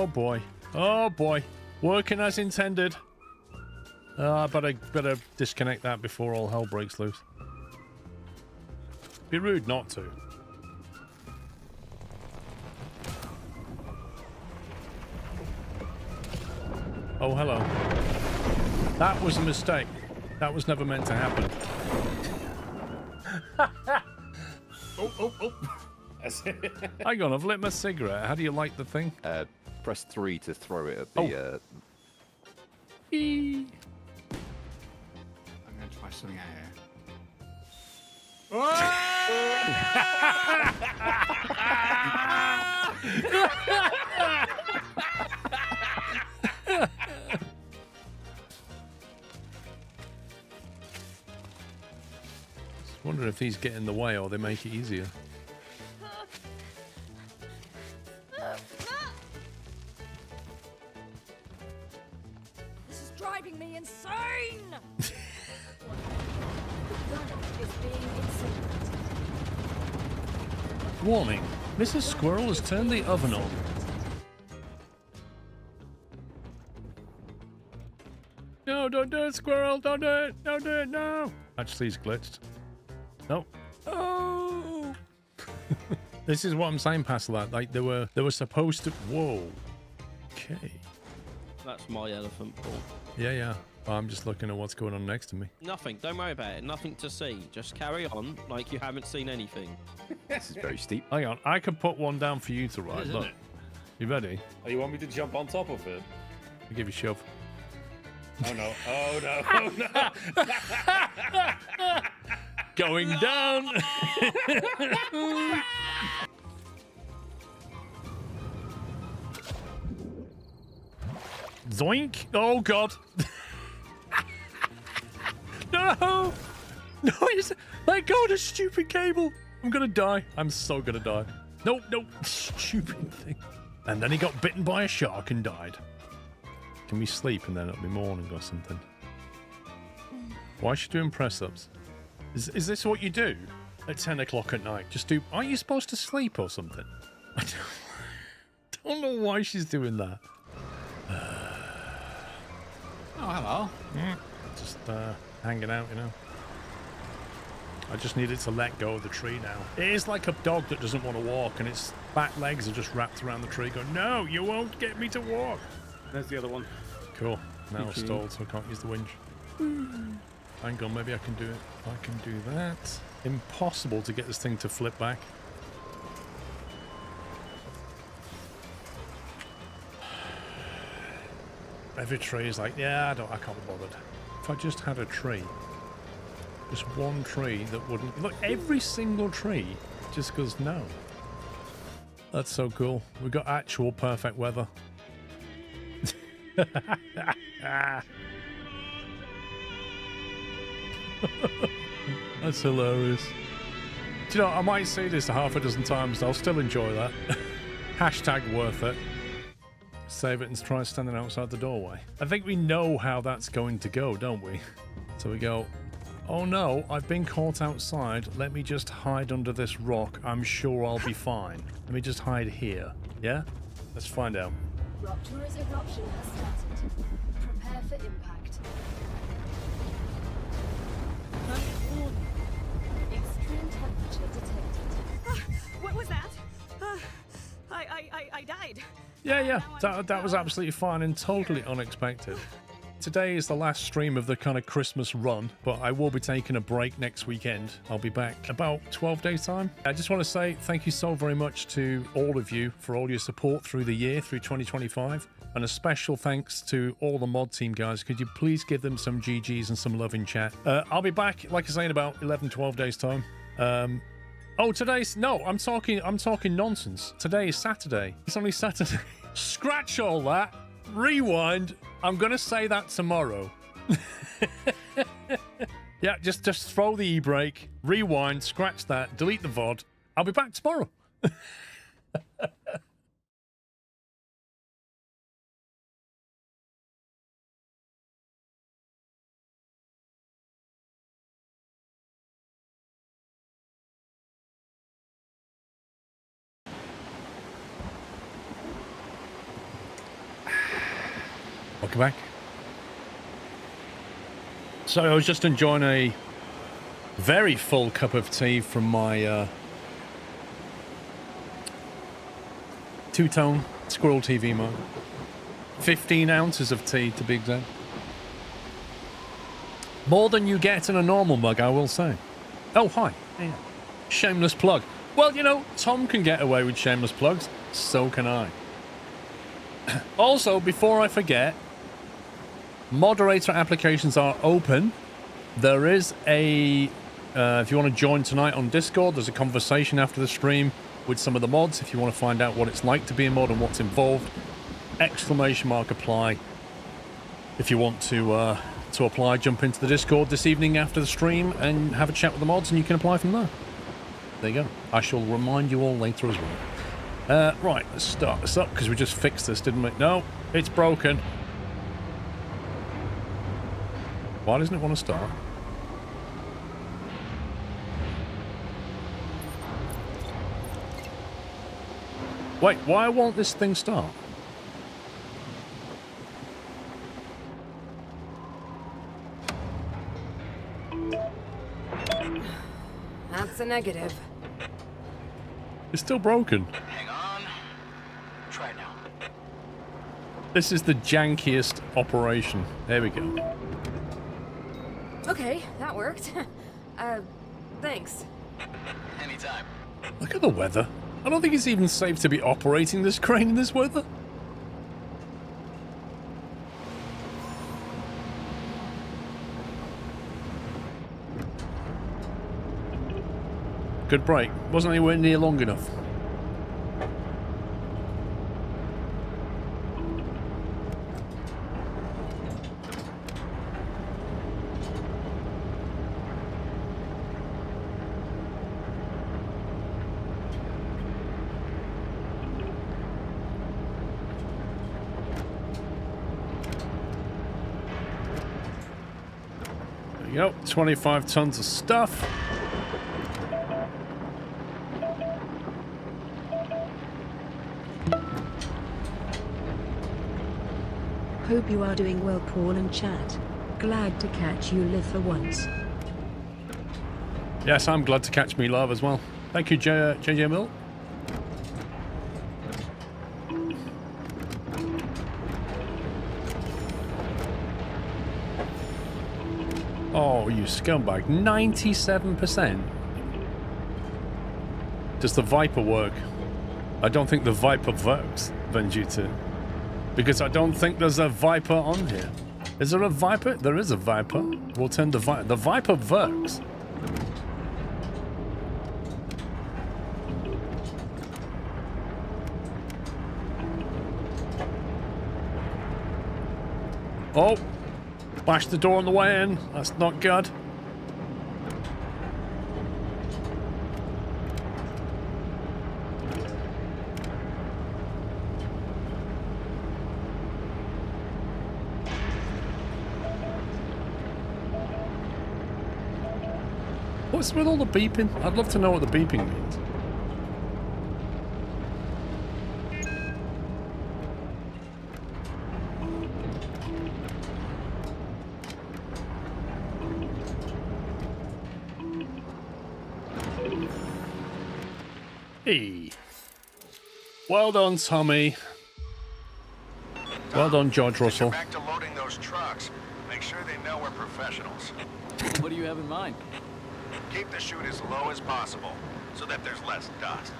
Oh boy. Oh boy. Working as intended. I better disconnect that before all hell breaks loose. Be rude not to. Oh, hello. That was a mistake. That was never meant to happen. Oh. Hang on, I've lit my cigarette. How do you light the thing? Press 3 to throw it at the... Eee. I'm going to try something out here. Just wondering if these get in the way or they make it easier. This is driving me insane! The gunner is being incinerated. Warning, Mrs. Squirrel has turned the oven on. No, don't do it, Squirrel, don't do it, don't do it, no! Actually, he's glitched. No. Oh! This is what I'm saying past that. Like, they were supposed to... Whoa. Okay. That's my elephant, Paul. Yeah. I'm just looking at what's going on next to me. Nothing. Don't worry about it. Nothing to see. Just carry on like you haven't seen anything. This is very steep. Hang on, I can put one down for you to ride. Look. You ready? Oh, you want me to jump on top of it? I'll give you a shove. Oh no! Oh no! Oh no! Going down! Zoink! Oh god! No! No, let go of the stupid cable! I'm gonna die. I'm so gonna die. No, stupid thing. And then he got bitten by a shark and died. Can we sleep and then it'll be morning or something? Why is she doing press-ups? Is this what you do at 10 o'clock at night? Just do... Aren't you supposed to sleep or something? I don't know why she's doing that. Oh, hello. Just hanging out, you know. I just needed to let go of the tree now. It is like a dog that doesn't want to walk and its back legs are just wrapped around the tree going, no, you won't get me to walk. There's the other one. Cool. Now I've stalled, so I can't use the winch. Hang on, maybe I can do it. I can do that. Impossible to get this thing to flip back. Every tree is like, yeah, I can't be bothered. If I just had a tree, just one tree that wouldn't... Look, every single tree just goes, no. That's so cool. We've got actual perfect weather. That's hilarious. Do you know, I might say this half a dozen times, I'll still enjoy that. Hashtag worth it. Save it and try standing outside the doorway. I think we know how that's going to go, don't we? So we go, oh no, I've been caught outside. Let me just hide under this rock. I'm sure I'll be fine. Let me just hide here. Yeah? Let's find out. Rupturous eruption has started. Prepare for impact. Extreme temperature detected. What was that? I died. Yeah. That was absolutely fine and totally unexpected. Today is the last stream of the kind of Christmas run, but I will be taking a break next weekend. I'll be back about 12 days time. I just want to say thank you so very much to all of you for all your support through the year, through 2025. And a special thanks to all the mod team guys. Could you please give them some GGs and some love in chat? I'll be back, like I say, in about 11, 12 days time. Oh, today's... No, I'm talking nonsense. Today is Saturday. It's only Saturday. Scratch all that. Rewind. I'm going to say that tomorrow. Yeah, just throw the e-brake. Rewind. Scratch that. Delete the VOD. I'll be back tomorrow. Welcome back. So I was just enjoying a very full cup of tea from my two-tone Squirrel TV mug. 15 ounces of tea, to be exact. More than you get in a normal mug, I will say. Oh, hi. Yeah. Shameless plug. Well, you know, Tom can get away with shameless plugs. So can I. Also, before I forget, moderator applications are open. There is a... if you want to join tonight on Discord, there's a conversation after the stream with some of the mods. If you want to find out what it's like to be a mod and what's involved, exclamation mark apply. If you want to apply, jump into the Discord this evening after the stream and have a chat with the mods, and you can apply from there. There you go. I shall remind you all later as well. Right, let's start this up because we just fixed this, didn't we? No, it's broken. Why doesn't it want to start? Wait, why won't this thing start? That's a negative. It's still broken. Hang on. Try it now. This is the jankiest operation. There we go. Okay, that worked. Thanks. Anytime. Look at the weather. I don't think it's even safe to be operating this crane in this weather. Good break. Wasn't anywhere near long enough. There you go. 25 tons of stuff. Hope you are doing well, Paul and chat. Glad to catch you live for once. Yes, I'm glad to catch me live as well. Thank you, JJ Mill. Oh, you scumbag. 97%. Does the Viper work? I don't think the Viper works, Venjita. Because I don't think there's a Viper on here. Is there a Viper? There is a Viper. We'll turn the Viper. The Viper works. Oh! Bash the door on the way in. That's not good. What's with all the beeping? I'd love to know what the beeping means. Hey. Well done, Tommy. Well done, George Russell. Back to loading those trucks. Make sure they know we're professionals. What do you have in mind? Keep the chute as low as possible, so that there's less dust.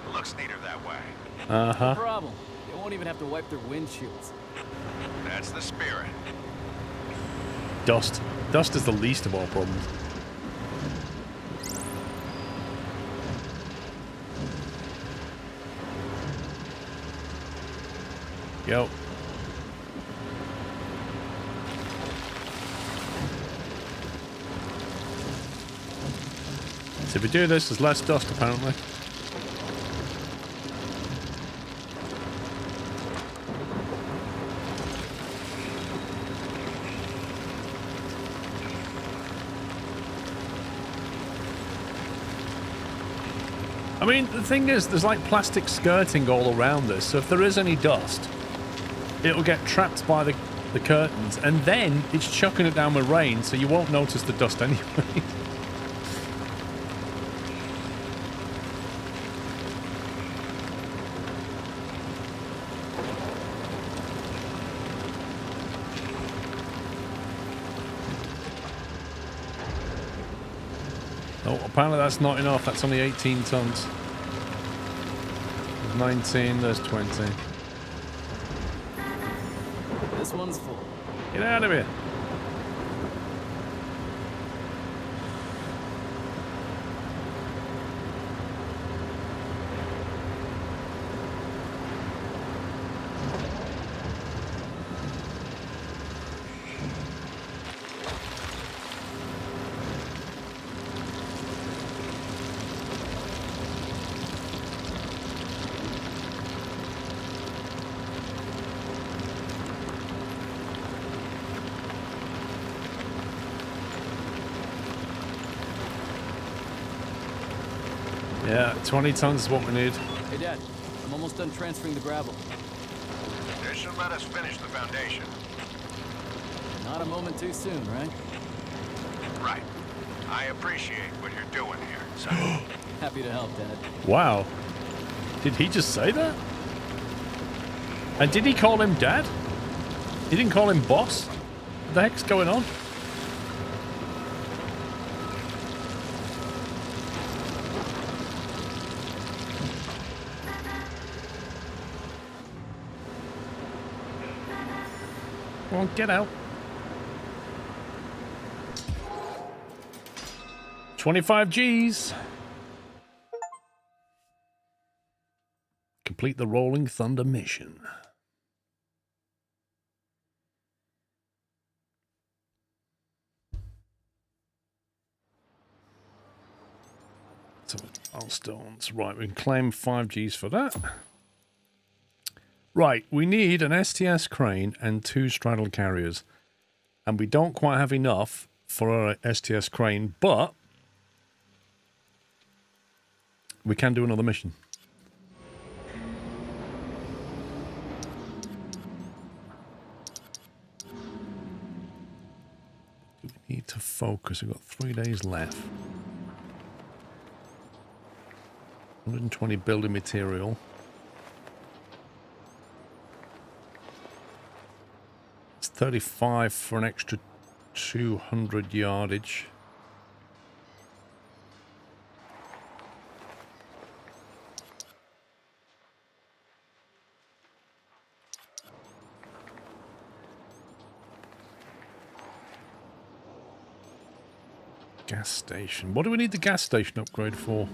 It looks neater that way. No problem. They won't even have to wipe their windshields. That's the spirit. Dust. Dust is the least of our problems. Yo. So if we do this, there's less dust apparently. I mean, the thing is, there's like plastic skirting all around this, so if there is any dust, it'll get trapped by the the curtains, and then it's chucking it down with rain, so you won't notice the dust anyway. Oh, apparently that's not enough. That's only 18 tons. There's 19, there's 20. This one's full. Get out of here. Yeah, 20 tons is what we need. Hey, Dad. I'm almost done transferring the gravel. This should let us finish the foundation. Not a moment too soon, right? Right. I appreciate what you're doing here, son. Happy to help, Dad. Wow. Did he just say that? And did he call him Dad? He didn't call him boss? What the heck's going on? Come on, get out. 25 G's. Complete the Rolling Thunder mission. So, milestones. Right, we can claim 5 G's for that. Right, we need an STS crane and 2 straddle carriers. And we don't quite have enough for our STS crane, but we can do another mission. We need to focus. We've got 3 days left. 120 building material. It's 35 for an extra 200 yardage. Gas station. What do we need the gas station upgrade for?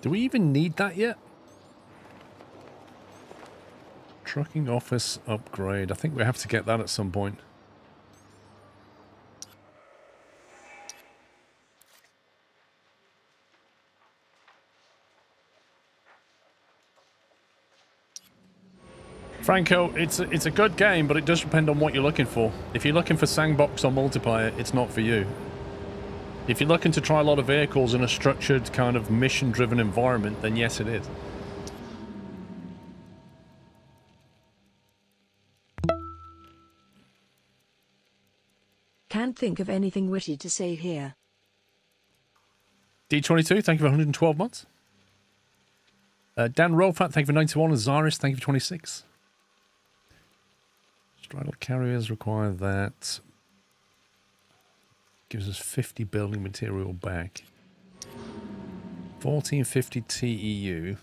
Do we even need that yet? Trucking office upgrade. I think we have to get that at some point. Franco, it's a good game, but it does depend on what you're looking for. If you're looking for sandbox or multiplayer, it's not for you. If you're looking to try a lot of vehicles in a structured kind of mission-driven environment, then yes, it is. Can't think of anything witty to say here. D22, thank you for 112 months. Dan Rolfat, thank you for 91. And Zaris, thank you for 26. Straddle carriers require that. Gives us 50 building material back. 1450 TEU.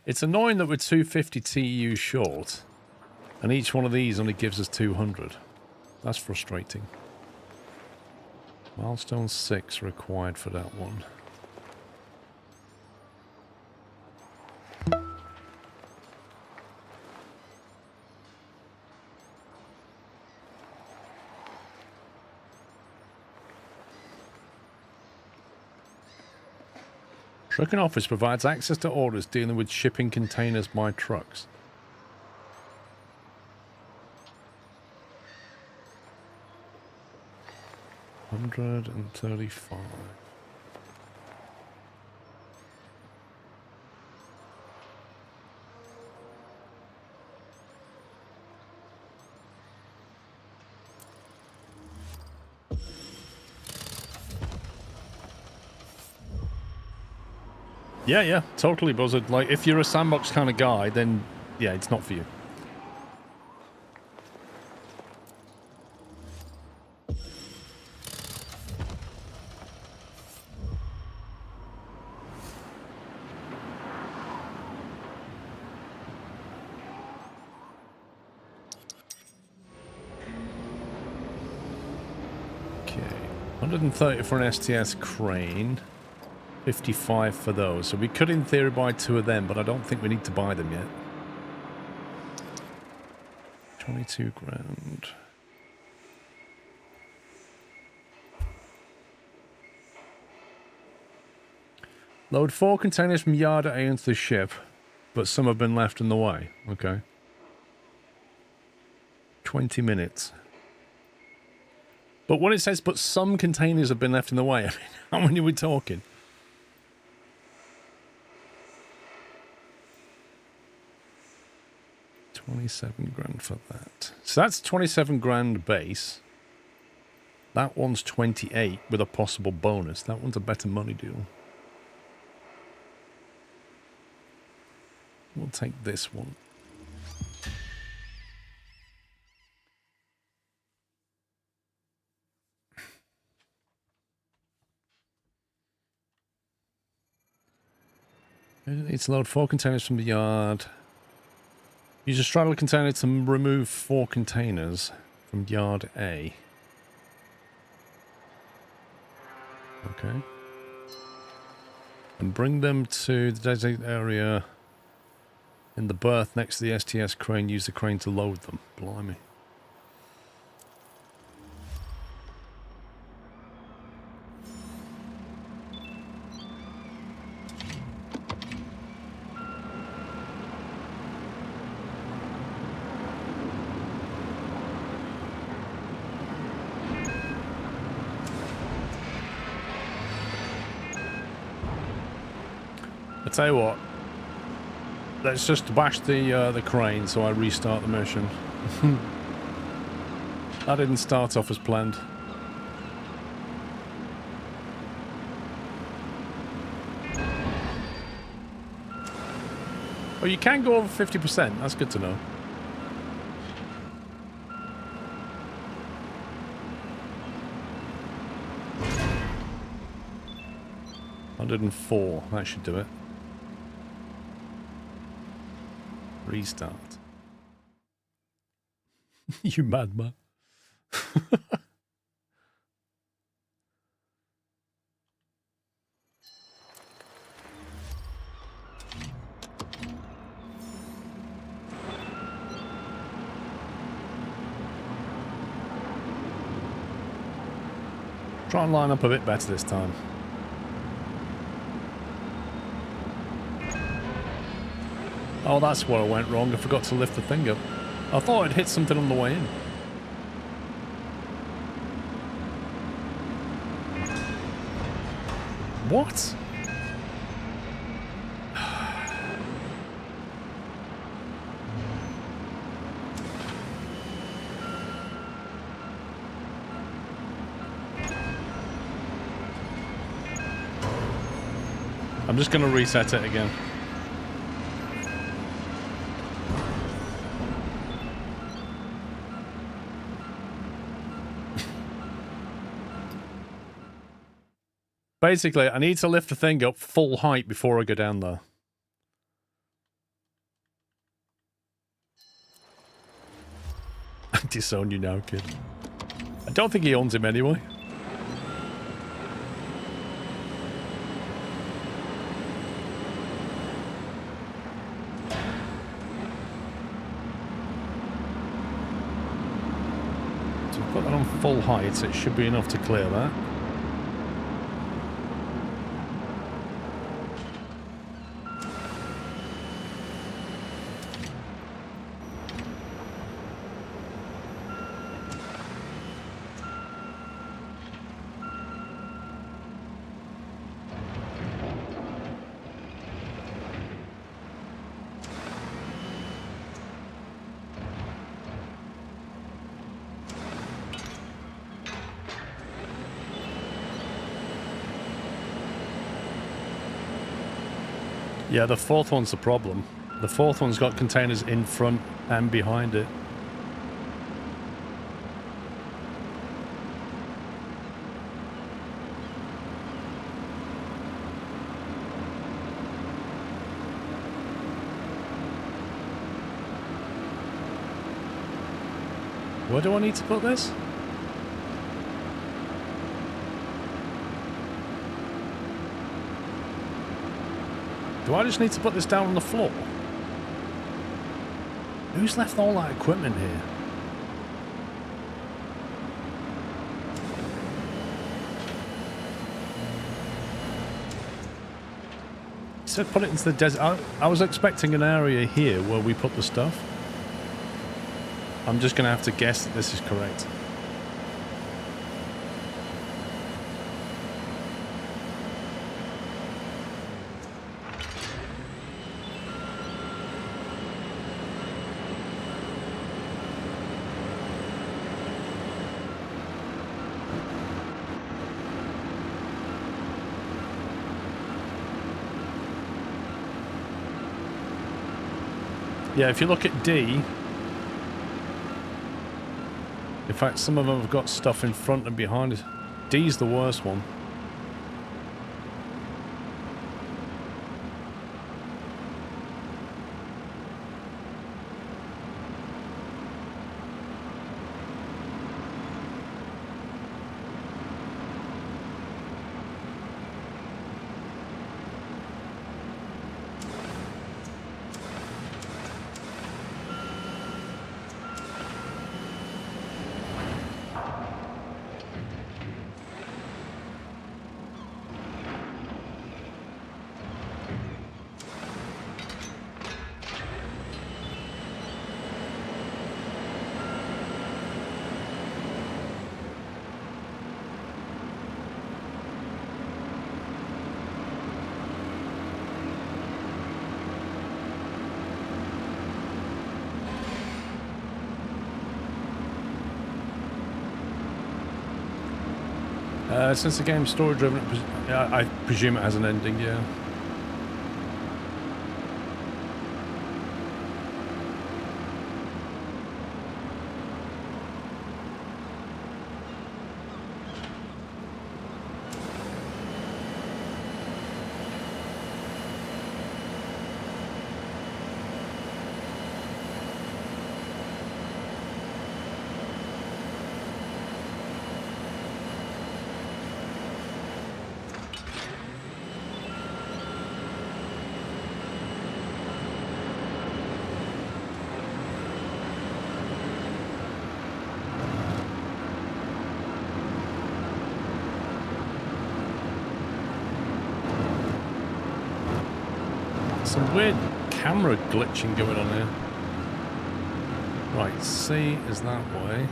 It's annoying that we're 250 TEU short, and each one of these only gives us 200. That's frustrating. Milestone 6 required for that one. Trucking office provides access to orders dealing with shipping containers by trucks. 135. Yeah, yeah, totally, Buzzard. Like, if you're a sandbox kind of guy, then yeah, it's not for you. Okay, 130 for an STS crane. 55 for those. So we could in theory buy 2 of them, but I don't think we need to buy them yet. 22 grand. Load 4 containers from yard A into the ship, but some have been left in the way. Okay. 20 minutes. But when it says, but some containers have been left in the way, I mean, how many are we talking? $27 grand for that. So that's 27 grand base. That one's 28 with a possible bonus. That one's a better money deal. We'll take this one. It's load 4 containers from the yard. Use a straddle container to remove 4 containers from yard A. Okay. And bring them to the designated area in the berth next to the STS crane. Use the crane to load them. Blimey. I tell you what, let's just bash the crane so I restart the mission. That didn't start off as planned. Oh, you can go over 50%. That's good to know. $104. That should do it. Restart. You madman. Try and line up a bit better this time. Oh, that's where I went wrong. I forgot to lift the thing up. I thought I'd hit something on the way in. What? I'm just going to reset it again. Basically, I need to lift the thing up full height before I go down there. I disown you now, kid. I don't think he owns him anyway. So put that on full height, so it should be enough to clear that. Yeah, the fourth one's the problem. The fourth one's got containers in front and behind it. Where do I need to put this? Do I just need to put this down on the floor? Who's left all that equipment here? So put it into the desert. I was expecting an area here where we put the stuff. I'm just going to have to guess that this is correct. Yeah, if you look at D, in fact, some of them have got stuff in front and behind it. D's the worst one. Since the game's story-driven, I presume it has an ending, yeah. Some weird camera glitching going on here. Right, C is that way.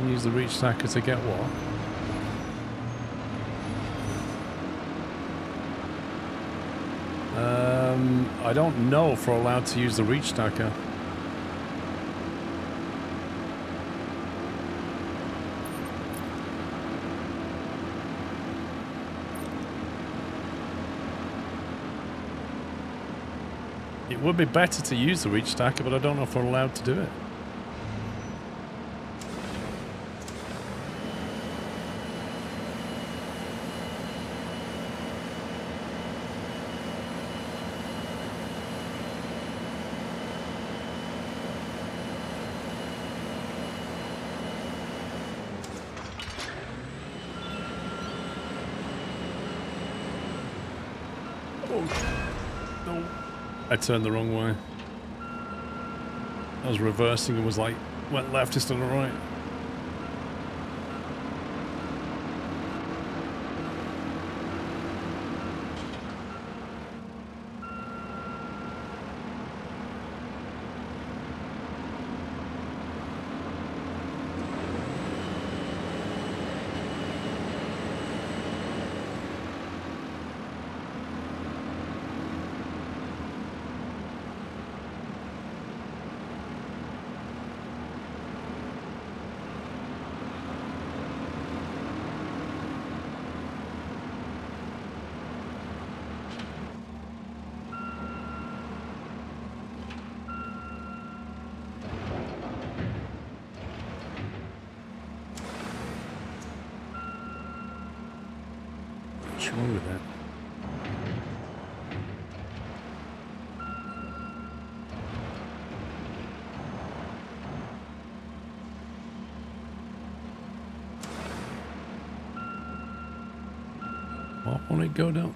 Use the reach stacker to get what? I don't know if we're allowed to use the reach stacker. It would be better to use the reach stacker, but I don't know if we're allowed to do it. Oh. No. I turned the wrong way. I was reversing and was like, went left instead of right. What's wrong with that? Why won't it go down?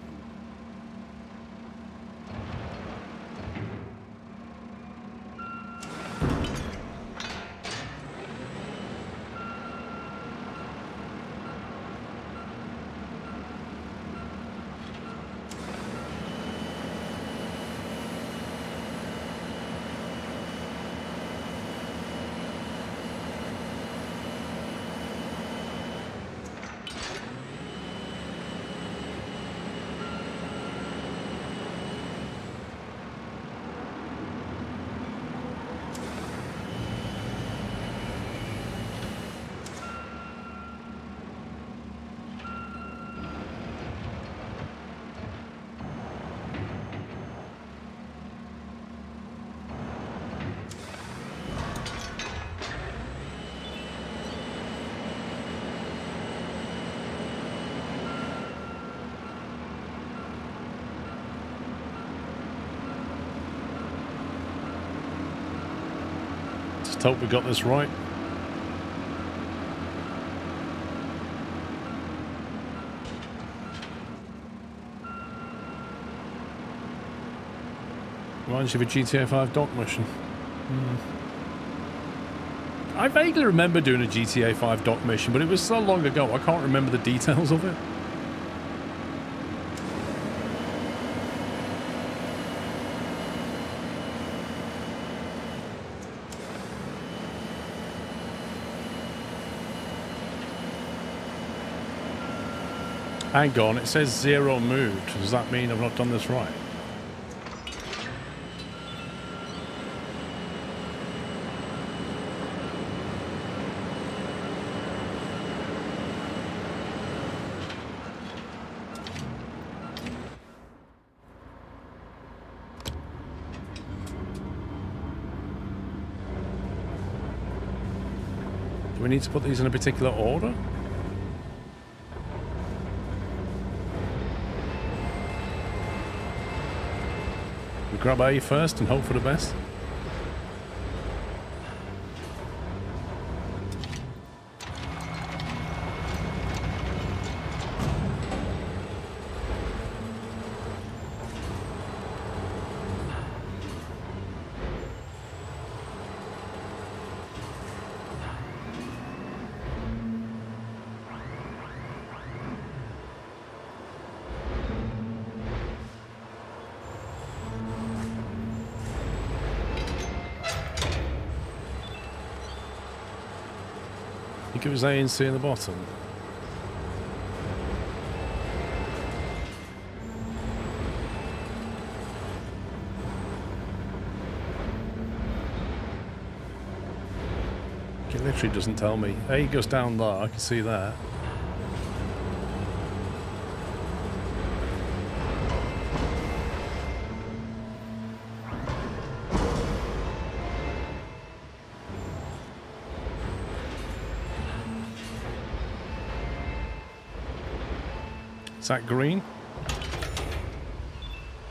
Just hope we got this right. Reminds you of a GTA 5 dock mission. I vaguely remember doing a GTA 5 dock mission, but it was so long ago I can't remember the details of it. Hang on, it says 0 moved. Does that mean I've not done this right? Do we need to put these in a particular order? We grab A first and hope for the best. I think it was A and C in the bottom. It literally doesn't tell me. A goes down there, I can see that. Is that green?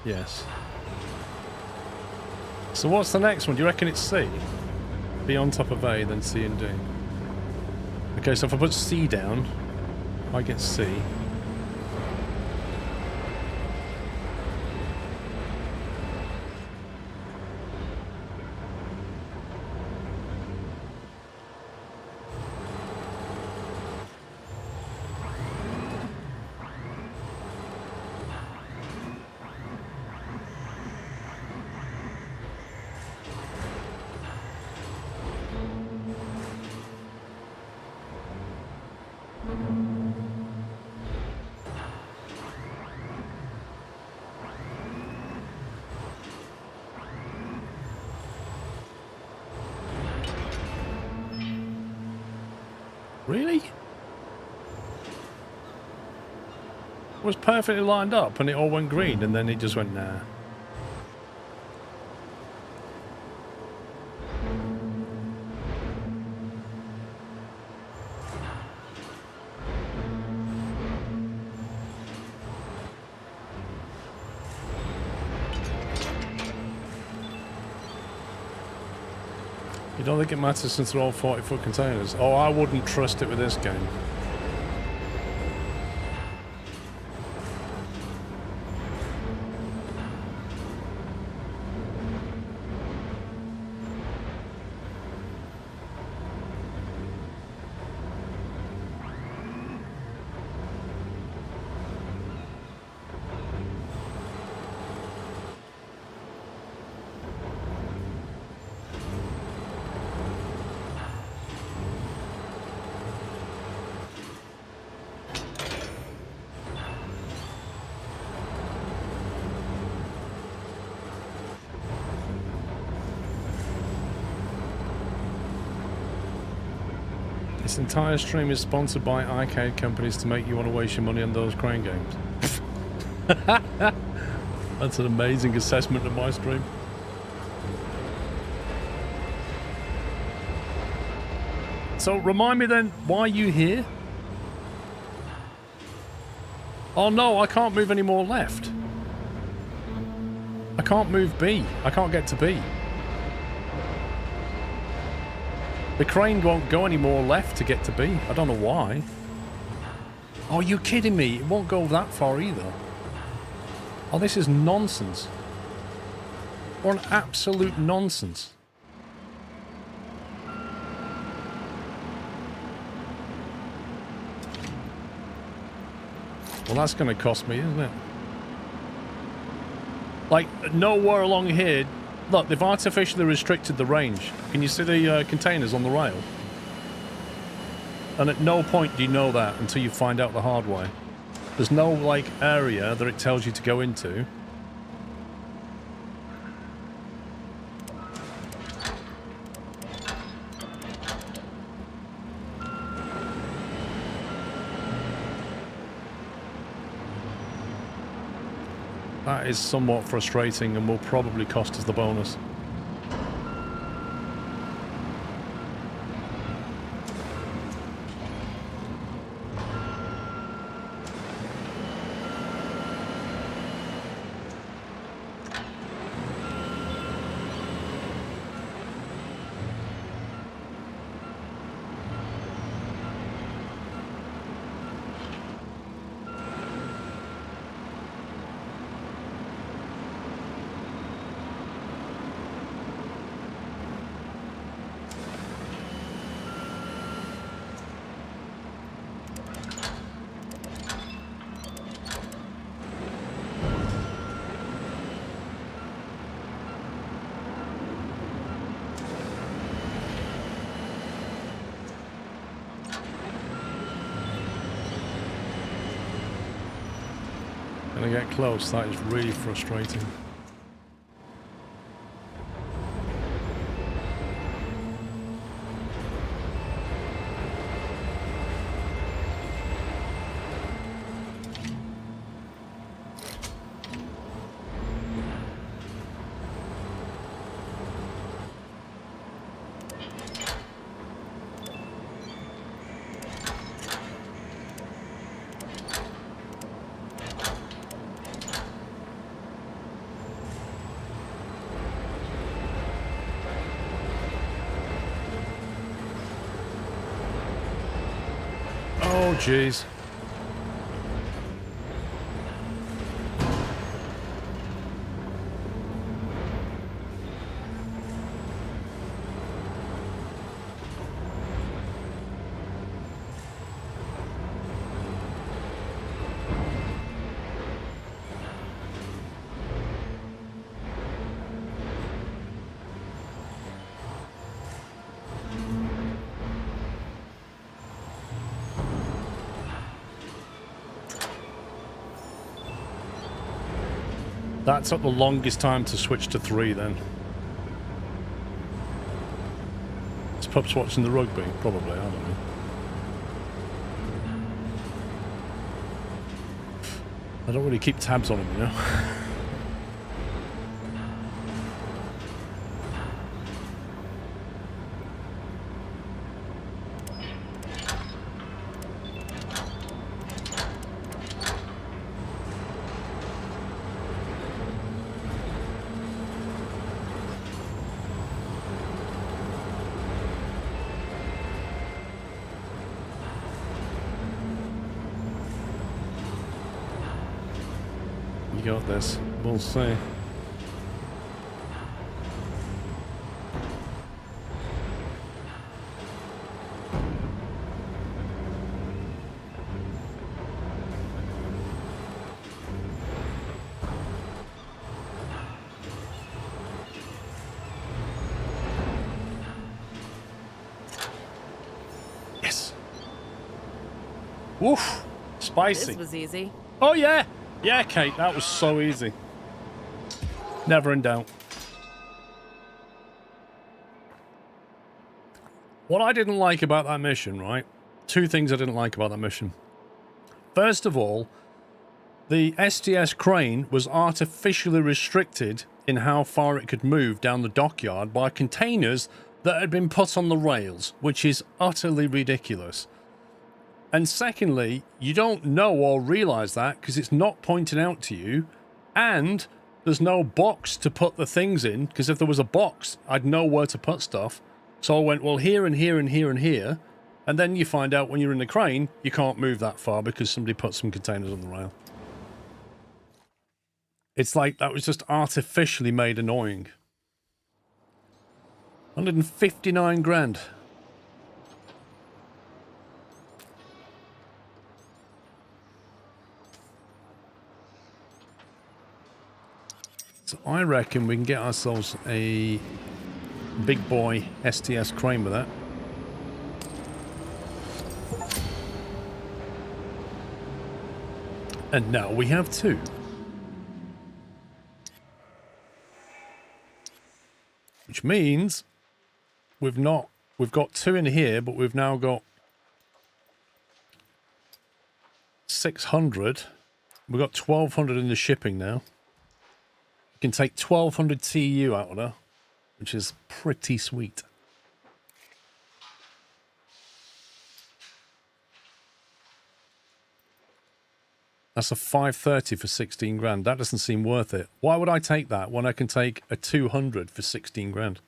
Yes. So what's the next one? Do you reckon it's C? B on top of A, then C and D. Okay, so if I put C down, I get C. Really? It was perfectly lined up and it all went green and then it just went, nah. You don't think it matters since they're all 40-foot containers? Oh, I wouldn't trust it with this game. This entire stream is sponsored by arcade companies to make you want to waste your money on those crane games. That's an amazing assessment of my stream. So remind me then, why are you here? Oh no, I can't move any more left. I can't move B. I can't get to B. The crane won't go any more left to get to B. I don't know why. Oh, you're kidding me. It won't go that far either. Oh, this is nonsense. Or an absolute nonsense. Well, that's going to cost me, isn't it? Like, nowhere along here... Look, they've artificially restricted the range. Can you see the containers on the rail? And at no point do you know that until you find out the hard way. There's no, like, area that it tells you to go into. That is somewhat frustrating and will probably cost us the bonus. Gonna get close, that is really frustrating. Oh, jeez. That took the longest time to switch to 3 then. Is Pup's watching the rugby? Probably, I don't know. I don't really keep tabs on them, you know? You got this. We'll see. Yes. Woof. Spicy. This was easy. Oh, yeah. Yeah, Kate, that was so easy. Never in doubt. What I didn't like about that mission, right? Two things I didn't like about that mission. First of all, the STS crane was artificially restricted in how far it could move down the dockyard by containers that had been put on the rails, which is utterly ridiculous. And secondly, you don't know or realize that because it's not pointed out to you, and there's no box to put the things in, because if there was a box, I'd know where to put stuff. So I went, well, here and here and here and here, and then you find out when you're in the crane, you can't move that far because somebody put some containers on the rail. It's like that was just artificially made annoying. 159 grand. So I reckon we can get ourselves a big boy STS crane with that. And now we have two. Which means we've got two in here, but we've now got 600. We've got 1,200 in the shipping now. Can take 1,200 TU out of her, which is pretty sweet. That's a 530 for 16 grand. That doesn't seem worth it. Why would I take that when I can take a 200 for 16 grand?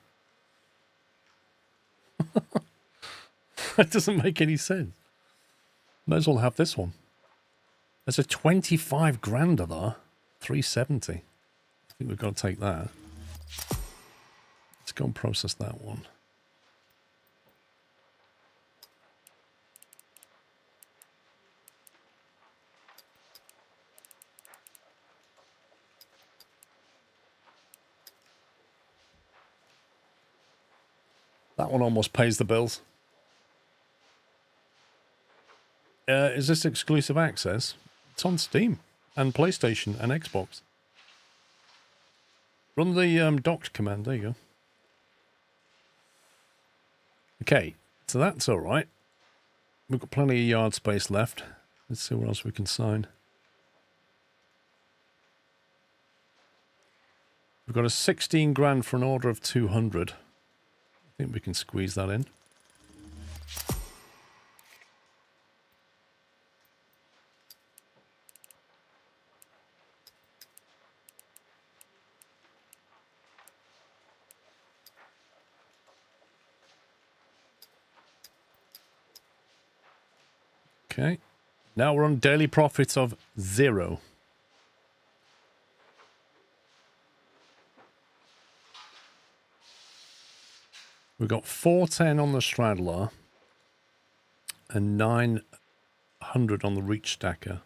That doesn't make any sense. Might as well have this one. There's a 25 grander there. 370. I think we've got to take that. Let's go and process that one. That one almost pays the bills. Is this exclusive access? It's on Steam and PlayStation and Xbox. Run the docked command. There you go. Okay, so that's all right. We've got plenty of yard space left. Let's see what else we can sign. We've got a 16 grand for an order of 200. I think we can squeeze that in. Okay, now we're on daily profits of 0. We've got 410 on the straddler and 900 on the reach stacker.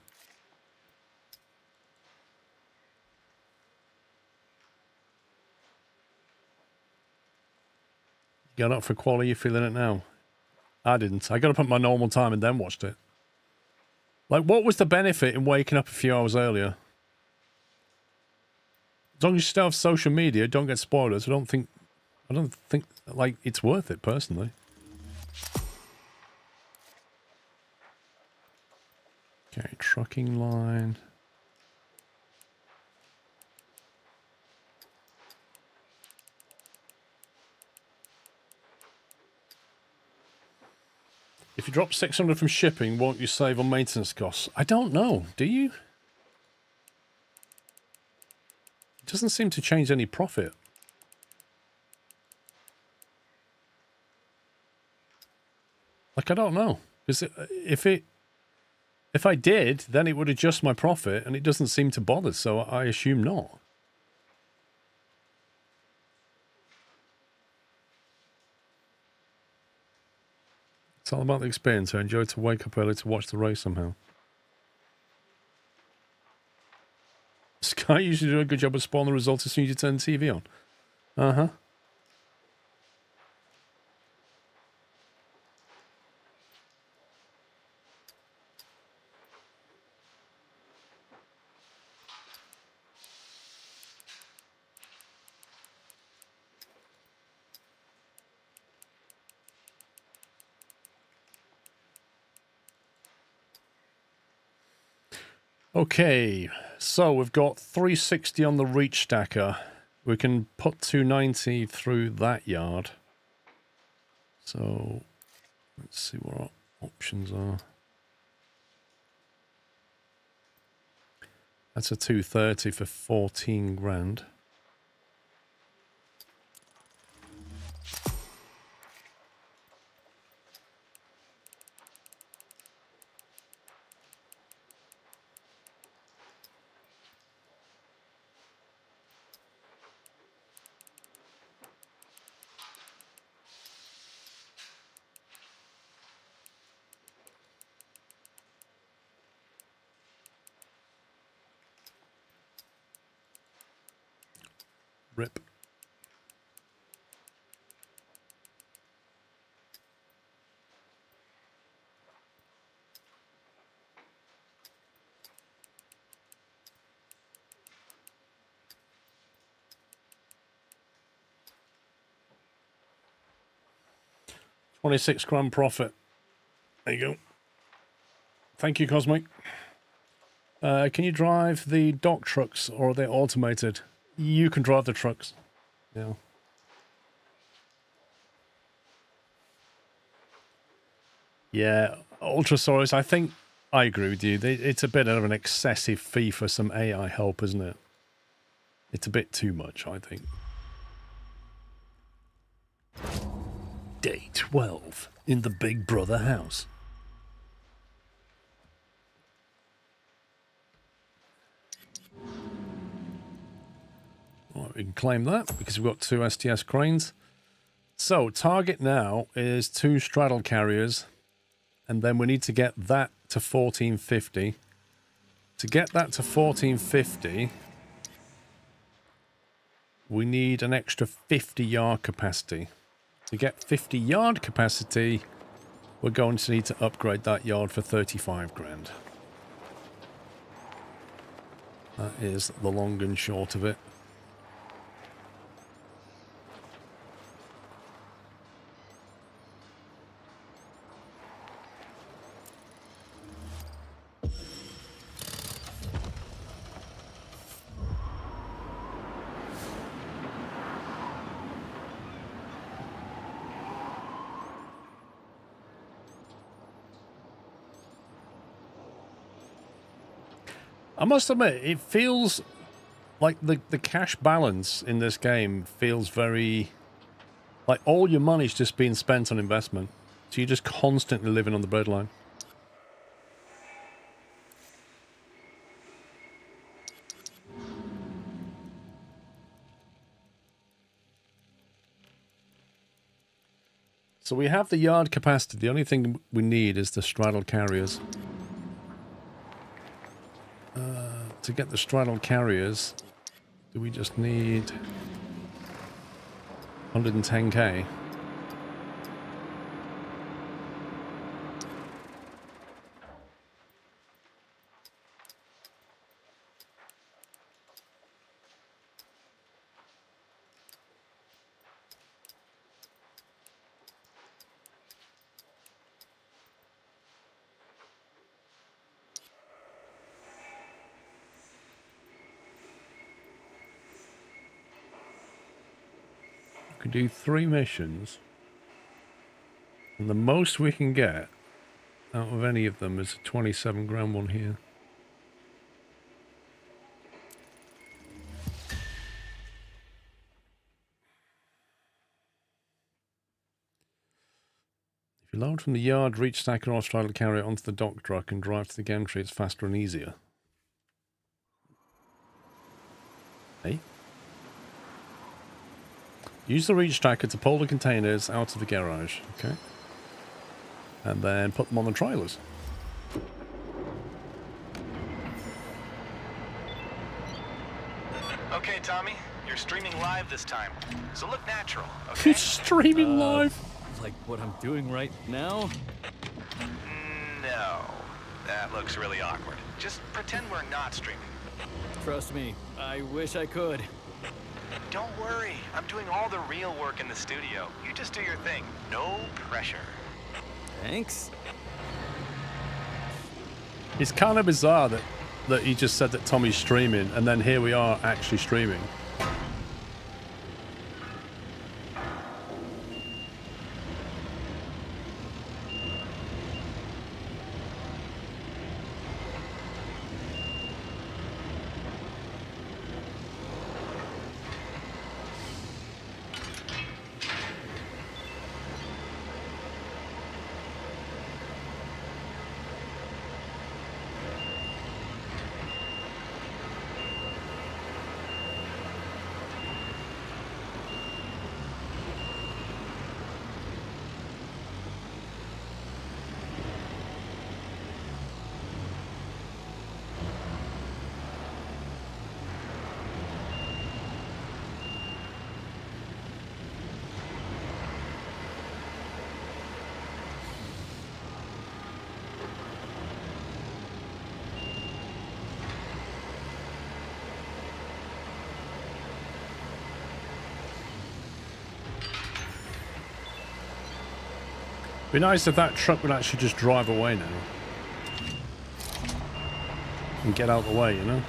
You got up for quality, you feeling it now? I didn't. I got up at my normal time and then watched it. Like, what was the benefit in waking up a few hours earlier? As long as you still have social media, don't get spoilers. I don't think like it's worth it personally. Okay, trucking line. If you drop 600 from shipping, won't you save on maintenance costs? I don't know. Do you? It doesn't seem to change any profit. Like, I don't know. Because if I did, then it would adjust my profit, and it doesn't seem to bother, so I assume not. It's all about the experience. I enjoy to wake up early to watch the race somehow. Sky usually do a good job of spoiling the results as soon as you turn the TV on. Uh-huh. Okay, so we've got 360 on the reach stacker. We can put 290 through that yard. So let's see what our options are. That's a 230 for 14 grand. Rip. £26 profit. There you go. Thank you, Cosmic. Can you drive the dock trucks, or are they automated? You can drive the trucks. Yeah. Yeah, Ultrasaurus, I think I agree with you. It's a bit of an excessive fee for some AI help, isn't it? It's a bit too much, I think. Day 12 in the Big Brother house. Right, we can claim that because we've got 2 STS cranes. So target now is 2 straddle carriers, and then we need to get that to 1450. To get that to 1450, we need an extra 50 yard capacity. To get 50 yard capacity, we're going to need to upgrade that yard for 35 grand. That is the long and short of it. I must admit, it feels like the cash balance in this game feels very... like all your money's just being spent on investment. So you're just constantly living on the breadline. So we have the yard capacity. The only thing we need is the straddle carriers. To get the straddle carriers, do we just need 110k? We can do 3 missions, and the most we can get out of any of them. There's a 27 gram one here. If you load from the yard, reach stacker or straddle, carry it onto the dock truck and drive to the gantry, it's faster and easier. Hey? Use the reach stacker to pull the containers out of the garage. Okay. And then put them on the trailers. Okay, Tommy, you're streaming live this time, so look natural, okay? Streaming live? Like what I'm doing right now? No, that looks really awkward. Just pretend we're not streaming. Trust me, I wish I could. Don't worry, I'm doing all the real work in the studio. You just do your thing. No pressure. Thanks. It's kind of bizarre that he just said that Tommy's streaming, and then here we are actually streaming. Be nice if that truck would actually just drive away now. And get out of the way, you know?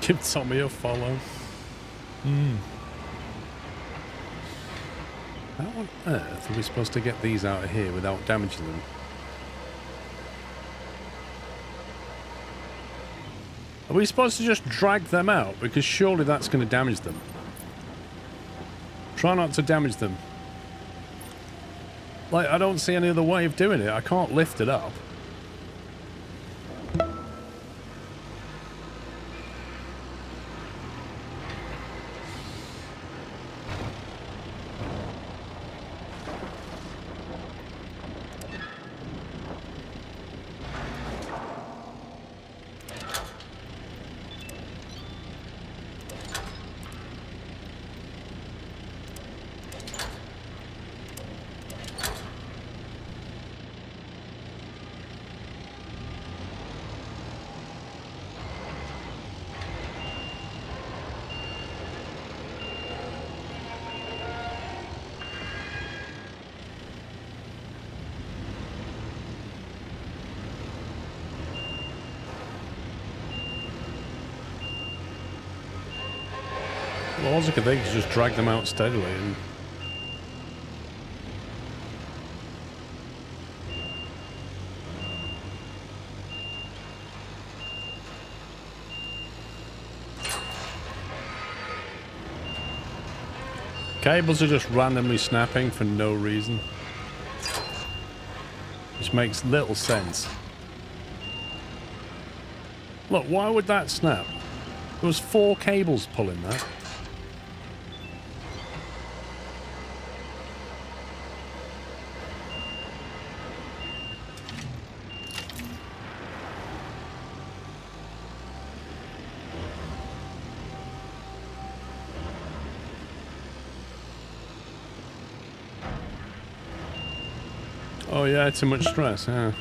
Give Tommy a follow. How on earth are we supposed to get these out of here without damaging them? Are we supposed to just drag them out? Because surely that's going to damage them. Try not to damage them. Like, I don't see any other way of doing it. I can't lift it up. Well, all I could think is just drag them out steadily and... Cables are just randomly snapping for no reason. Which makes little sense. Look, why would that snap? There was 4 cables pulling that. Oh yeah, too much stress, yeah.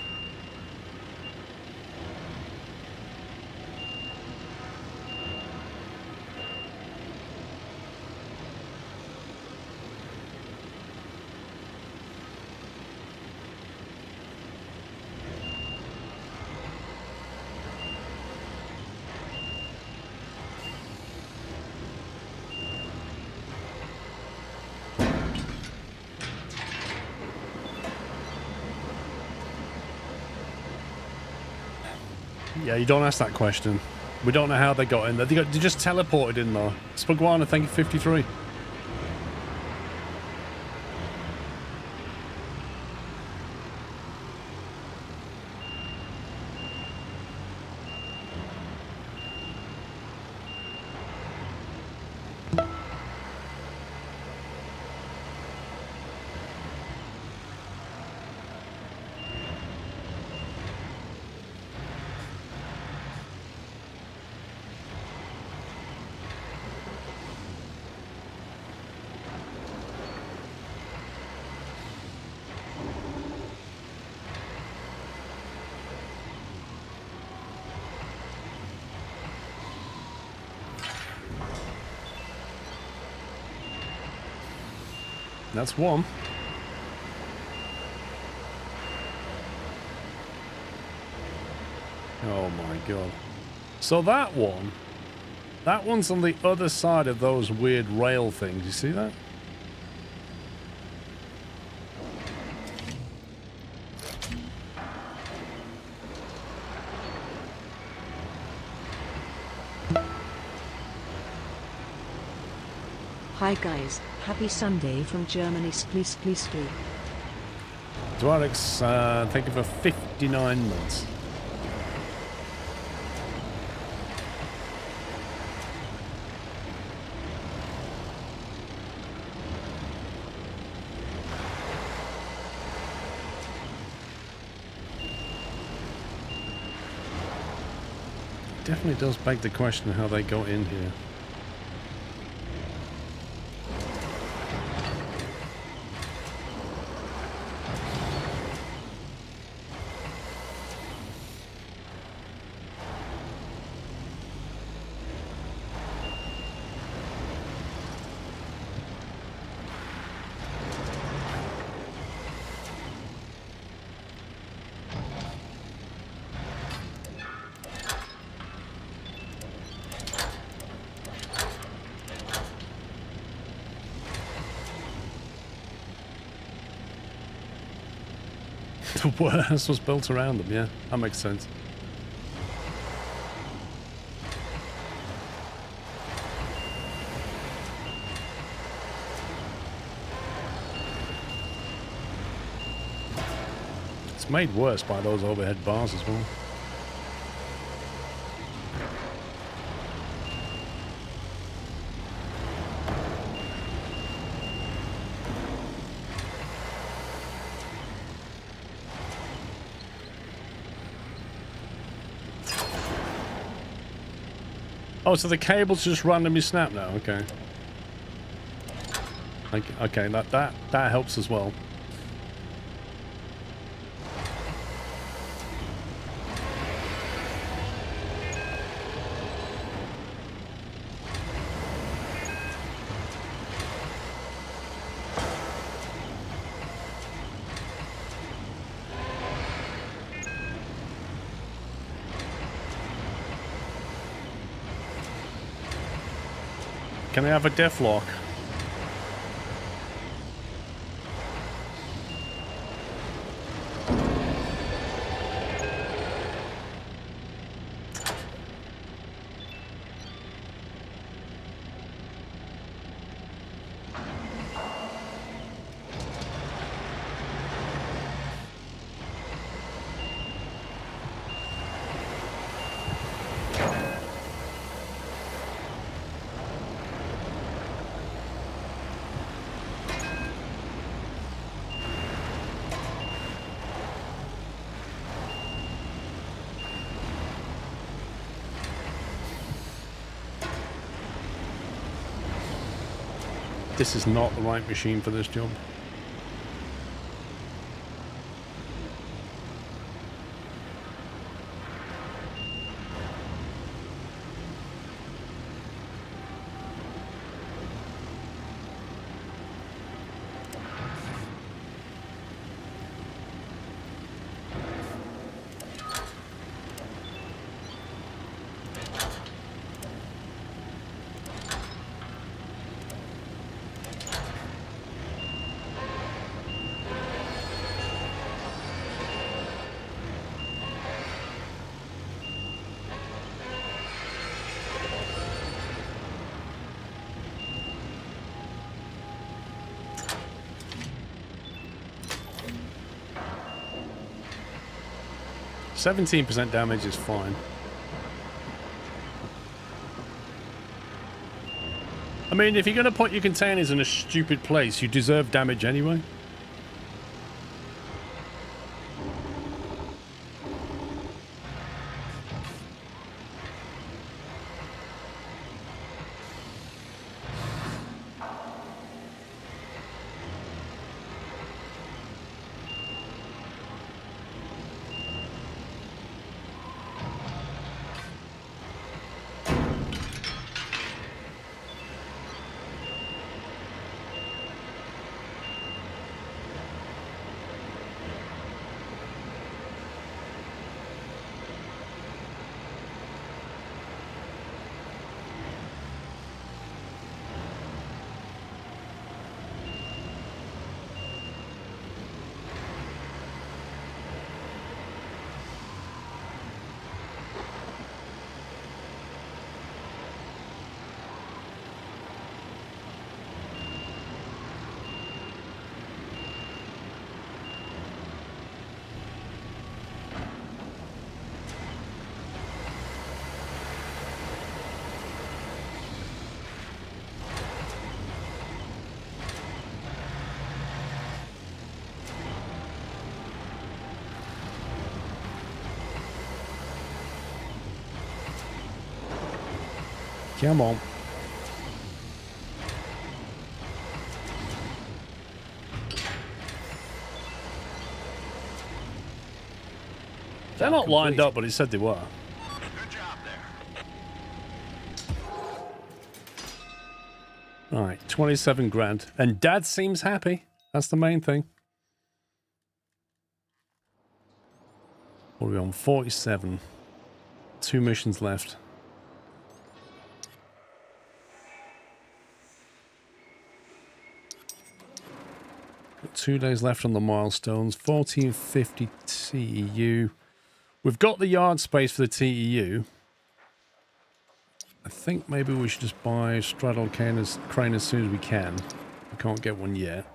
Yeah, you don't ask that question. We don't know how they got in there. They just teleported in there. Spugwana, thank you, 53. That's one. Oh my god. So that one's on the other side of those weird rail things. You see that? Hi guys, happy Sunday from Germany. Splee. Dwarix, thank you for 59 months. Definitely does beg the question how they got in here. The warehouse was built around them, yeah, that makes sense. It's made worse by those overhead bars as well. Oh, so the cables just randomly snap now. Okay. Okay, that helps as well. Can I have a death lock? This is not the right machine for this job. 17% damage is fine. I mean, if you're going to put your containers in a stupid place, you deserve damage anyway. Come on. They're not lined up, but it said they were. Good job there. All right, 27 grand. And Dad seems happy. That's the main thing. What are we on? 47. 2 missions left. Got 2 days left on the milestones. 1450 TEU. We've got the yard space for the TEU. I think maybe we should just buy a straddle crane as soon as we can. We can't get one yet.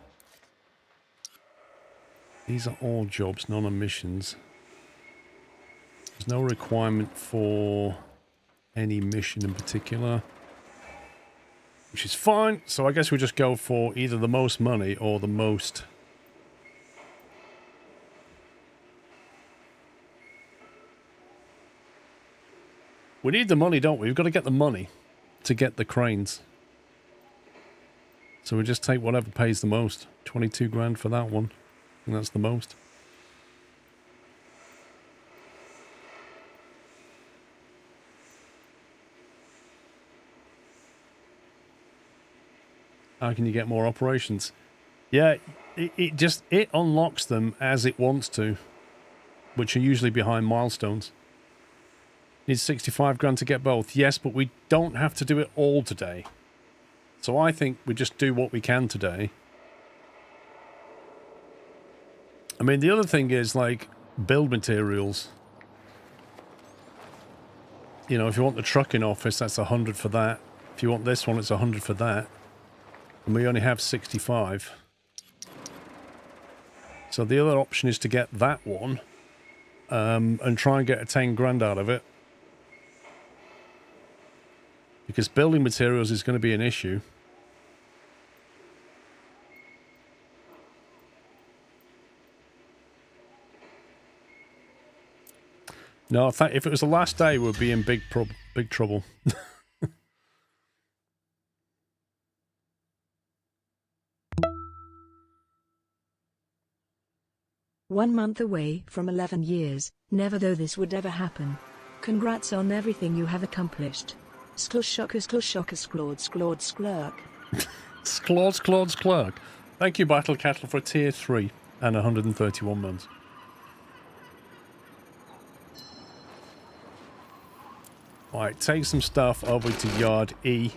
These are all jobs, none are missions. There's no requirement for any mission in particular, which is fine. So I guess we just go for either the most money or the most... We need the money, don't we? We've got to get the money to get the cranes. So we just take whatever pays the most. 22 grand for that one. And that's the most. How can you get more operations? Yeah, it unlocks them as it wants to, which are usually behind milestones. Needs 65 grand to get both. Yes, but we don't have to do it all today. So I think we just do what we can today. I mean, the other thing is, like, build materials. You know, if you want the trucking office, that's 100 for that. If you want this one, it's 100 for that. And we only have 65. So the other option is to get that one and try and get a 10 grand out of it. Because building materials is going to be an issue. No, if it was the last day, we'd be in big trouble. 1 month away from 11 years, never though this would ever happen. Congrats on everything you have accomplished. Sklork. Thank you, Battle Cattle, for tier 3 and 131 months. Alright, take some stuff over to Yard E.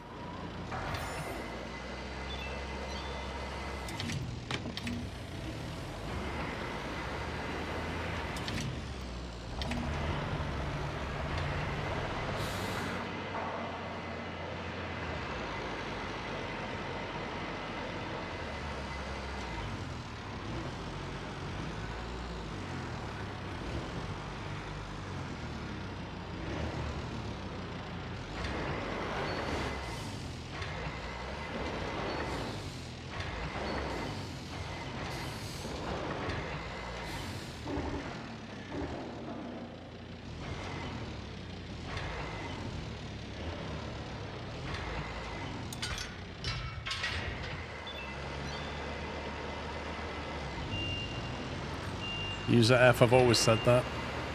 User F, I've always said that.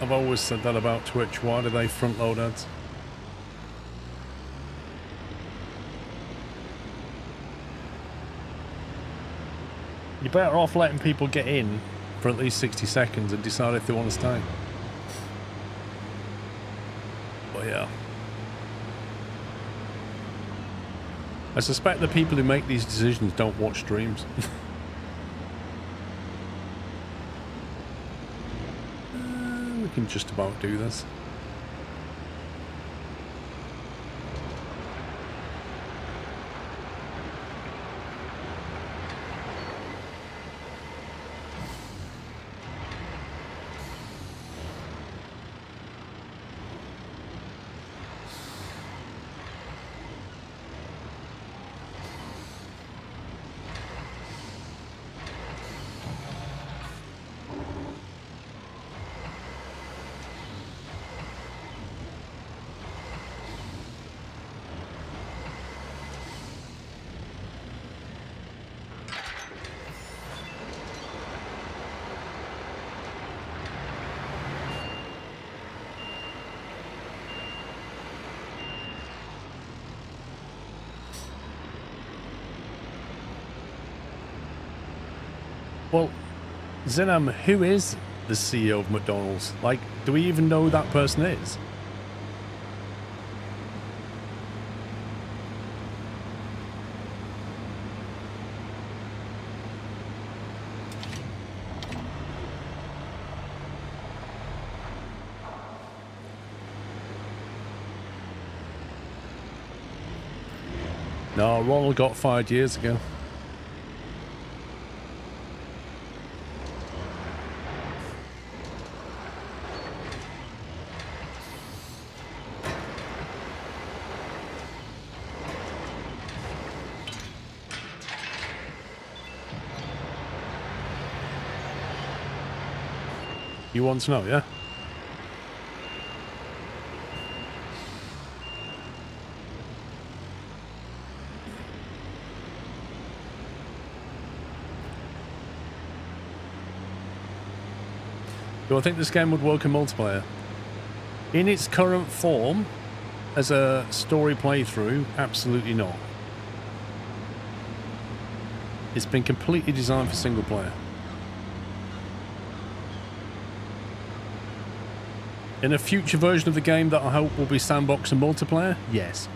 I've always said that about Twitch. Why do they front load ads? You're better off letting people get in for at least 60 seconds and decide if they want to stay. But yeah. I suspect the people who make these decisions don't watch streams. We can just about do this. Well, Zinam, who is the CEO of McDonald's? Like, do we even know who that person is? No, Ronald got fired years ago. You want to know, yeah? Do I think this game would work in multiplayer? In its current form, as a story playthrough, absolutely not. It's been completely designed for single player. In a future version of the game that I hope will be sandbox and multiplayer, yes.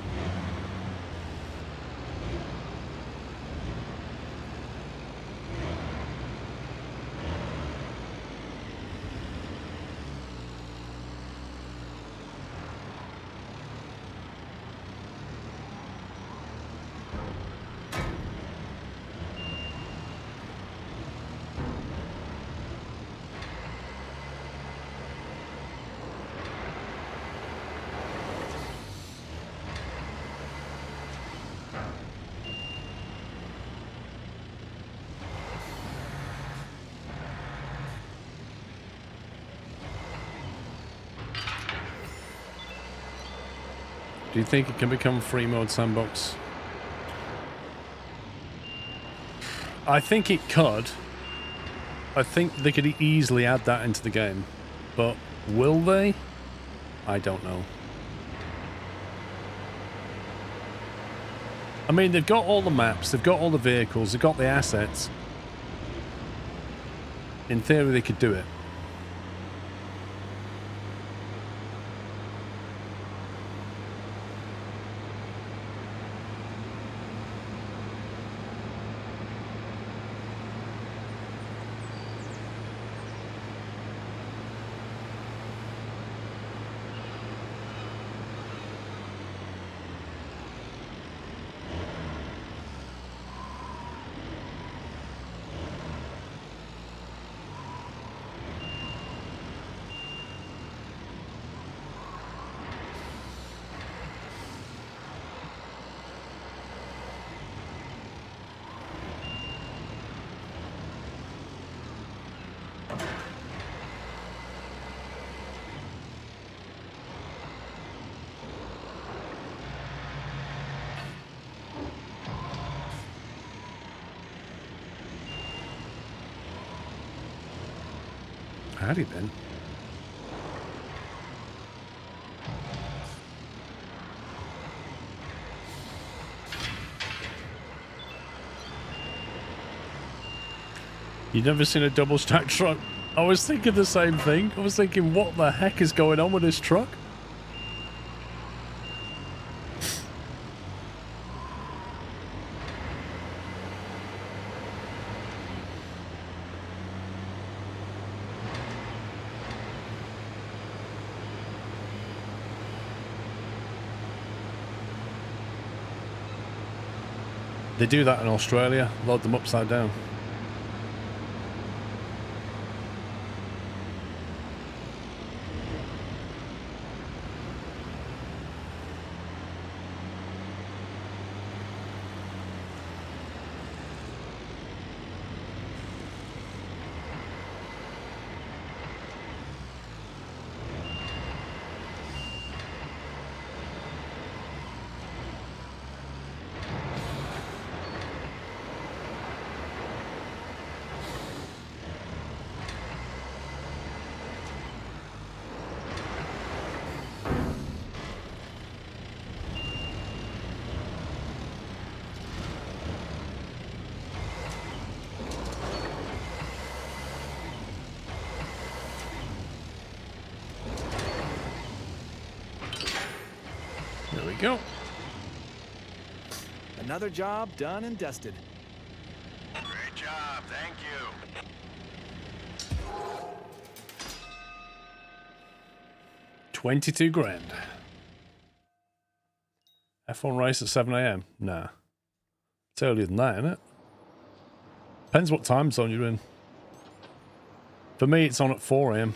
Do you think it can become free mode sandbox? I think it could. I think they could easily add that into the game. But will they? I don't know. I mean, they've got all the maps, they've got all the vehicles, they've got the assets. In theory, they could do it. had he been? You've never seen a double stack truck? I was thinking the same thing. I was thinking, what the heck is going on with this truck? They do that in Australia, load them upside down. There we go. Another job done and dusted. Great job, thank you. 22 grand. F1 race at 7 a.m. Nah. It's earlier than that, isn't it? Depends what time zone you're in. For me, it's on at 4 a.m.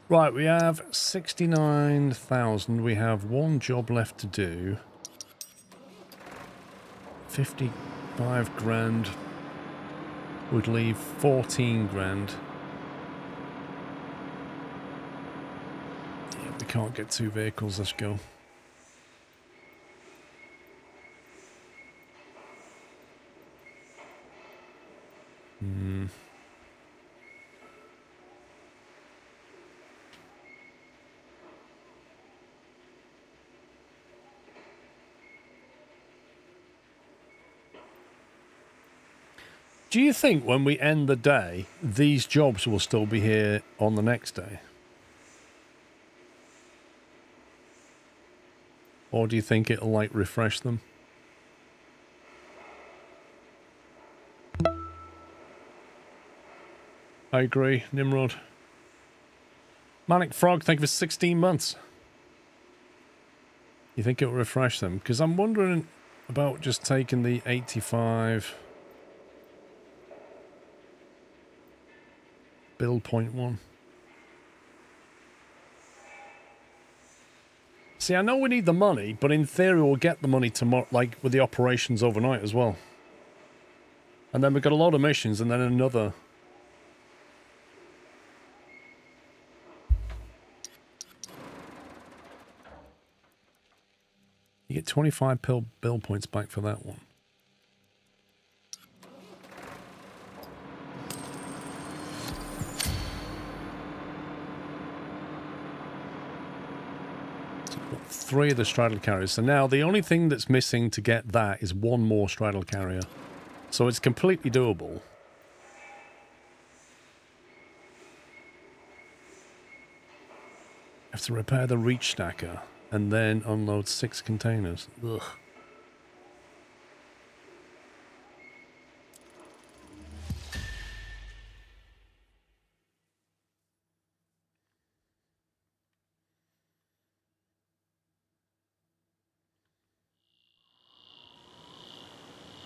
Right, we have 69,000. We have one job left to do. 55 grand would leave 14 grand. Yeah, we can't get 2 vehicles. Let's go. Do you think when we end the day, these jobs will still be here on the next day? Or do you think it'll, like, refresh them? I agree, Nimrod. Manic Frog, thank you for 16 months. You think it'll refresh them? Because I'm wondering about just taking the 85... build point 1. See, I know we need the money, but in theory we'll get the money tomorrow, like with the operations overnight as well. And then we've got a lot of missions and then another. You get 25 build points back for that one. So we've got 3 of the straddle carriers. So now the only thing that's missing to get that is 1 more straddle carrier. So it's completely doable. Have to repair the reach stacker and then unload 6 containers. Ugh.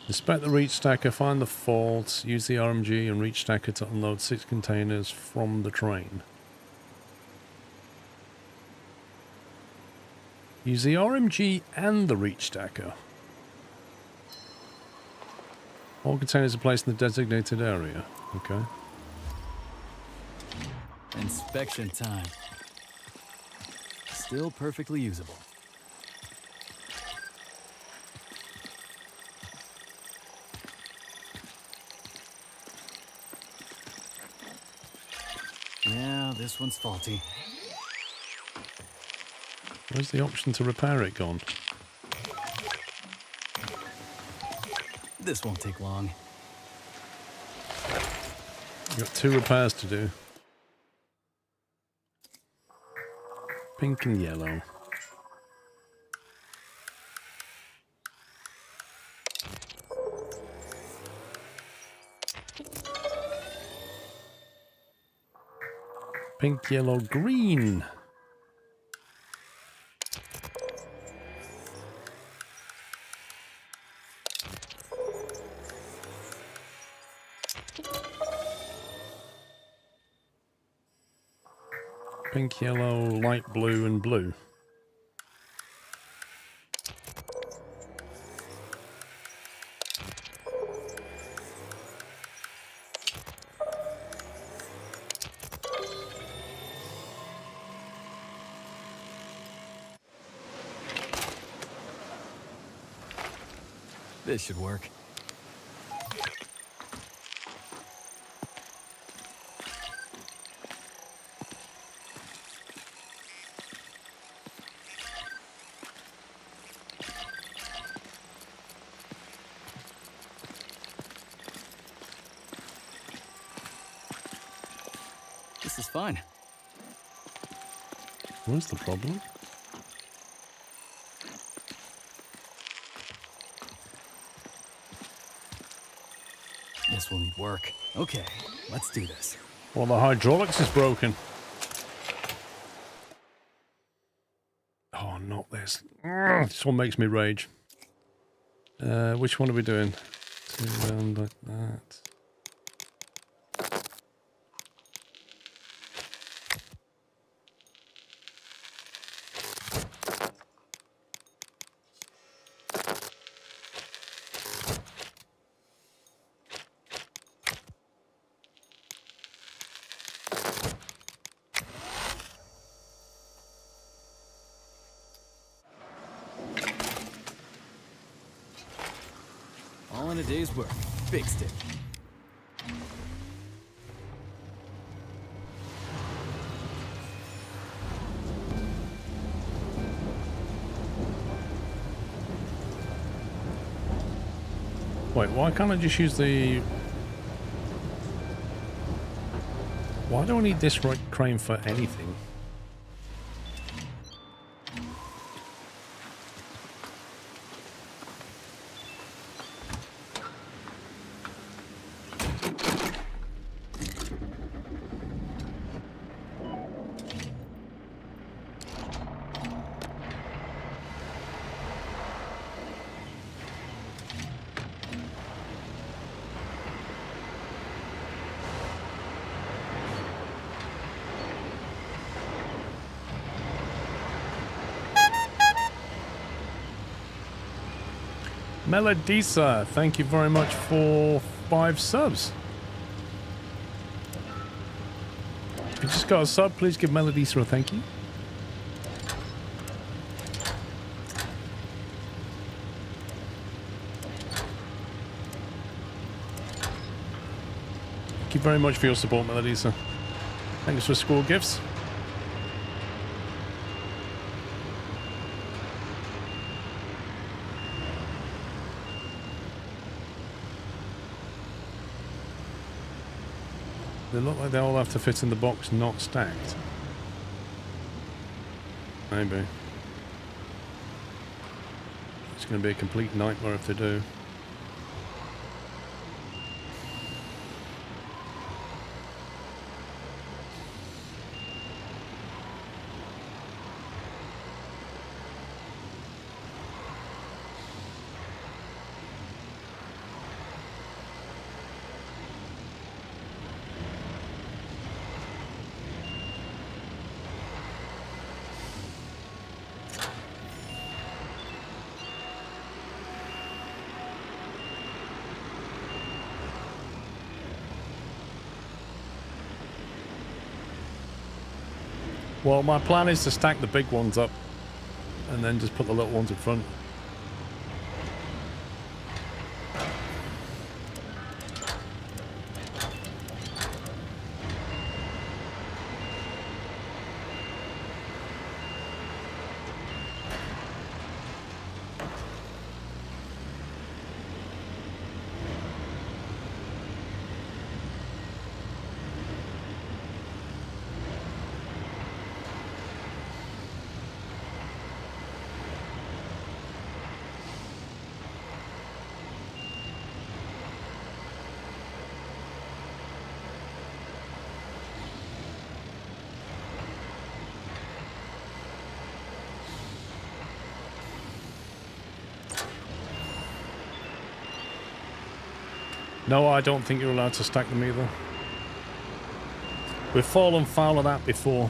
Inspect the reach stacker, find the faults, use the RMG and reach stacker to unload 6 containers from the train. Use the RMG and the reach stacker. All containers are placed in the designated area. Okay. Inspection time. Still perfectly usable. Yeah, this one's faulty. Where's the option to repair it gone? This won't take long. You've got 2 repairs to do. Pink and yellow. Pink, yellow, green. Pink, yellow, light blue, and blue. This should work. This is fine. What's the problem? This will need work. Okay, let's do this. Well, the hydraulics is broken. Oh, not this. This one makes me rage. Which one are we doing? 2 round like that. All in a day's work. Fixed it. Wait, why can't I just use the... Why do I need this right crane for anything? Melodisa, thank you very much for 5 subs. If you just got a sub, please give Melodisa a thank you. Thank you very much for your support, Melodisa. Thanks for school gifts. They look like they all have to fit in the box, not stacked. Maybe. It's going to be a complete nightmare if they do. Well, my plan is to stack the big ones up and then just put the little ones in front. No, I don't think you're allowed to stack them either. We've fallen foul of that before.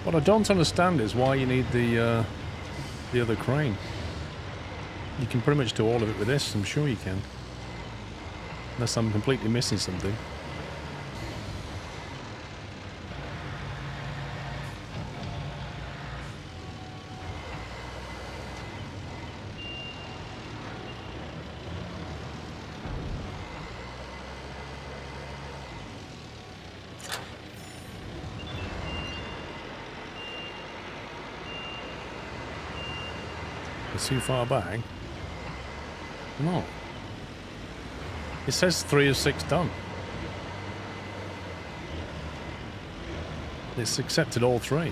What I don't understand is why you need the other crane. You can pretty much do all of it with this, I'm sure you can. Unless I'm completely missing something. Too far back? No. It says 3 of 6 done. It's accepted all 3.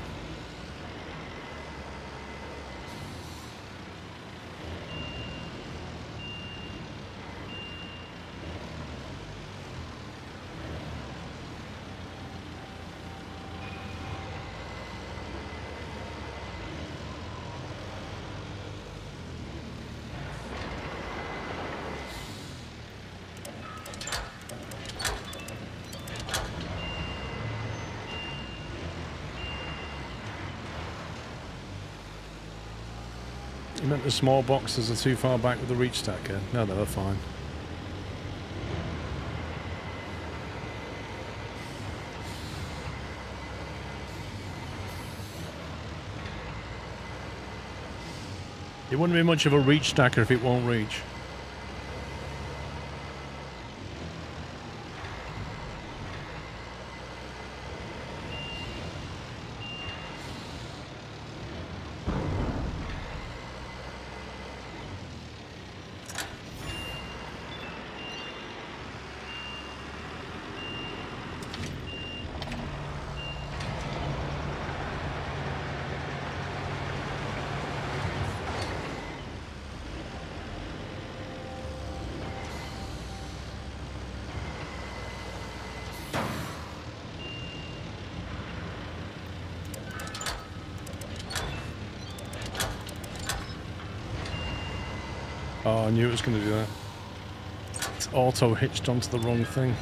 You meant the small boxes are too far back with the reach stacker? No, they're fine. It wouldn't be much of a reach stacker if it won't reach. Oh, I knew it was going to do that. It's auto hitched onto the wrong thing.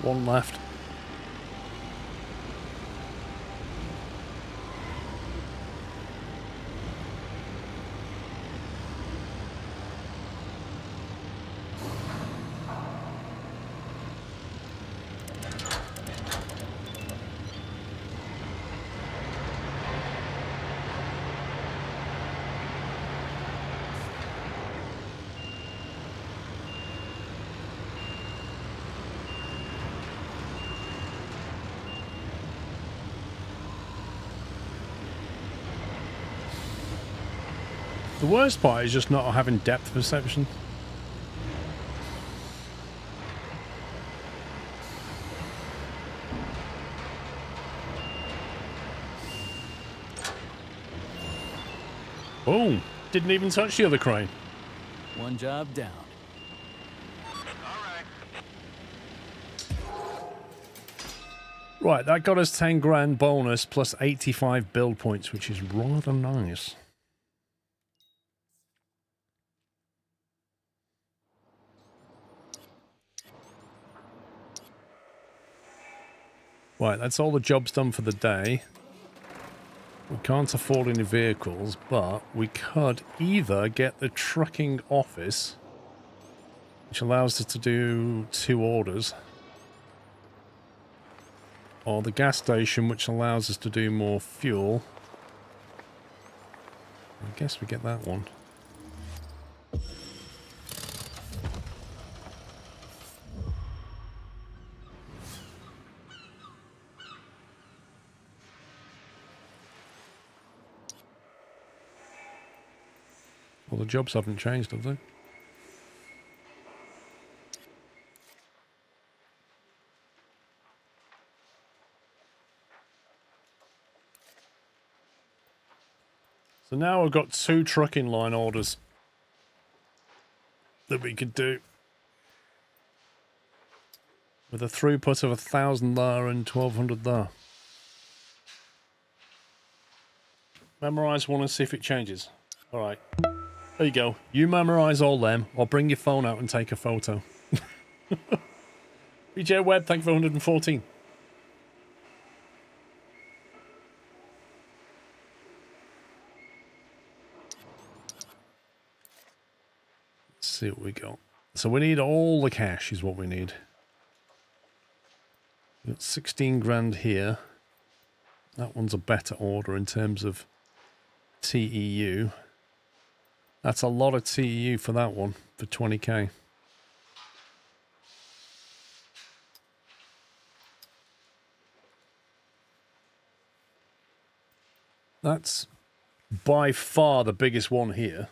One left. The worst part is just not having depth perception. Boom! Didn't even touch the other crane. One job down. All right. Right, that got us 10 grand bonus plus 85 build points, which is rather nice. Right, that's all the jobs done for the day. We can't afford any vehicles, but we could either get the trucking office, which allows us to do 2 orders, or the gas station, which allows us to do more fuel. I guess we get that one. Well, the jobs haven't changed, have they? So now we've got 2 trucking line orders that we could do with a throughput of 1,000 there and 1,200 there. Memorize one and see if it changes. All right. There you go. You memorize all them, or bring your phone out and take a photo. BJ Webb, thank you for 114. Let's see what we got. So we need all the cash is what we need. We've got 16 grand here. That one's a better order in terms of TEU. That's a lot of TEU for that one, for 20k. That's by far the biggest one here.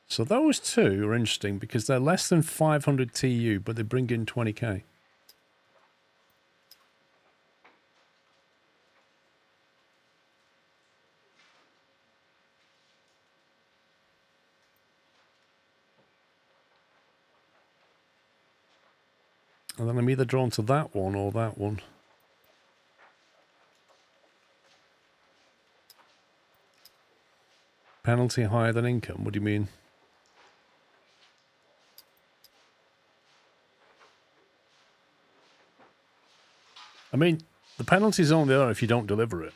So those 2 are interesting because they're less than 500 TEU, but they bring in 20k. And then I'm either drawn to that one or that one. Penalty higher than income? What do you mean? I mean, the penalty's only there if you don't deliver it.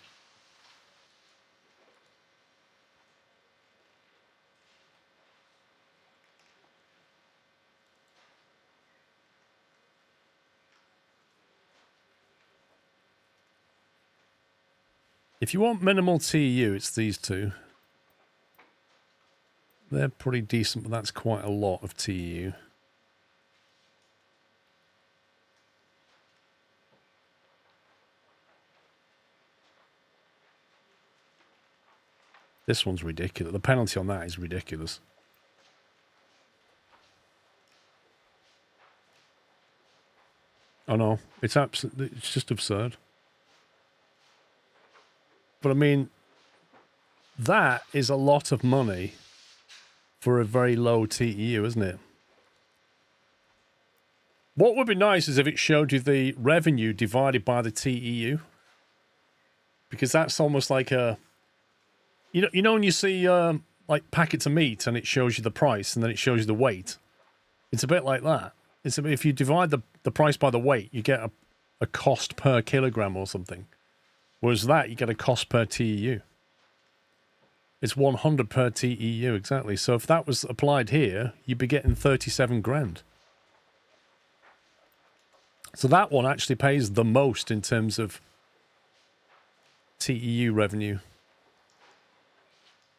If you want minimal TEU, it's these 2. They're pretty decent, but that's quite a lot of TEU. This one's ridiculous. The penalty on that is ridiculous. Oh no, it's absolutely, it's just absurd. But I mean, that is a lot of money for a very low TEU, isn't it? What would be nice is if it showed you the revenue divided by the TEU. Because that's almost like a... You know when you see like packets of meat and it shows you the price and then it shows you the weight? It's a bit like that. It's if you divide the price by the weight, you get a cost per kilogram or something. Whereas that, you get a cost per TEU. It's 100 per TEU, exactly. So if that was applied here, you'd be getting 37 grand. So that one actually pays the most in terms of TEU revenue.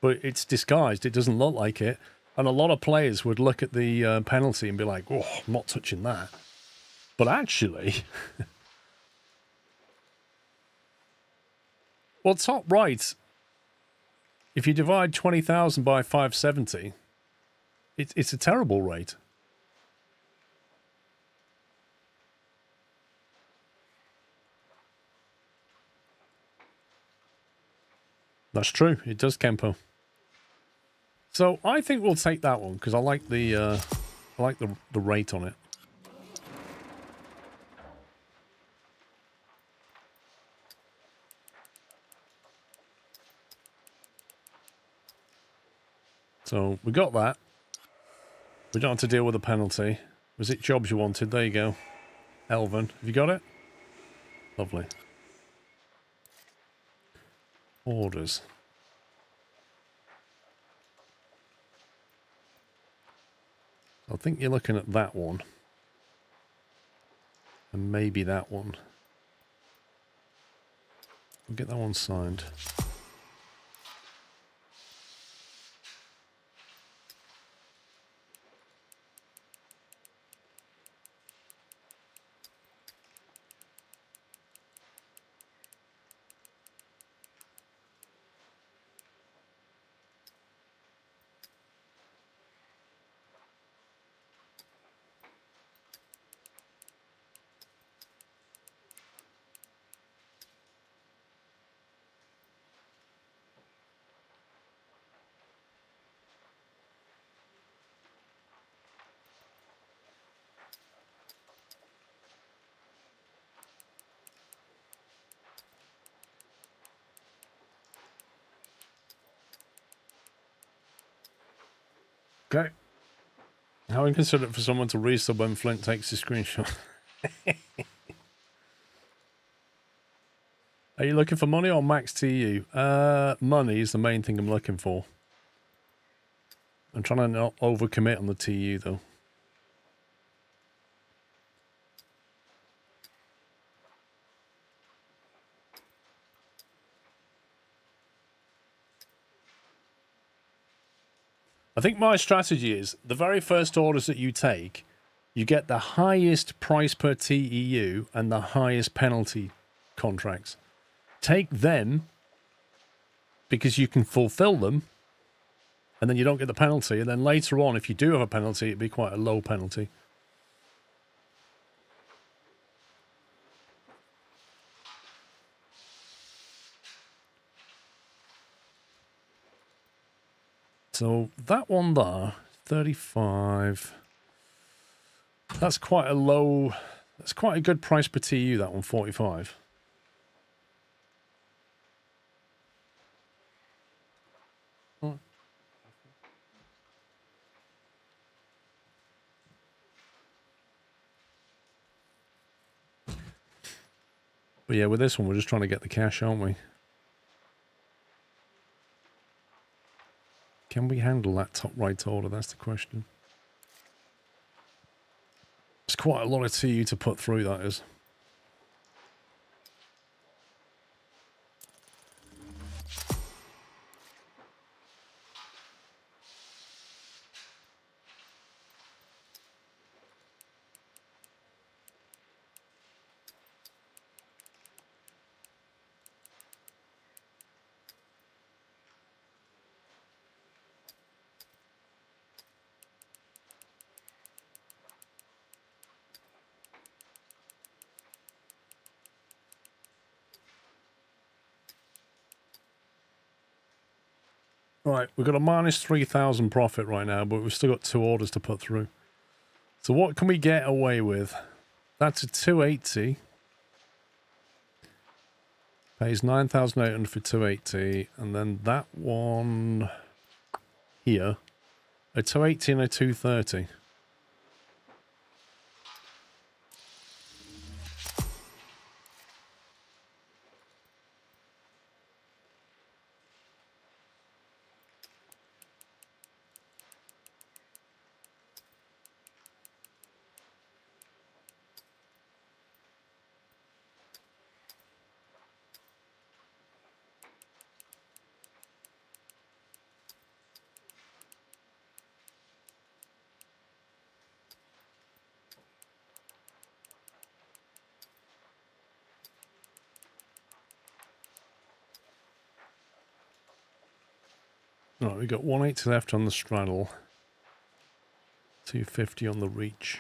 But it's disguised. It doesn't look like it. And a lot of players would look at the penalty and be like, oh, I'm not touching that. But actually... Well, top right, if you divide 20,000 by 570, it's a terrible rate. That's true. It does, Kempo. So I think we'll take that one because I like the rate on it. So we got that. We don't have to deal with the penalty. Was it jobs you wanted? There you go. Elvin, have you got it? Lovely. Orders. I think you're looking at that one. And maybe that one. We'll get that one signed. Okay. How inconsiderate for someone to resub when Flint takes a screenshot. Are you looking for money or max TU? Money is the main thing I'm looking for. I'm trying to not overcommit on the TU though. I think my strategy is the very first orders that you take, you get the highest price per TEU and the highest penalty contracts. Take them because you can fulfill them and then you don't get the penalty. And then later on, if you do have a penalty, it'd be quite a low penalty. So that one there, 35. That's quite a low, that's quite a good price per TU, that one, 45. But yeah, with this one, we're just trying to get the cash, aren't we? Can we handle that top right order? That's the question. It's quite a lot of TU to put through, that is. Right, we've got a minus 3,000 profit right now, but we've still got 2 orders to put through. So what can we get away with? That's a 280. Pays 9,800 for 280. And then that one here, a 280 and a 230. Right, we've got 180 left on the straddle. 250 on the reach.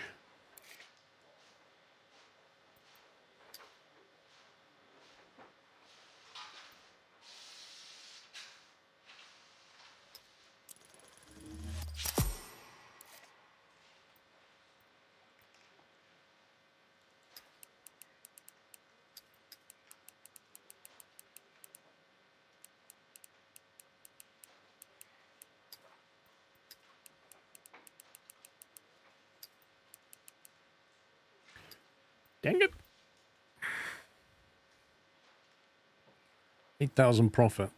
Dang it. 8,000 profit.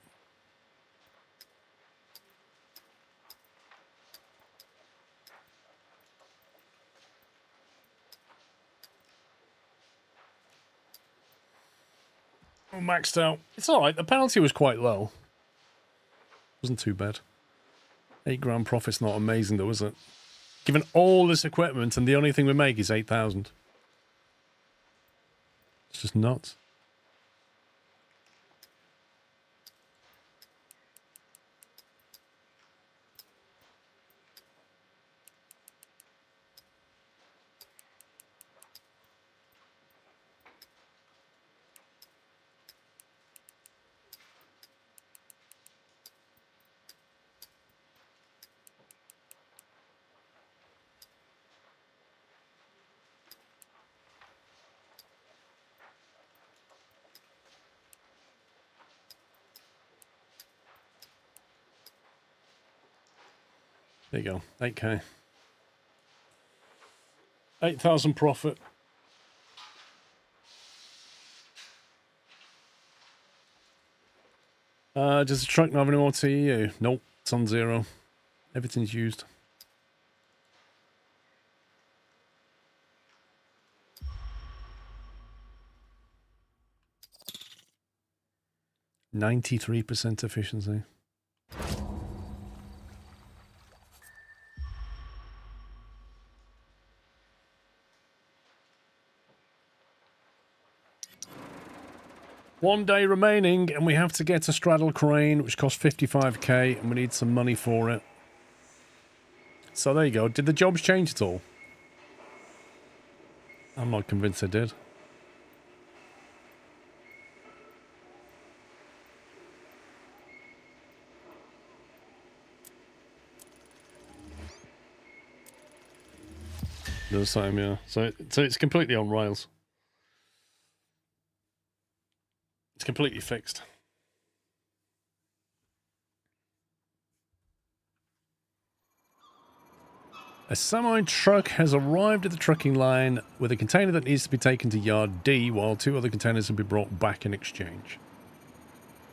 Oh, maxed out. It's alright. The penalty was quite low. Wasn't too bad. 8 grand profit's not amazing though, is it? Given all this equipment and the only thing we make is 8,000. It's just nuts. There you go, 8k. 8,000 profit. Does the truck not have any more TEU? Nope, it's on 0. Everything's used. %93 efficiency. One day remaining, and we have to get a straddle crane, which costs 55k, and we need some money for it. So there you go. Did the jobs change at all? I'm not convinced they did. The same, yeah. So it's completely on rails. It's completely fixed. A semi-truck has arrived at the trucking line with a container that needs to be taken to Yard D, while 2 other containers will be brought back in exchange.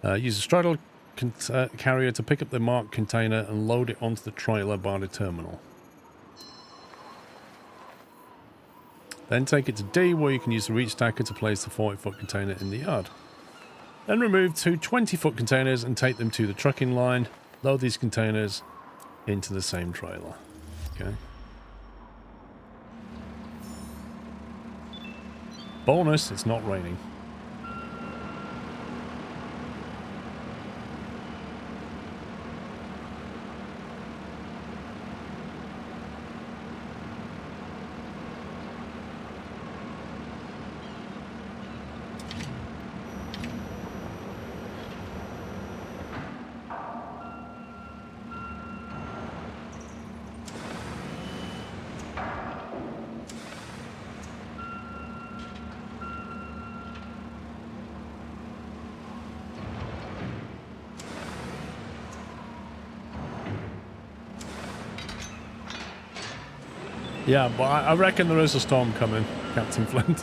Use a straddle carrier to pick up the marked container and load it onto the trailer by the terminal. Then take it to D, where you can use the reach stacker to place the 40-foot container in the yard. Then remove 2 20-foot containers and take them to the trucking line. Load these containers into the same trailer. Okay. Bonus, it's not raining. Yeah, but I reckon there is a storm coming, Captain Flint.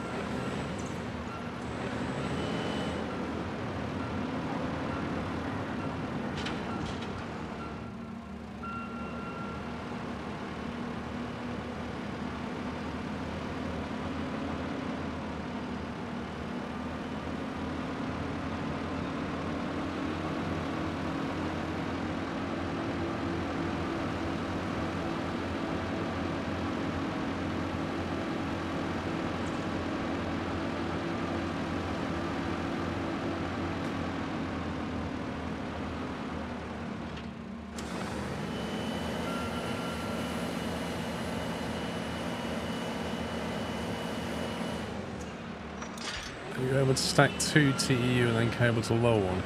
You're able to stack 2 TEU and then cable to low one.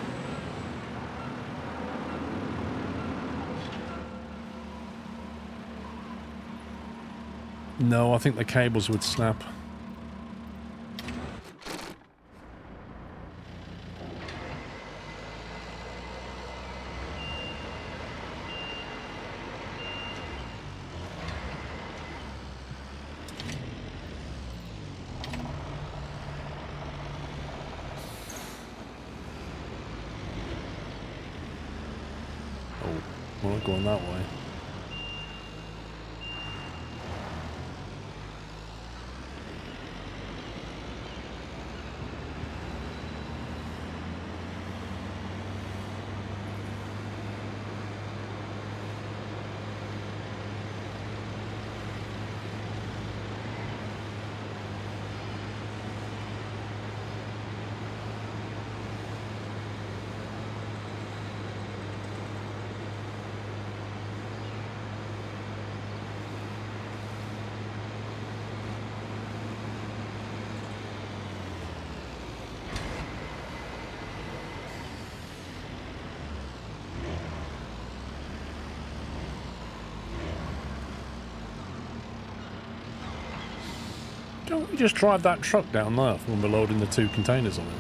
No, I think the cables would snap. We're not going that way. Don't we just drive that truck down there when we're loading the 2 containers on it?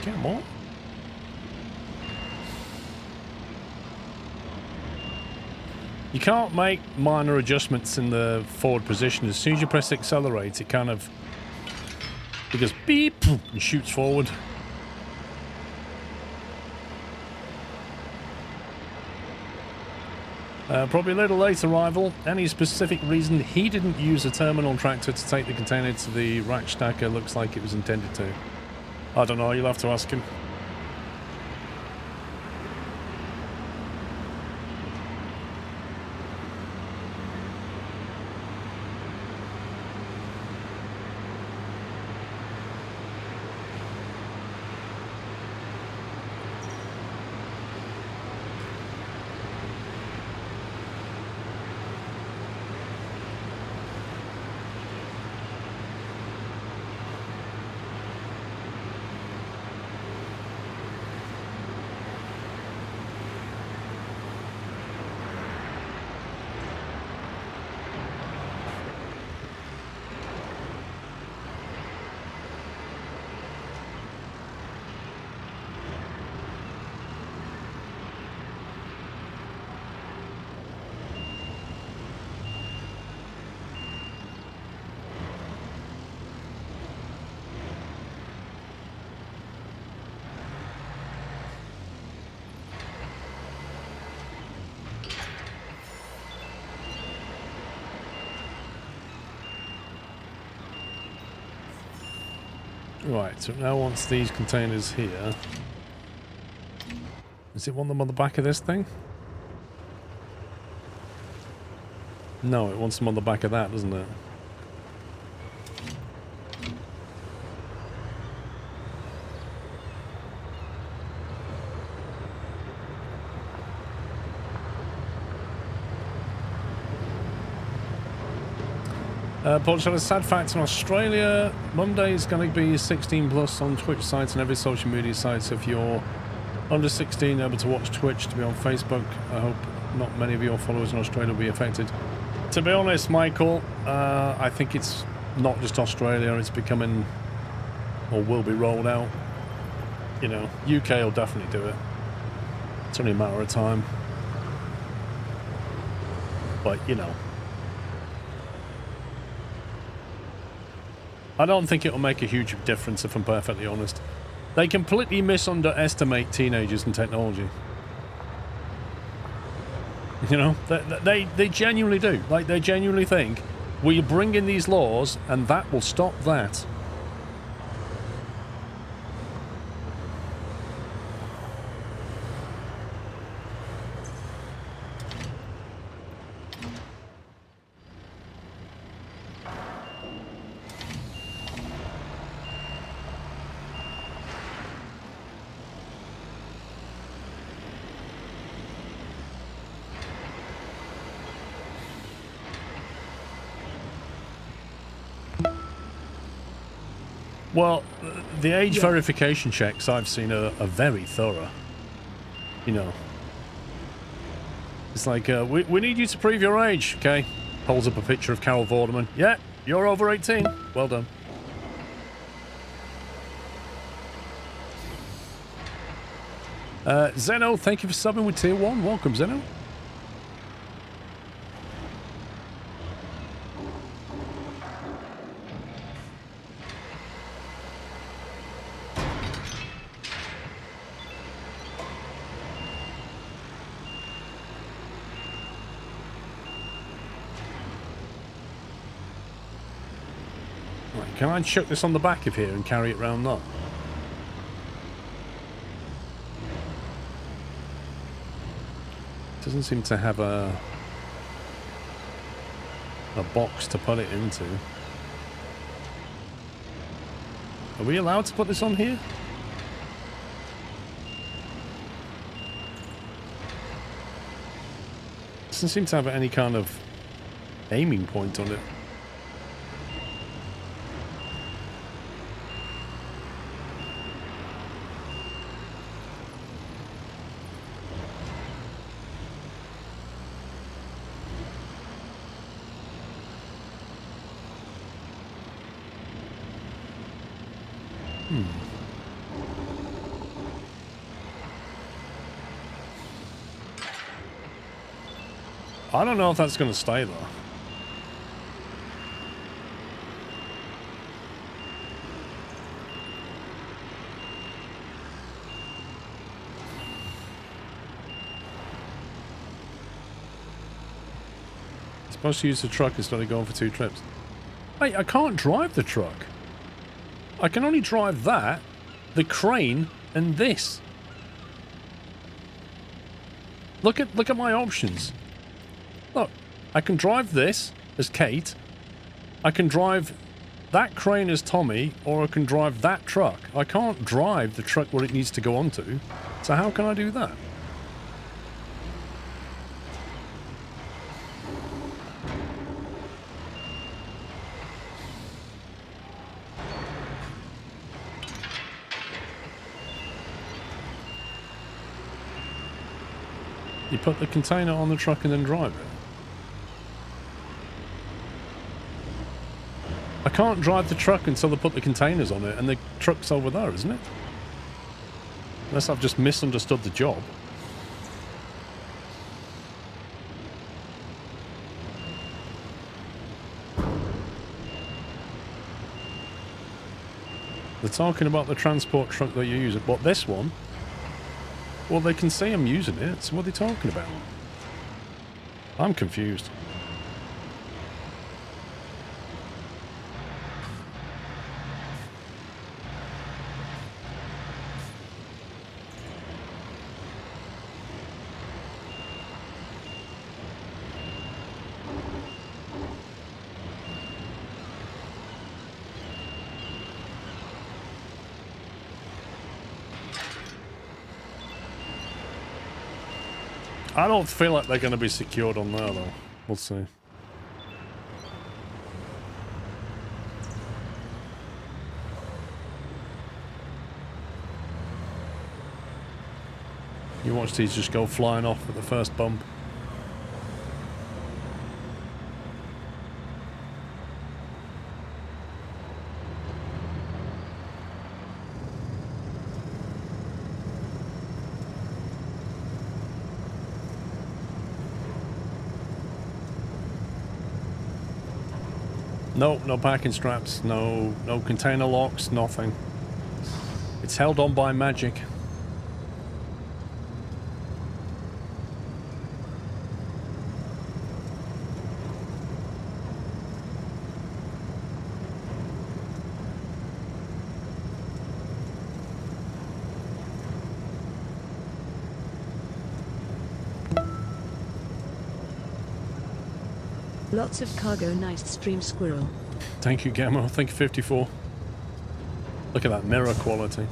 Come on. You can't make minor adjustments in the forward position. As soon as you press accelerate, it kind of... it goes beep and shoots forward. Probably a little late arrival. Any specific reason he didn't use a terminal tractor to take the container to the rack stacker? Looks like it was intended to. I don't know, you'll have to ask him. Right, so now wants these containers here. Does it want them on the back of this thing? No, it wants them on the back of that, doesn't it? Paul showed a sad fact in Australia. Monday is going to be 16 plus on Twitch sites and every social media site. So if you're under 16 able to watch Twitch, to be on Facebook, I hope not many of your followers in Australia will be affected. To be honest, Michael, I think it's not just Australia. It's becoming, or will be rolled out. You know, UK will definitely do it. It's only a matter of time. But, you know, I don't think it'll make a huge difference, if I'm perfectly honest. They completely misunderestimate teenagers and technology. You know, they genuinely do. Like, they genuinely think, we bring in these laws and that will stop that. Well, the age verification checks I've seen are very thorough. you know. It's like, we need you to prove your age, okay? Holds up a picture of Carol Vorderman. Yeah, you're over 18. Well done. Zeno, thank you for subbing with tier 1. Welcome, Zeno. Right, can I chuck this on the back of here and carry it round that? Doesn't seem to have a box to put it into. Are we allowed to put this on here? Doesn't seem to have any kind of aiming point on it. I don't know if that's going to stay though. Supposed to use the truck instead of going for 2 trips. Wait, I can't drive the truck. I can only drive that, the crane, and this. Look at my options. Look, I can drive this as Kate. I can drive that crane as Tommy, or I can drive that truck. I can't drive the truck where it needs to go onto. So how can I do that? You put the container on the truck and then drive it. I can't drive the truck until they put the containers on it, and the truck's over there, isn't it? Unless I've just misunderstood the job. They're talking about the transport truck that you're using, but this one, well, they can see I'm using it, so what are they talking about? I'm confused. I don't feel like they're going to be secured on there, though. We'll see. You watch these just go flying off at the first bump. No, no packing straps, no container locks, nothing. It's held on by magic. Lots of cargo, nice stream, squirrel. Thank you, Gamma. Thank you, 54. Look at that mirror quality.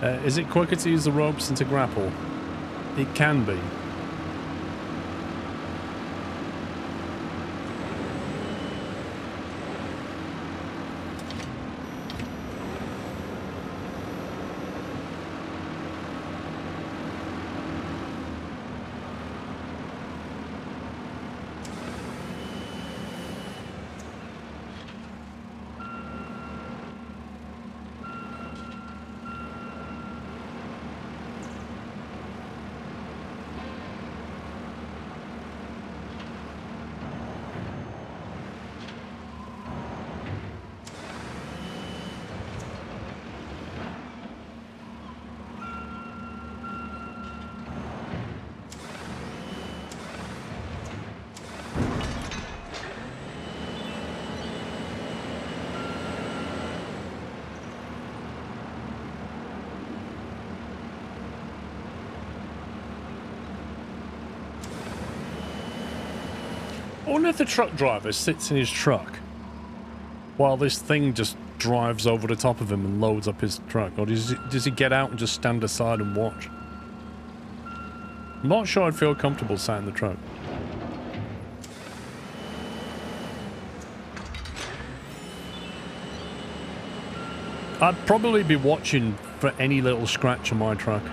Is it quicker to use the ropes than to grapple? It can be. I wonder if the truck driver sits in his truck while this thing just drives over the top of him and loads up his truck, or does he get out and just stand aside and watch? I'm not sure I'd feel comfortable sat in the truck. I'd probably be watching for any little scratch on my truck.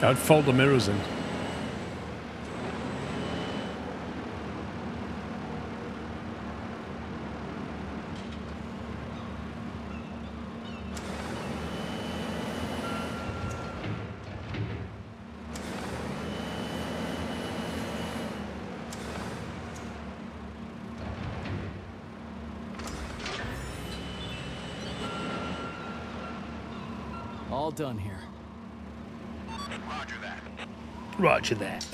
I'd fold the mirrors in. All done here. Roger that.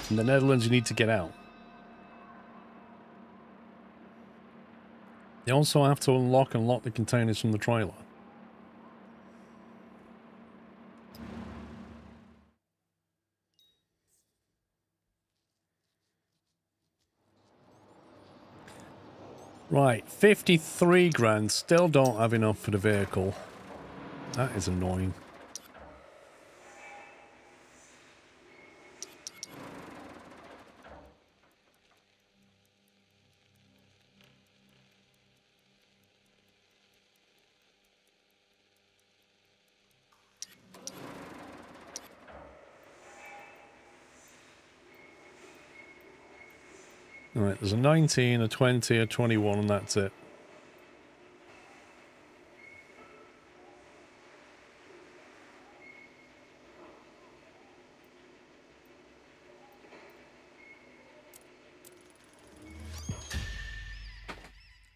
In the Netherlands, you need to get out. You also have to unlock and lock the containers from the trailer. Right, 53 grand. Still don't have enough for the vehicle. That is annoying. Alright, there's a 19, a 20, a 21, and that's it.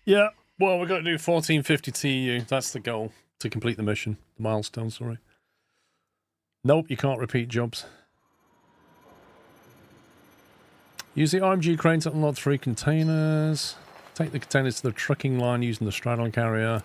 Yeah, well, we've got to do 1450 TEU. That's the goal, to complete the mission. The milestone, sorry. Nope, you can't repeat jobs. Use the RMG crane to unload 3 containers. Take the containers to the trucking line using the straddle carrier.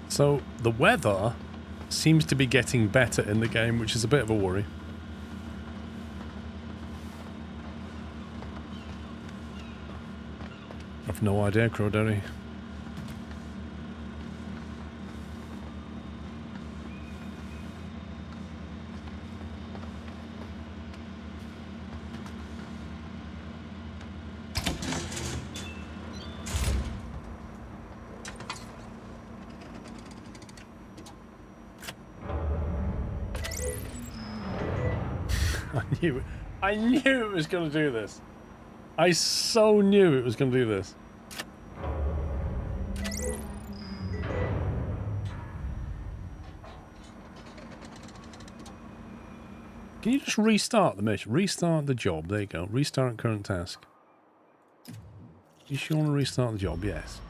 So, the weather seems to be getting better in the game, which is a bit of a worry. I've no idea, Crawdaddy. I knew it was going to do this. I so knew it was going to do this. Can you just restart the mission? Restart the job. There you go. Restart current task. You sure want to restart the job? Yes.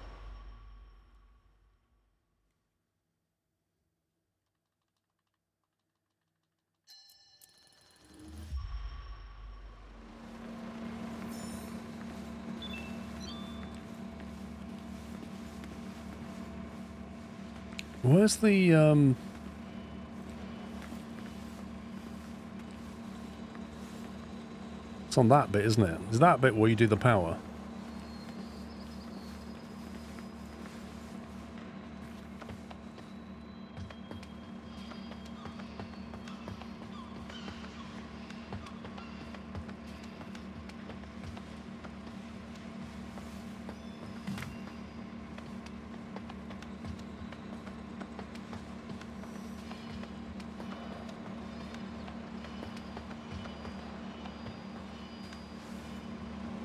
Where's the It's on that bit, isn't it? Is that bit where you do the power?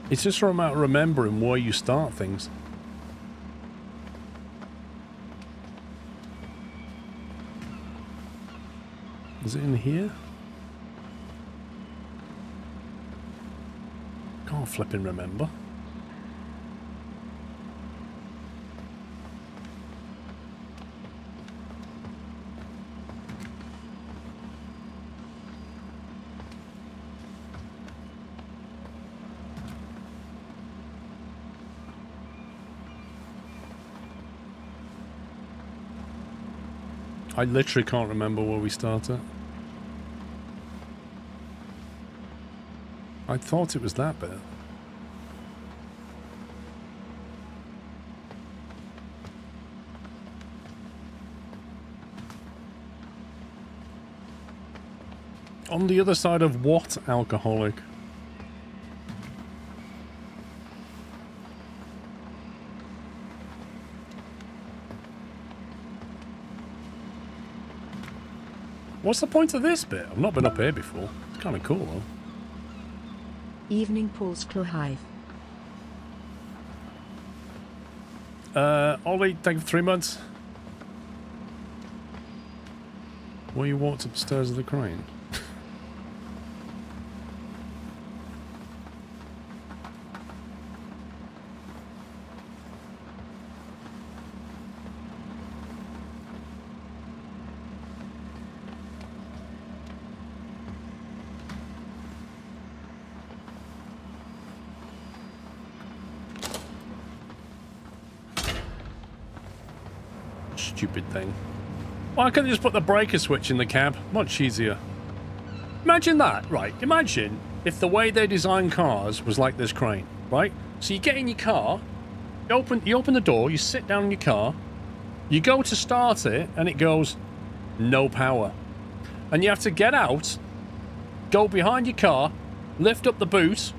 It's just a matter of remembering where you start things. Is it in here? Can't flipping remember. I literally can't remember where we started. I thought it was that bit. On the other side of what, alcoholic? What's the point of this bit? I've not been up here before. It's kind of cool, though. Evening Paul's Claw Hive. Ollie, thank you for 3 months. Where you walked upstairs of the crane. Stupid thing. Why can't they just put the breaker switch in the cab? Much easier. Imagine that, right? Imagine if the way they design cars was like this crane, right? So you get in your car, you open the door, you sit down in your car, you go to start it, and it goes, no power. And you have to get out, go behind your car, lift up the boot,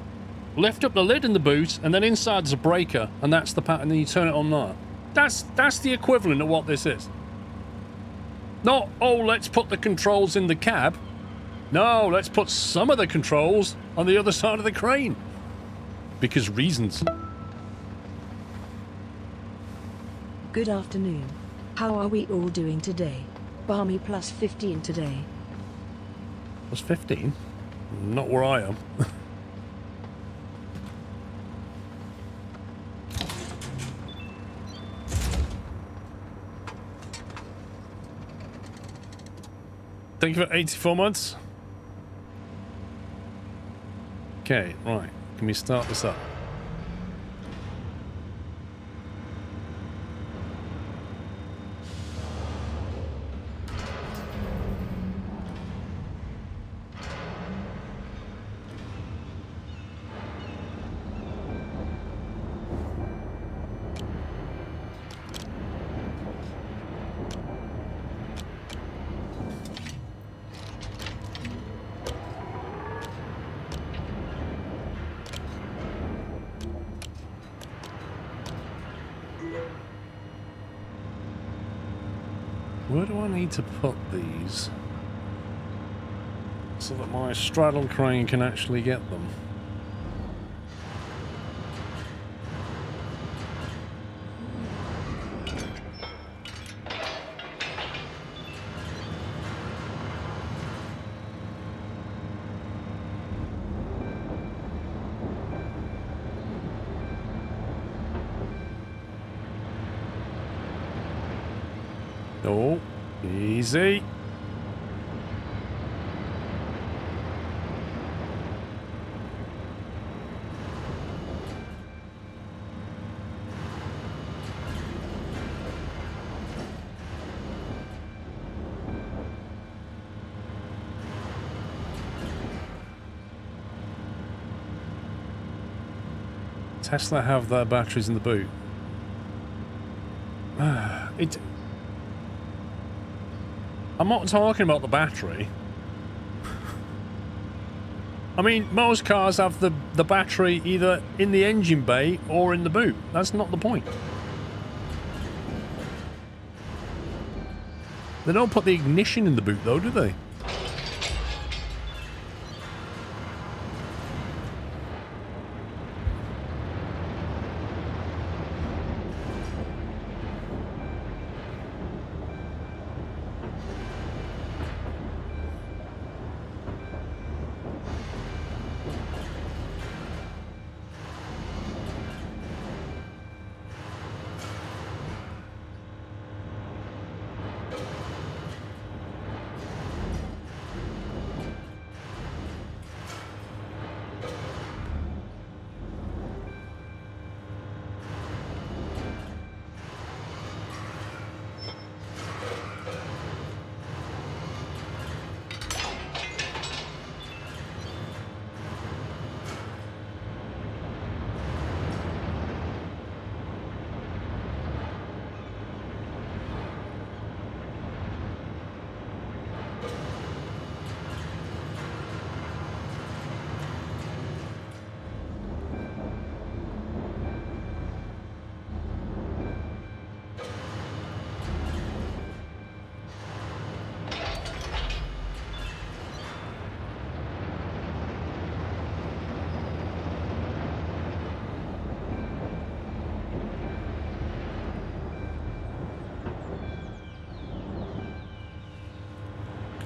lift up the lid in the boot, and then inside there's a breaker, and that's the pattern, and then you turn it on there. That's the equivalent of what this is. Not, oh, let's put the controls in the cab. No, let's put some of the controls on the other side of the crane. Because reasons. Good afternoon. How are we all doing today? Barmy plus 15 today. Plus 15? Not where I am. Thank you for 84 months. Okay, right. Can we start this up? Where do I need to put these? so that my straddle crane can actually get them. Oh, easy. Tesla have their batteries in the boot. I'm not talking about the battery. I mean, most cars have the battery either in the engine bay or in the boot. That's not the point. They don't put the ignition in the boot though, do they?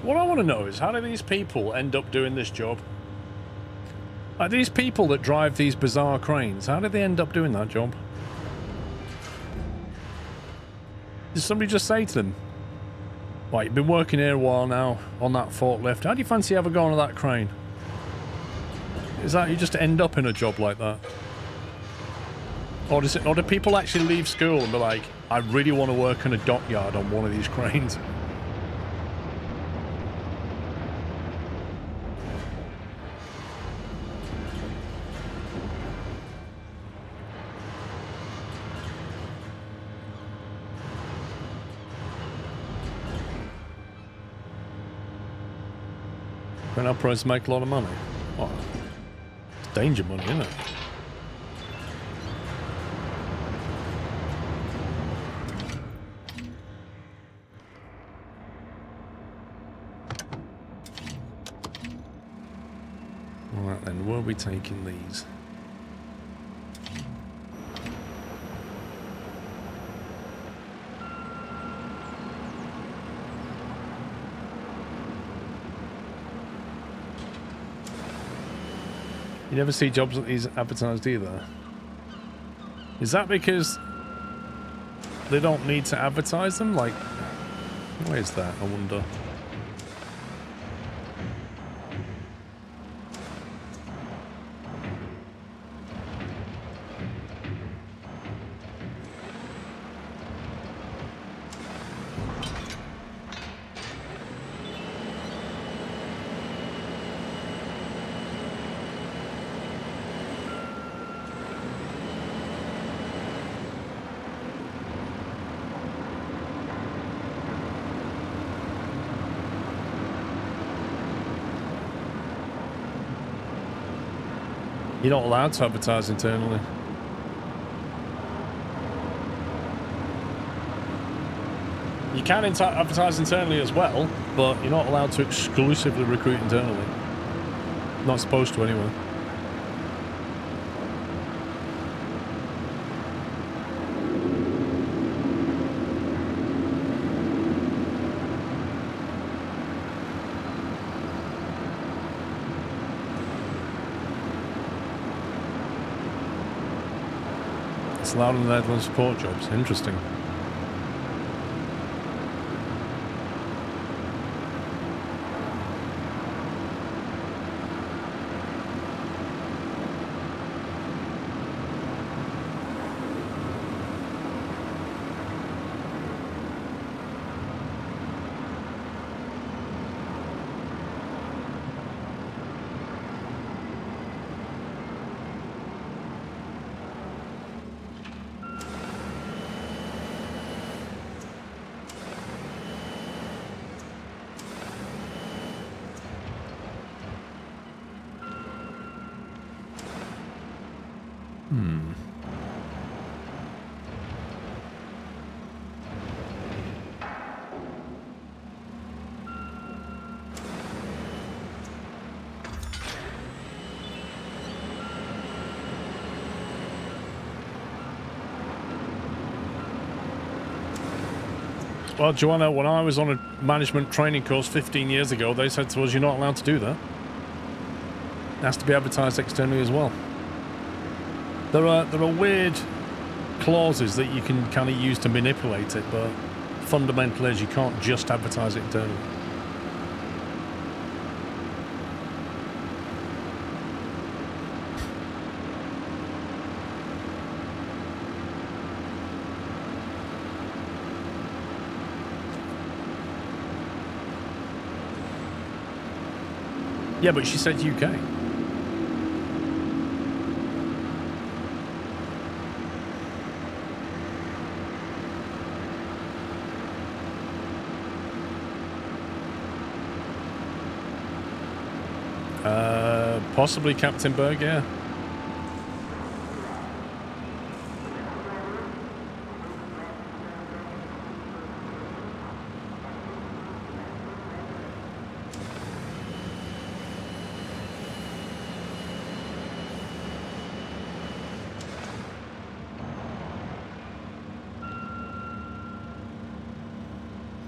What I want to know is, how do these people end up doing this job? Like, these people that drive these bizarre cranes, how did they end up doing that job? Did somebody just say to them, right, you've been working here a while now on that forklift, how do you fancy ever going to that crane? Is that you just end up in a job like that? Or do people actually leave school and be like, I really want to work in a dockyard on one of these cranes? Crane operators make a lot of money. Oh, it's danger money, isn't it? Alright then, we'll be taking these. You never see jobs like these advertised either. Is that because they don't need to advertise them? Like, why is that, I wonder? You're not allowed to advertise internally. You can advertise internally as well, but you're not allowed to exclusively recruit internally. Not supposed to anyway. It's allowed in the Netherlands support jobs. Interesting. Well, Joanna, when I was on a management training course 15 years ago, they said to us, you're not allowed to do that. It has to be advertised externally as well. There are weird clauses that you can kind of use to manipulate it, but fundamentally is you can't just advertise it internally. Yeah, but she said UK. Possibly Captain Berg, yeah.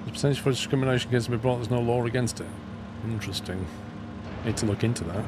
The potential for discrimination against me brought, there's no law against it. Interesting. Need to look into that.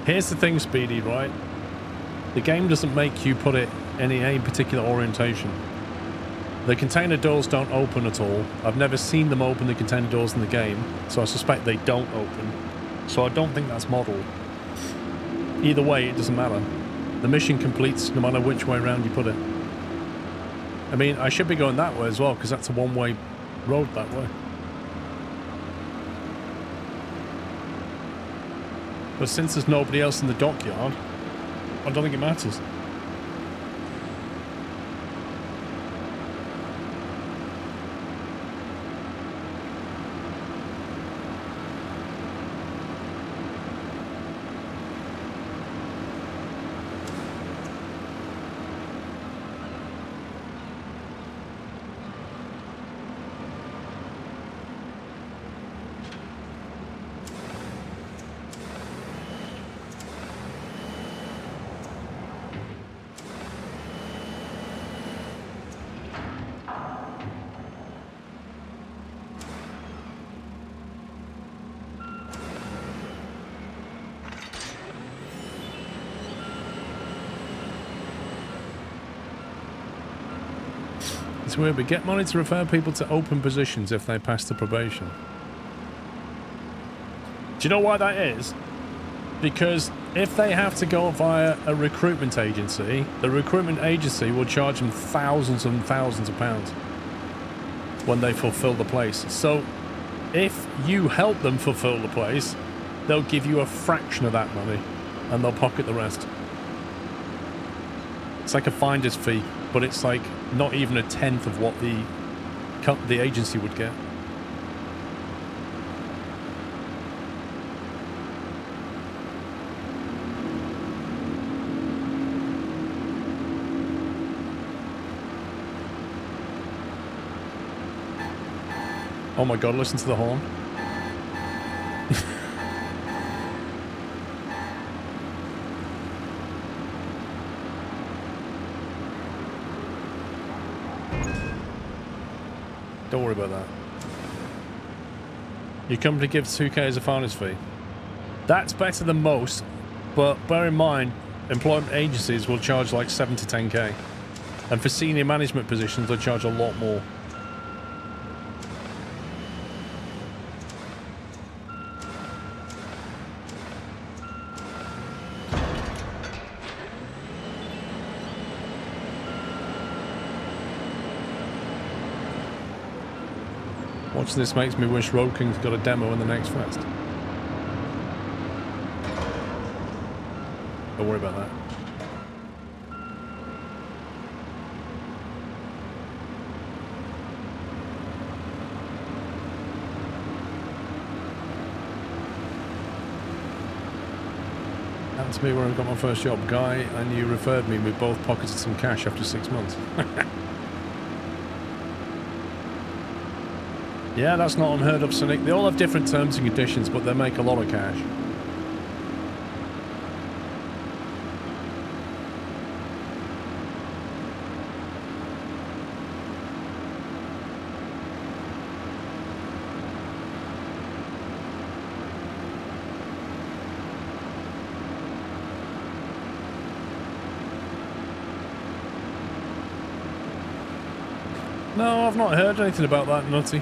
Here's the thing, Speedy, right? The game doesn't make you put it in any particular orientation. The container doors don't open at all. I've never seen them open the container doors in the game, so I suspect they don't open. So I don't think that's modeled. Either way, it doesn't matter. The mission completes no matter which way around you put it. I mean, I should be going that way as well, because that's a one-way road that way. But since there's nobody else in the dockyard, I don't think it matters. It's weird, but get money to refer people to open positions if they pass the probation. Do you know why that is? Because if they have to go via a recruitment agency, the recruitment agency will charge them thousands and thousands of pounds. when they fulfill the place. So if you help them fulfill the place, they'll give you a fraction of that money and they'll pocket the rest. It's like a finder's fee, but it's like not even a tenth of what the agency would get. Oh my god, listen to the horn. Don't worry about that. Your company gives 2k as a finder's fee. That's better than most, but bear in mind, employment agencies will charge like 7 to 10k. And for senior management positions, they'll charge a lot more. Watching this makes me wish Road King's got a demo in the next fest. Don't worry about that. Happened to me where I got my first job. Guy and you referred me, we both pocketed some cash after 6 months. Yeah, that's not unheard of, Sonic. They all have different terms and conditions, but they make a lot of cash. No, I've not heard anything about that, Nutty.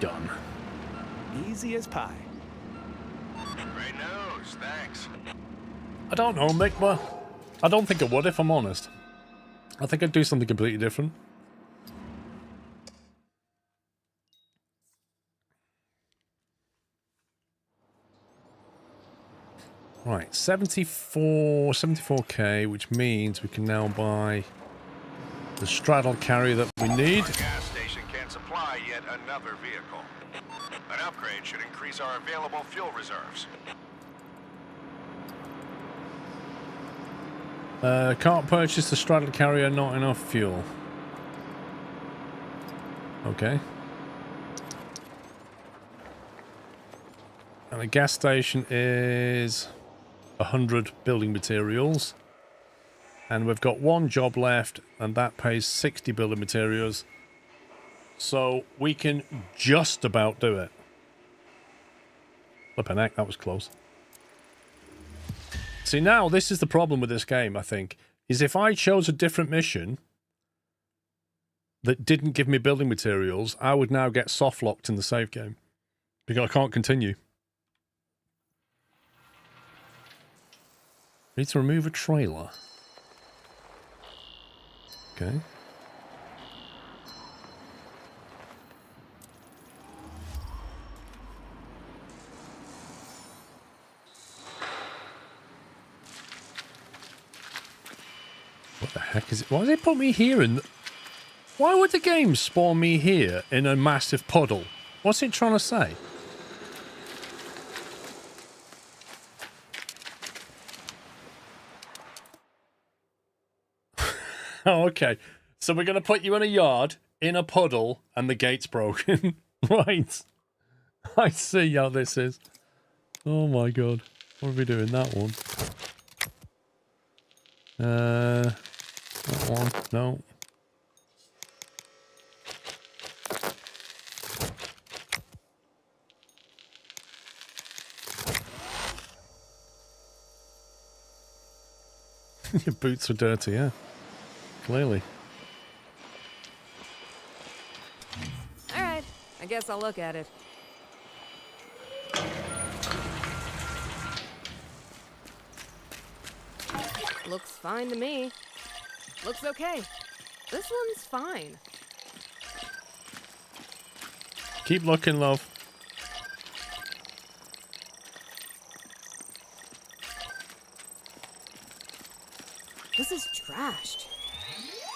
Done. Easy as pie. Great news, thanks. I don't know, Mick, but I don't think I would, if I'm honest. I think I'd do something completely different. Right, 74k, which means we can now buy the straddle carrier that we need. Our gas station can supply yet another vehicle. An upgrade should increase our available fuel reserves. Can't purchase the straddle carrier, not enough fuel. Okay. And the gas station is 100 building materials. And we've got one job left, and that pays 60 building materials. So we can just about do it. Flippin' heck, that was close. See, now this is the problem with this game, I think, is if I chose a different mission that didn't give me building materials, I would now get soft locked in the save game. Because I can't continue. Need to remove a trailer. Okay. What the heck is it? Why did it put me here in... Why would the game spawn me here in a massive puddle? What's it trying to say? Oh, okay. So we're going to put you in a yard, in a puddle, and the gate's broken. Right. I see how this is. Oh my god. What are we doing? That one. That one. No. Your boots are dirty, yeah. Clearly. Alright, I guess I'll look at it. Looks fine to me. Looks okay. This one's fine. Keep looking, love. This is trashed.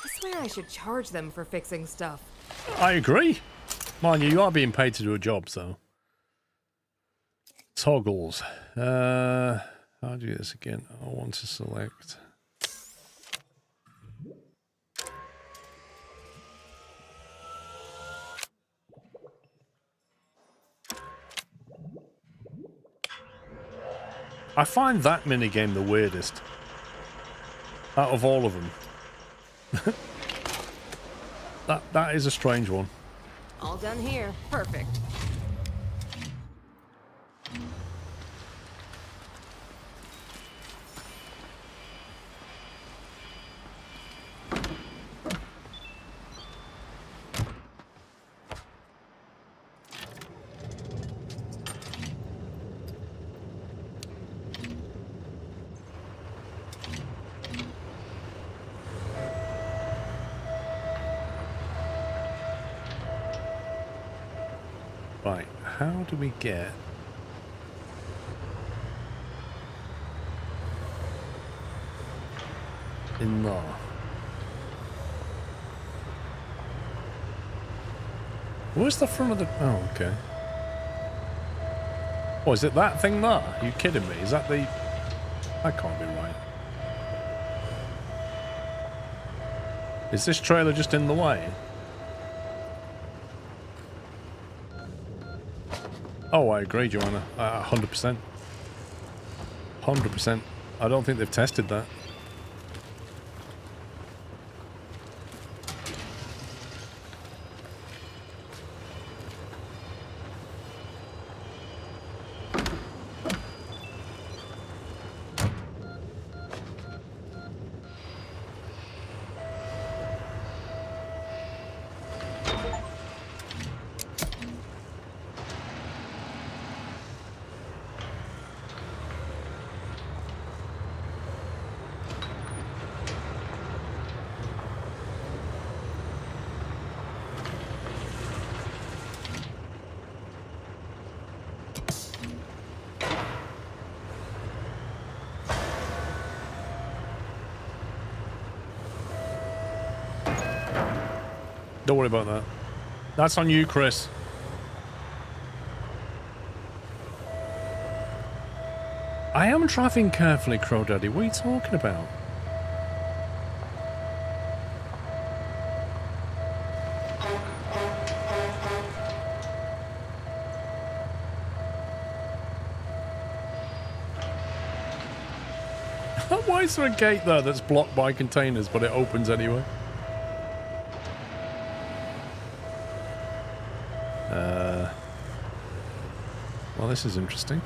I swear I should charge them for fixing stuff. I agree. Mind you, you are being paid to do a job, so. Toggles. How do I do this again? I want to select. I find that minigame the weirdest. Out of all of them. That is a strange one. All done here. Perfect. Right, how do we get... in there? Where's the front of the... oh, okay. Oh, is it that thing there? Are you kidding me? Is that the... that can't be right. Is this trailer just in the way? Oh, I agree, Joanna. 100%. 100%. I don't think they've tested that. Don't worry about that. That's on you, Chris. I am driving carefully, Crow Daddy. What are you talking about? Why is there a gate there that's blocked by containers, but it opens anyway? Well, this is interesting.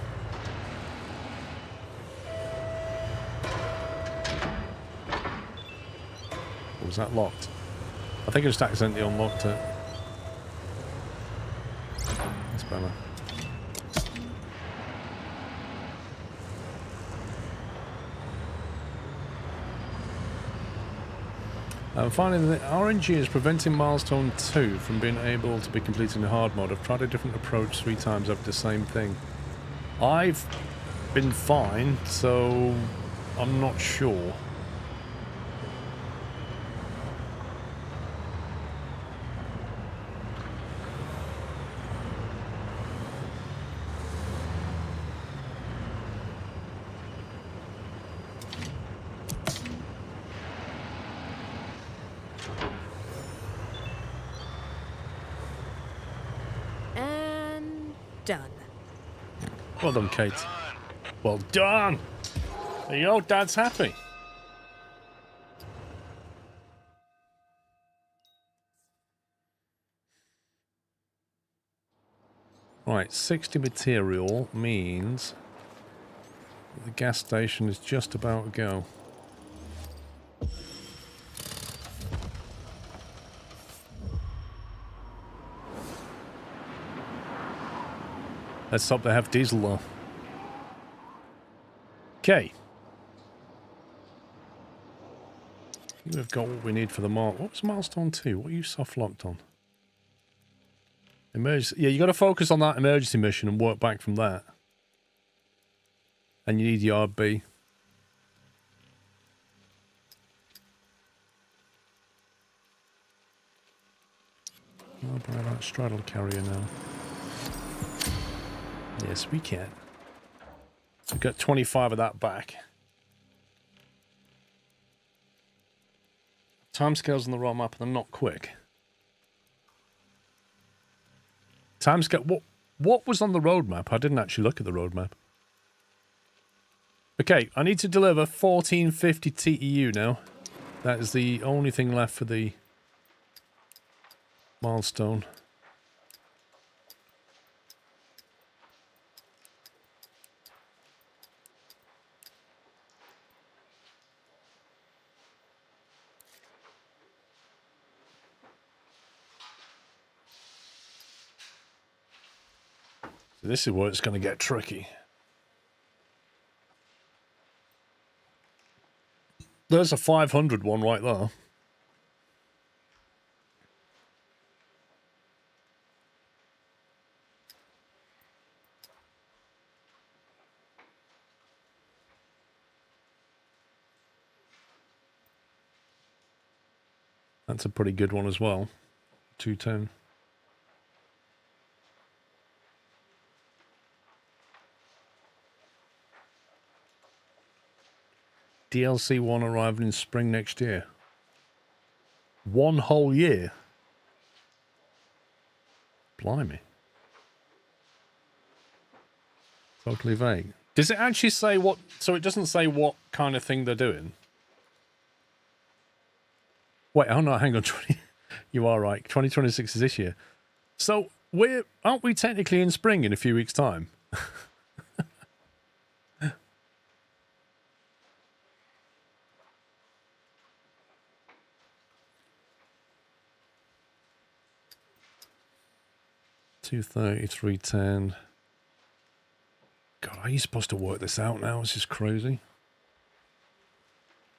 Or was that locked? I think I just accidentally unlocked it. That's better. Finally, the RNG is preventing Milestone 2 from being able to be completed in hard mode. I've tried a different approach 3 times over the same thing. I've been fine, so I'm not sure. Done. Well done, Kate. Well done! There you go, Dad's happy. Right, 60 material means the gas station is just about to go. Let's hope they have diesel though. Okay. I think we've got what we need for the what was milestone 2? What are you soft locked on? Emergency. Yeah, you got to focus on that emergency mission and work back from that. And you need yard B. I'll buy that straddle carrier now. Yes, we can. We've got 25 of that back. Timescales on the raw map, and they're not quick. Timescale. What was on the roadmap? I didn't actually look at the roadmap. Okay, I need to deliver 1450 TEU now. That is the only thing left for the milestone. So this is where it's going to get tricky. There's a 500 one right there. That's a pretty good one as well. 210. DLC 1 arriving in spring next year. 1 whole year? Blimey. Totally vague. Does it actually say what... So it doesn't say what kind of thing they're doing? Wait, oh no, hang on. You are right. 2026 is this year. So aren't we technically in spring in a few weeks' time? $230, $310. God, are you supposed to work this out now? This is crazy.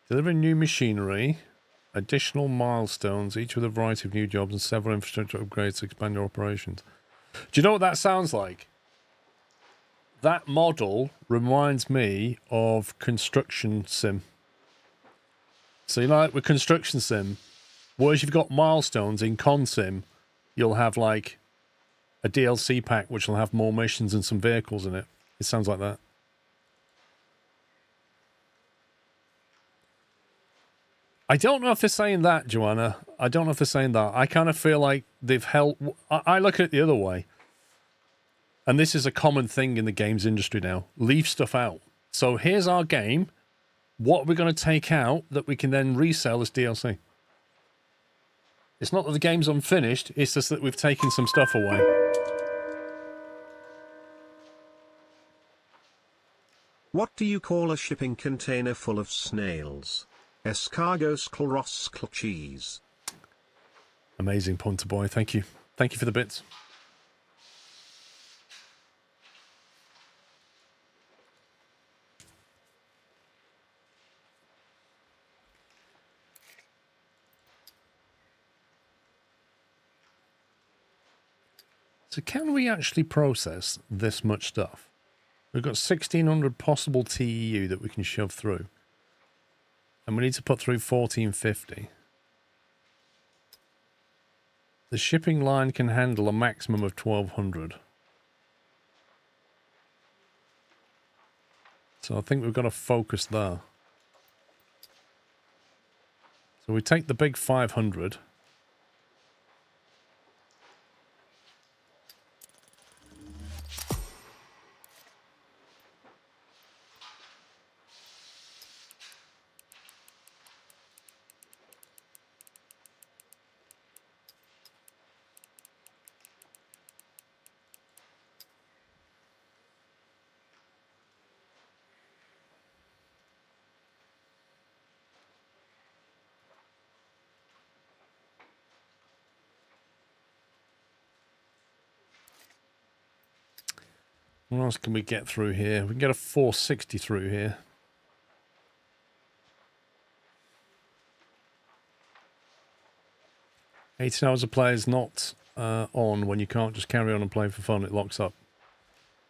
Delivering new machinery, additional milestones, each with a variety of new jobs and several infrastructure upgrades to expand your operations. Do you know what that sounds like? That model reminds me of construction sim. So you know, like with construction sim, whereas you've got milestones in con sim, you'll have like a DLC pack which will have more missions and some vehicles in it. It sounds like that. I don't know if they're saying that, Joanna. I don't know if they're saying that. I kind of feel like they've held... I look at it the other way. And this is a common thing in the games industry now. Leave stuff out. So here's our game. What are we going to take out that we can then resell as DLC? It's not that the game's unfinished. It's just that we've taken some stuff away. What do you call a shipping container full of snails? Escargot scleroskle cheese. Amazing, Punter Boy. Thank you. Thank you for the bits. So can we actually process this much stuff? We've got 1,600 possible TEU that we can shove through. And we need to put through 1,450. The shipping line can handle a maximum of 1,200. So I think we've got to focus there. So we take the big 500. What else can we get through here? We can get a 460 through here. $18 a play is not on when you can't just carry on and play for fun. It locks up.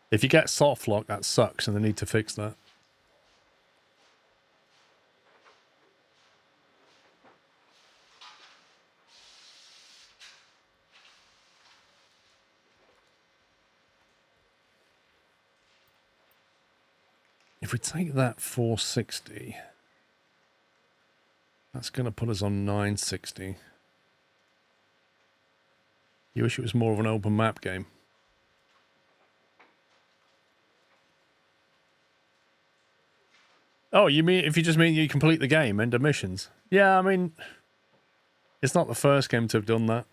If you get soft lock, that sucks, and they need to fix that. If we take that 460, that's going to put us on 960. You wish it was more of an open map game. Oh, you mean if you just mean you complete the game, end of missions? Yeah, I mean, it's not the first game to have done that.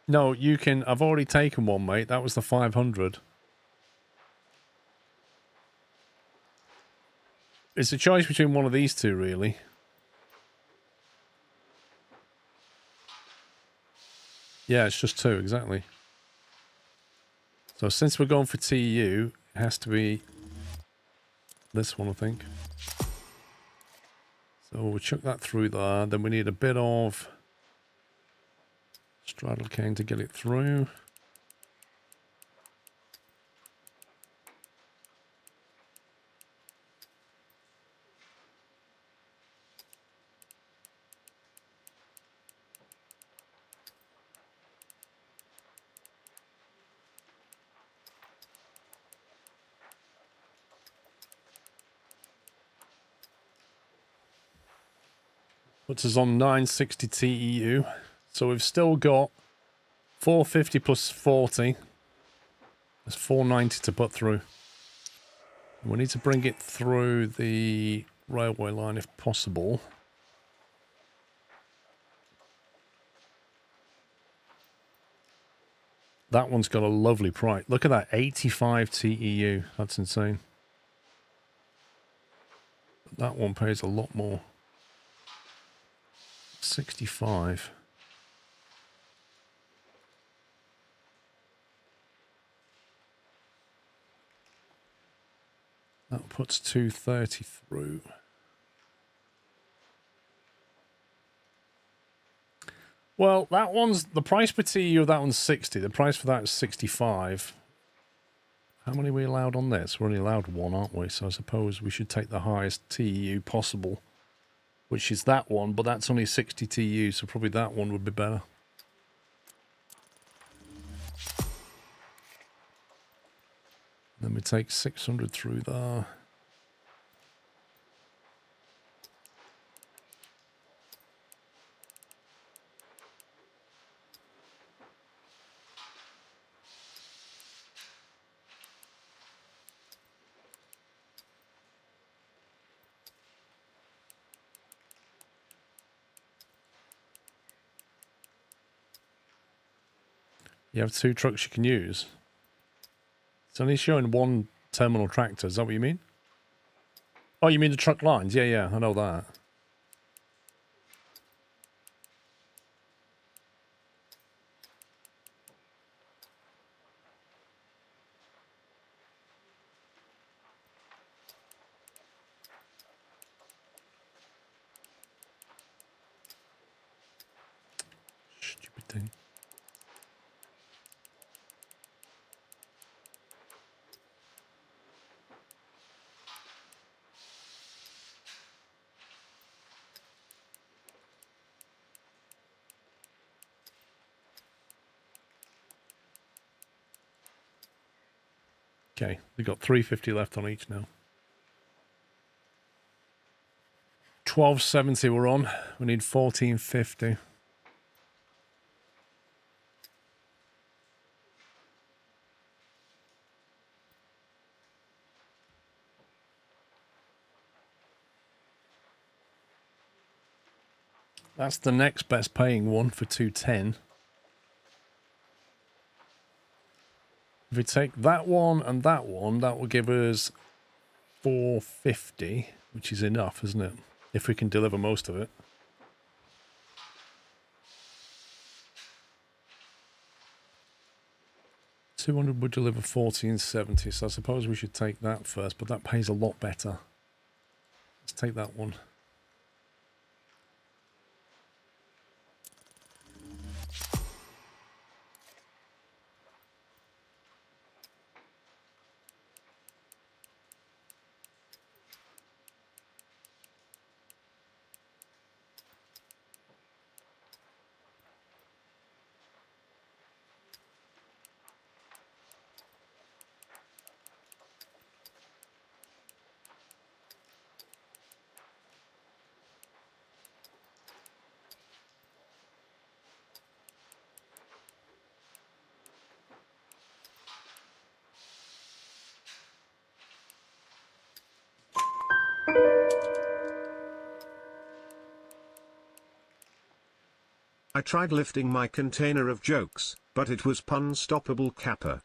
No, you can. I've already taken one, mate. That was the 500. It's a choice between one of these two, really. Yeah, it's just two, exactly. So since we're going for TU, it has to be this one, I think. So we'll chuck that through there. Then we need a bit of straddle cane to get it through. Puts us on 960 TEU. So we've still got 450 plus 40. There's 490 to put through. We need to bring it through the railway line if possible. That one's got a lovely price. Look at that, 85 TEU. That's insane. But that one pays a lot more. 65. That puts 230 through. Well, that one's the price per TU of that one's 60. The price for that is 65. How many are we allowed on this? We're only allowed one, aren't we? So I suppose we should take the highest TU possible, which is that one, but that's only 60 TU, so probably that one would be better. Then we take 600 through there. You have two trucks you can use. It's only showing one terminal tractor. Is that what you mean? Oh, you mean the truck lines? Yeah, yeah, I know that. Stupid thing. Okay, we've got 350 left on each now. 1270 we're on. We need 1450. That's the next best paying one for 210. If we take that one and that one, that will give us 450, which is enough, isn't it? If we can deliver most of it. 200 would deliver 1470, so I suppose we should take that first, but that pays a lot better. Let's take that one. I tried lifting my container of jokes, but it was pun-stoppable kappa.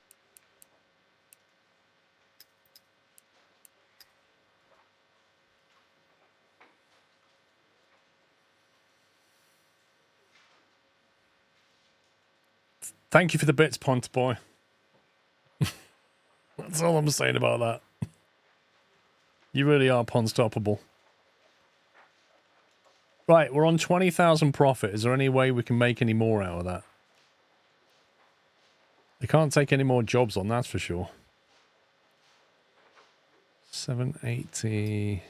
Thank you for the bits, Pont Boy. That's all I'm saying about that. You really are pun-stoppable. Right, we're on 20,000 profit. Is there any way we can make any more out of that? They can't take any more jobs on, that's for sure. 780.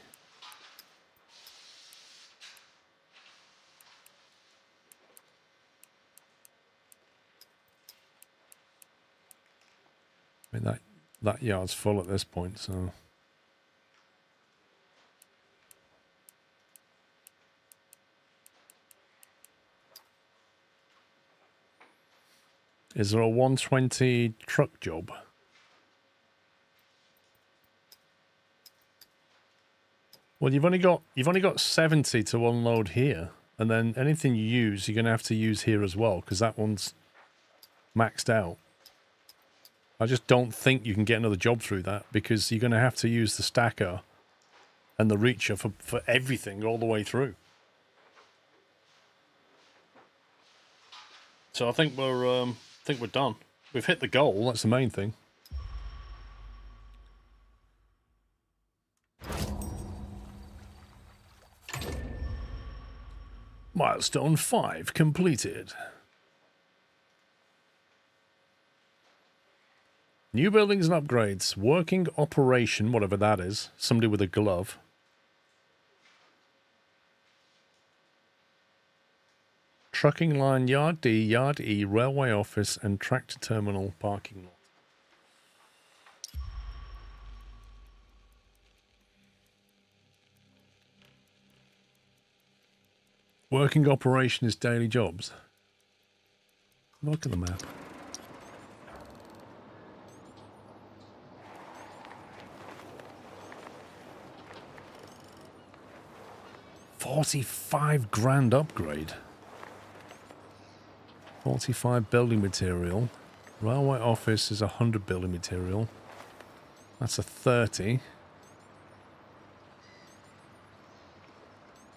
I mean, that yard's full at this point, so... Is there a 120 truck job? Well, you've only got 70 to unload here, and then anything you use, you're gonna have to use here as well, because that one's maxed out. I just don't think you can get another job through that, because you're gonna have to use the stacker and the reacher for everything all the way through. So I think we're done. We've hit the goal, that's the main thing. Milestone 5 completed. New buildings and upgrades. Working operation, whatever that is. Somebody with a glove. Trucking line, Yard D, Yard E, Railway Office, and Tractor Terminal parking lot. Working operation is daily jobs. Look at the map. $45 grand upgrade. 45 building material. Railway office is 100 building material. That's a 30.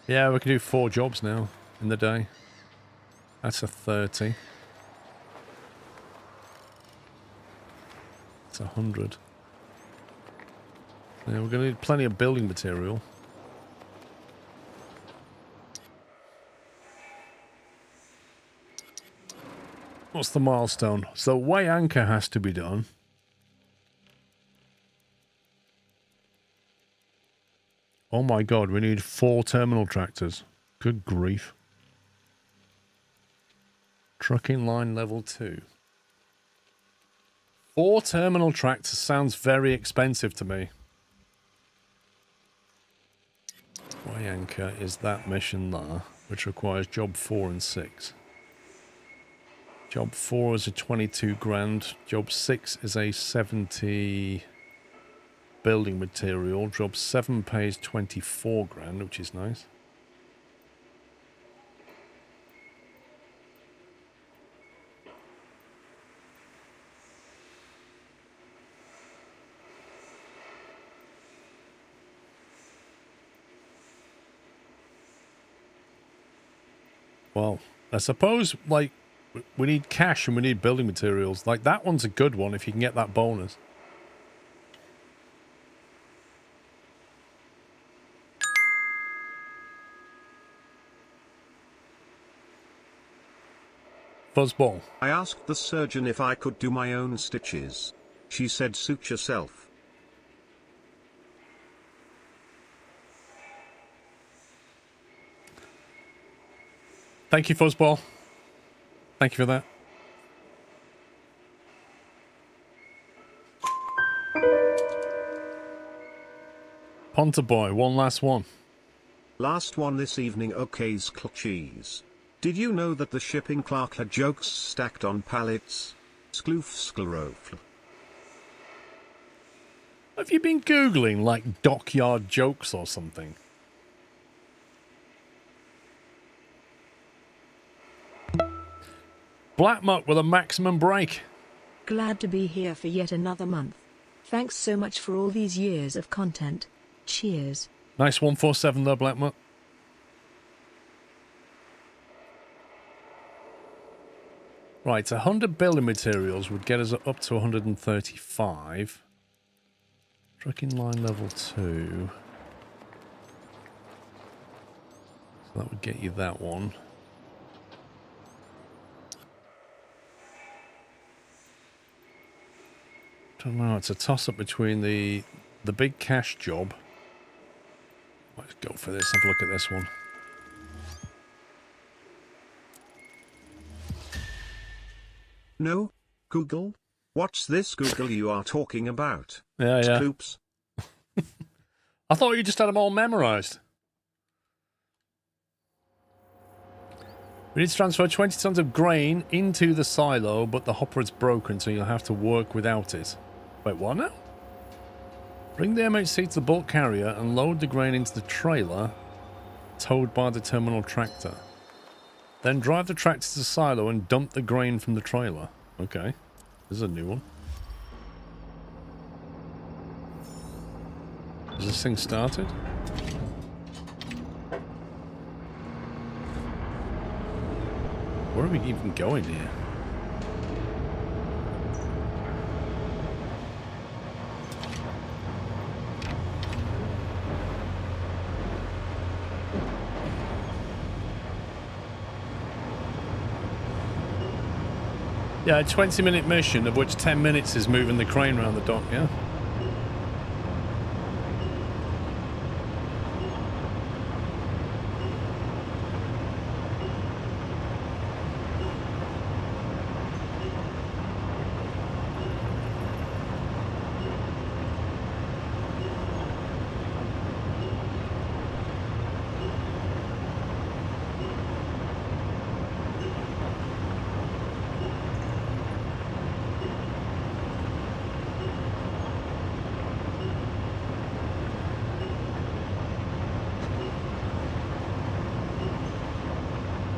Yeah, we can do 4 jobs now in the day. That's a 30. It's 100. Yeah, we're going to need plenty of building material. What's the milestone? So way anchor has to be done. Oh my god, we need 4 terminal tractors. Good grief. Trucking line level 2. 4 terminal tractors sounds very expensive to me. Way anchor is that mission there, which requires job 4 and 6. Job 4 is a 22 grand. Job 6 is a 70 building material. Job 7 pays 24 grand, which is nice. Well, I suppose, like, We need cash and we need building materials. Like, that one's a good one if you can get that bonus. Fuzzball. I asked the surgeon if I could do my own stitches. She said suit yourself. Thank you, Fuzzball. Thank you for that. Ponta Boy, one last one. Last one this evening, okay's clutchies. Did you know that the shipping clerk had jokes stacked on pallets? Skloof sklerofl. Have you been Googling, like, dockyard jokes or something? Black Muck with a maximum break. Glad to be here for yet another month. Thanks so much for all these years of content. Cheers. Nice 147 there, Black Muck. Right, 100 building materials would get us up to 135. Trucking line level 2. So that would get you that one. Don't know, it's a toss-up between the big cash job. Let's go for this, have a look at this one. No? Google? What's this Google you are talking about? Yeah. Oops. I thought you just had them all memorized. We need to transfer 20 tons of grain into the silo, but the hopper is broken, so you'll have to work without it. Wait, what now? Bring the MHC to the bulk carrier and load the grain into the trailer towed by the terminal tractor. Then drive the tractor to the silo and dump the grain from the trailer. Okay, this is a new one. Is this thing started? Where are we even going here? Yeah, a 20-minute mission, of which 10 minutes is moving the crane around the dock, yeah?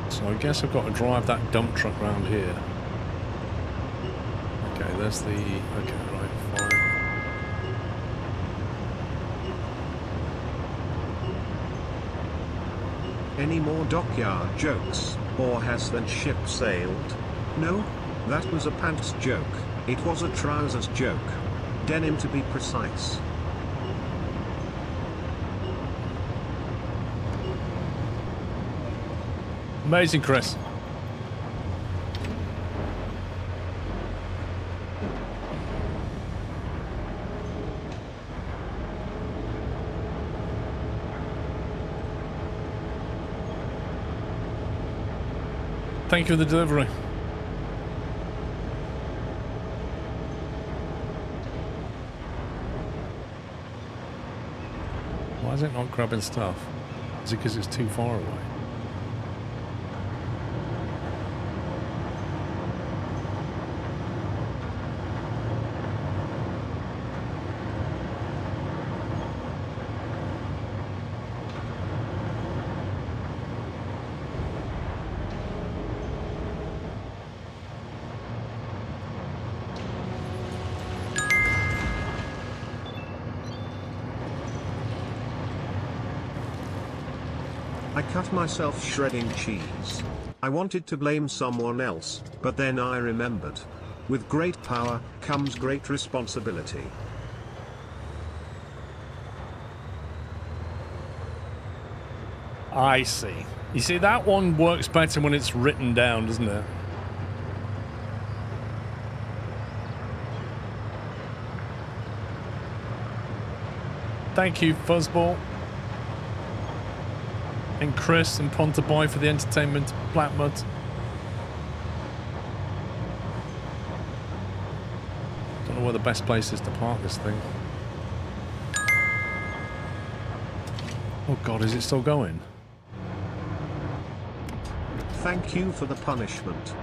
So I guess I've got to drive that dump truck round here. Okay, there's the... Okay, right, fine. Any more dockyard jokes, or has that ship sailed? No? That was a pants joke. It was a trousers joke. Denim to be precise. Amazing, Chris. Thank you for the delivery. Why is it not grabbing stuff? Is it because it's too far away? I cut myself shredding cheese. I wanted to blame someone else, but then I remembered. With great power comes great responsibility. I see. You see, that one works better when it's written down, doesn't it? Thank you, Fuzzball. And Chris and Ponta Boy for the entertainment. Blackmud. Don't know where the best place is to park this thing. Oh god, is it still going? Thank you for the punishment.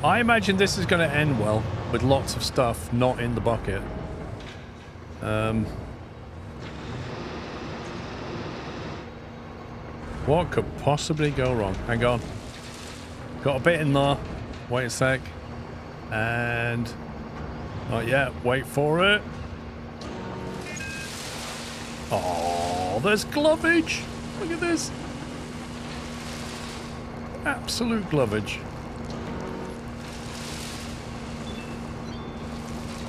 I imagine this is going to end well, with lots of stuff not in the bucket. What could possibly go wrong? Hang on. Got a bit in there. Wait a sec. And... not yet. Wait for it. Oh, there's glovage. Look at this. Absolute glovage.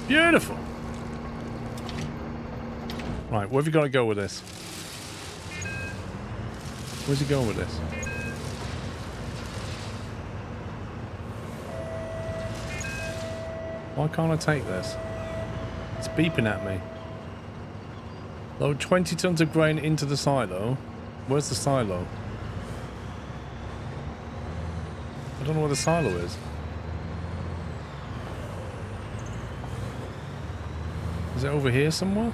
Beautiful. Right, where have you got to go with this? Where's he going with this? Why can't I take this? It's beeping at me. Load 20 tons of grain into the silo. Where's the silo? I don't know where the silo is. Is it over here somewhere?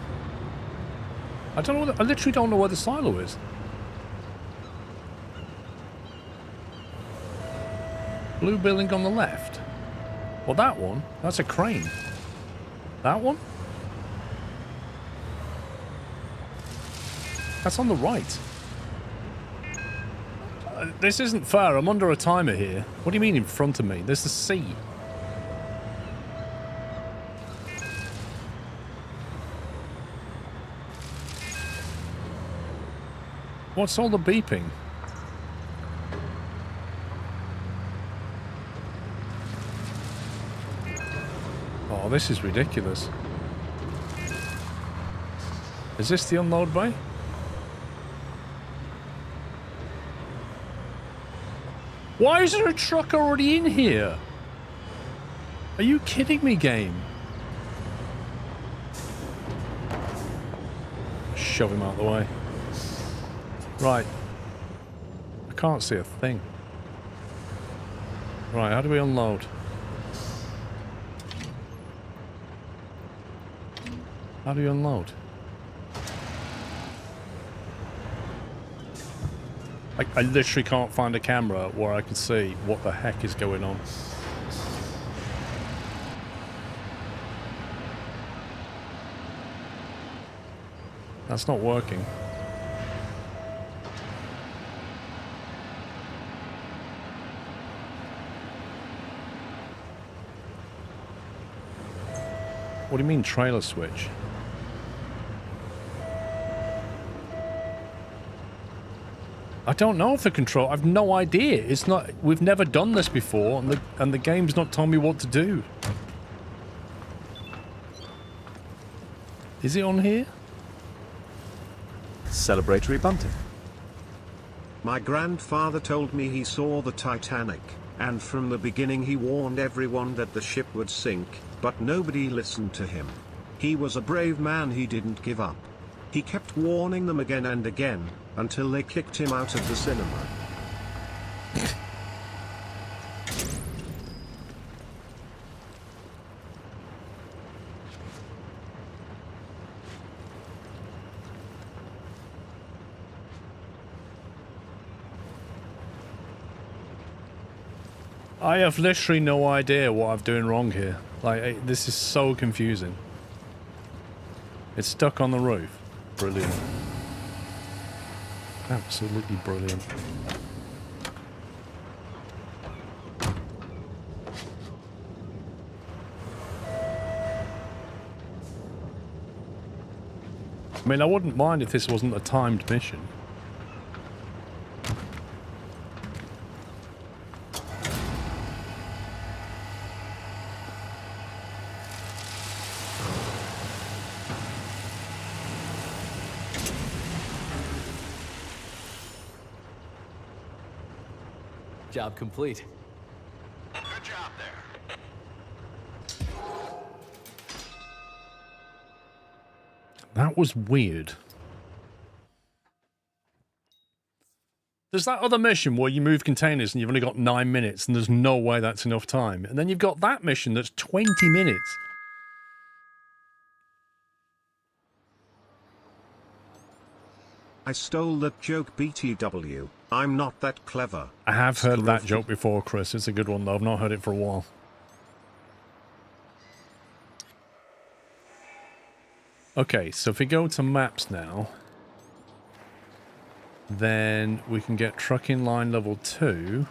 I don't know. I literally don't know where the silo is. Blue building on the left. Well, that one. That's a crane. That one? That's on the right. This isn't fair. I'm under a timer here. What do you mean in front of me? There's the sea. What's all the beeping? Oh, this is ridiculous. Is this the unload bay? Why is there a truck already in here? Are you kidding me, game? Shove him out the way. Right. I can't see a thing. Right, how do we unload? How do you unload? I literally can't find a camera where I can see what the heck is going on. That's not working. What do you mean trailer switch? I don't know if the control. I've no idea. It's not. We've never done this before, and the game's not telling me what to do. Is it on here? Celebratory bunting. My grandfather told me he saw the Titanic, and from the beginning he warned everyone that the ship would sink, but nobody listened to him. He was a brave man. He didn't give up. He kept warning them again and again, until they kicked him out of the cinema. I have literally no idea what I'm doing wrong here. Like, this is so confusing. It's stuck on the roof. Brilliant. Absolutely brilliant. I mean, I wouldn't mind if this wasn't a timed mission. Job complete. Good job there. That was weird. There's that other mission where you move containers and you've only got 9 minutes and there's no way that's enough time. And then you've got that mission that's 20 minutes. I stole that joke, BTW. I'm not that clever. I have heard that joke before, Chris. It's a good one, though. I've not heard it for a while. Okay, so if we go to maps now, then we can get trucking line level 2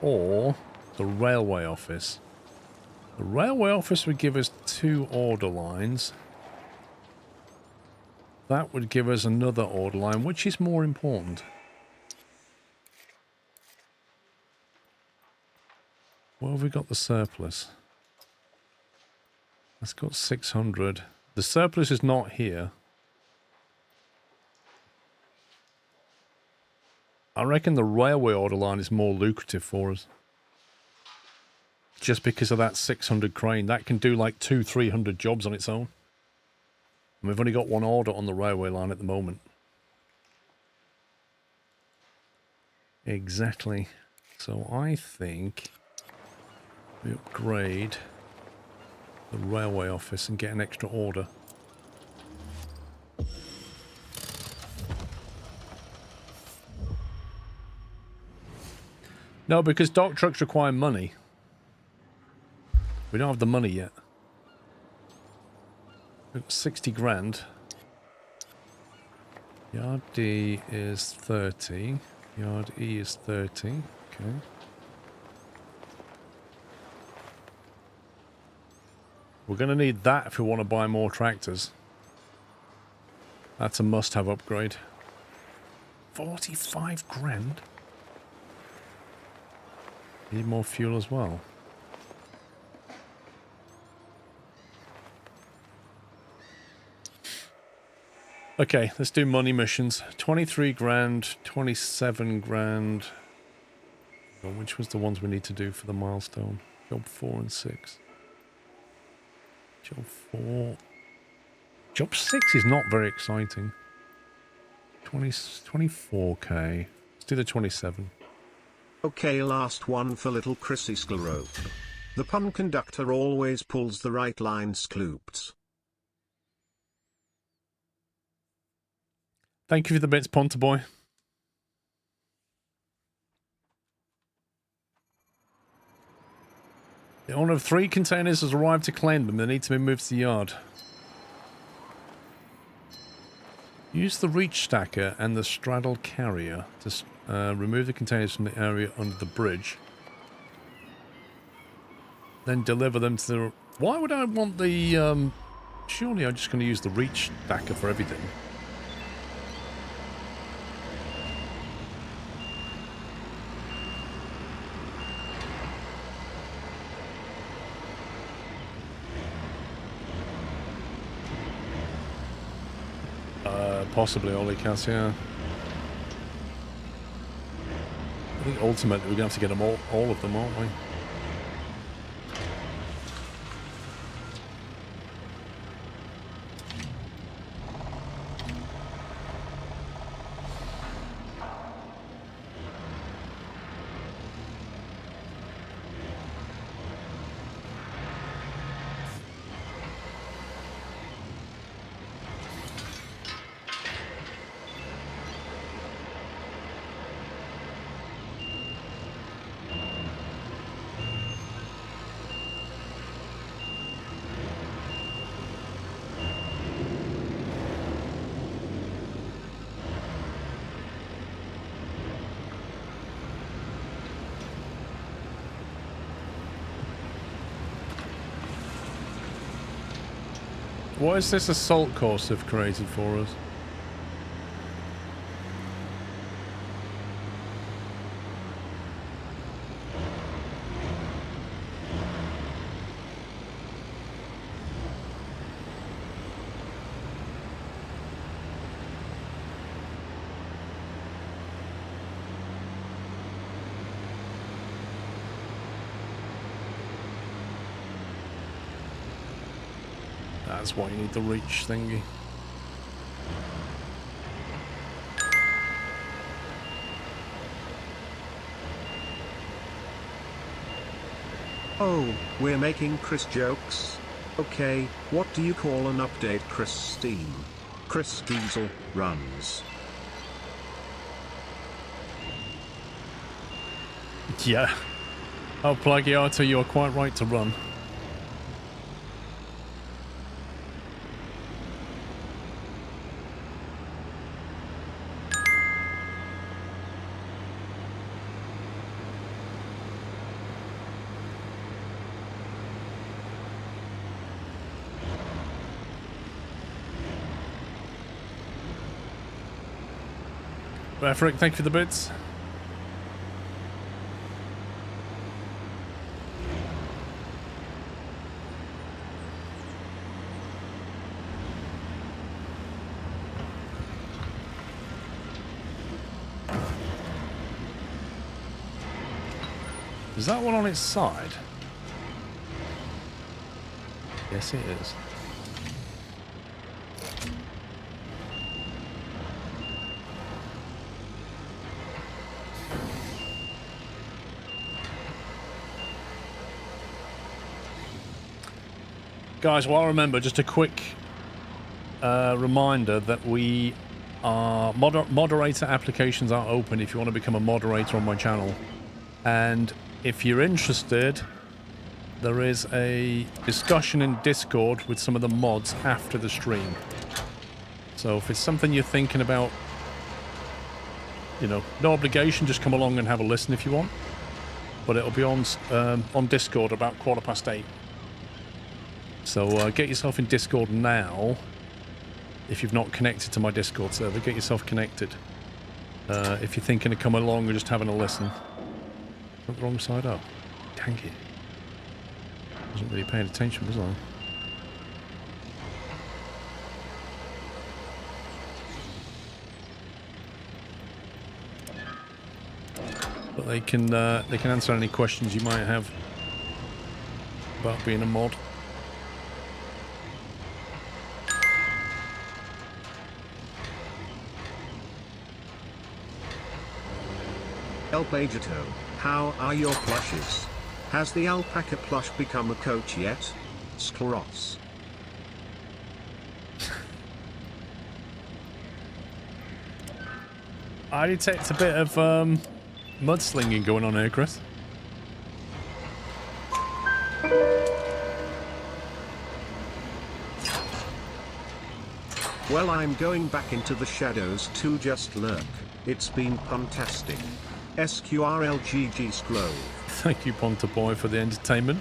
or the railway office. The railway office would give us 2 order lines. That would give us another order line. Which is more important? Where have we got the surplus? That's got 600. The surplus is not here. I reckon the railway order line is more lucrative for us. Just because of that 600 crane. That can do like 200-300 jobs on its own. And we've only got 1 order on the railway line at the moment. Exactly. So I think we upgrade the railway office and get an extra order. No, because dock trucks require money. We don't have the money yet. We've got 60 grand. Yard D is 30. Yard E is 30. Okay. We're going to need that if we want to buy more tractors. That's a must-have upgrade. 45 grand? Need more fuel as well. Okay, let's do money missions. 23 grand, 27 grand. Oh, which was the ones we need to do for the milestone? Job 4 and 6. Job 4. Job 6 is not very exciting. 24k. Let's do the 27. Okay, last one for little Chrissy Sclero. The pun conductor always pulls the right lines, Scloops. Thank you for the bits, Ponta Boy. The owner of 3 containers has arrived to claim them. They need to be moved to the yard. Use the reach stacker and the straddle carrier to remove the containers from the area under the bridge. Then deliver them to the... Why would I want the... Surely I'm just going to use the reach stacker for everything. Possibly Oli Cass, yeah. I think ultimately we're going to have to get them all of them, aren't we? What is this assault course they've created for us? That's why you need the reach thingy. Oh, we're making Chris jokes? Okay, what do you call an update Chris Steam? Chris Diesel runs. Yeah. Oh, Plagiato, you are quite right to run. Frick, thank you for the bits. Is that one on its side? Yes, it is. Guys, well, remember, just a quick reminder that we are moderator applications are open if you want to become a moderator on my channel. And if you're interested, there is a discussion in Discord with some of the mods after the stream. So if it's something you're thinking about, you know, no obligation, just come along and have a listen if you want. But it'll be on Discord about 8:15. So get yourself in Discord now. If you've not connected to my Discord server, get yourself connected. If you're thinking of coming along or just having a listen. Got the wrong side up. Dang it. Wasn't really paying attention, was I? But they can answer any questions you might have about being a mod. El Pageto, how are your plushes? Has the alpaca plush become a coach yet? Skros. I detect a bit of mudslinging going on here, Chris. Well, I'm going back into the shadows to just lurk. It's been fantastic. SQRLGG Scrove. Thank you, Ponta Boy, for the entertainment.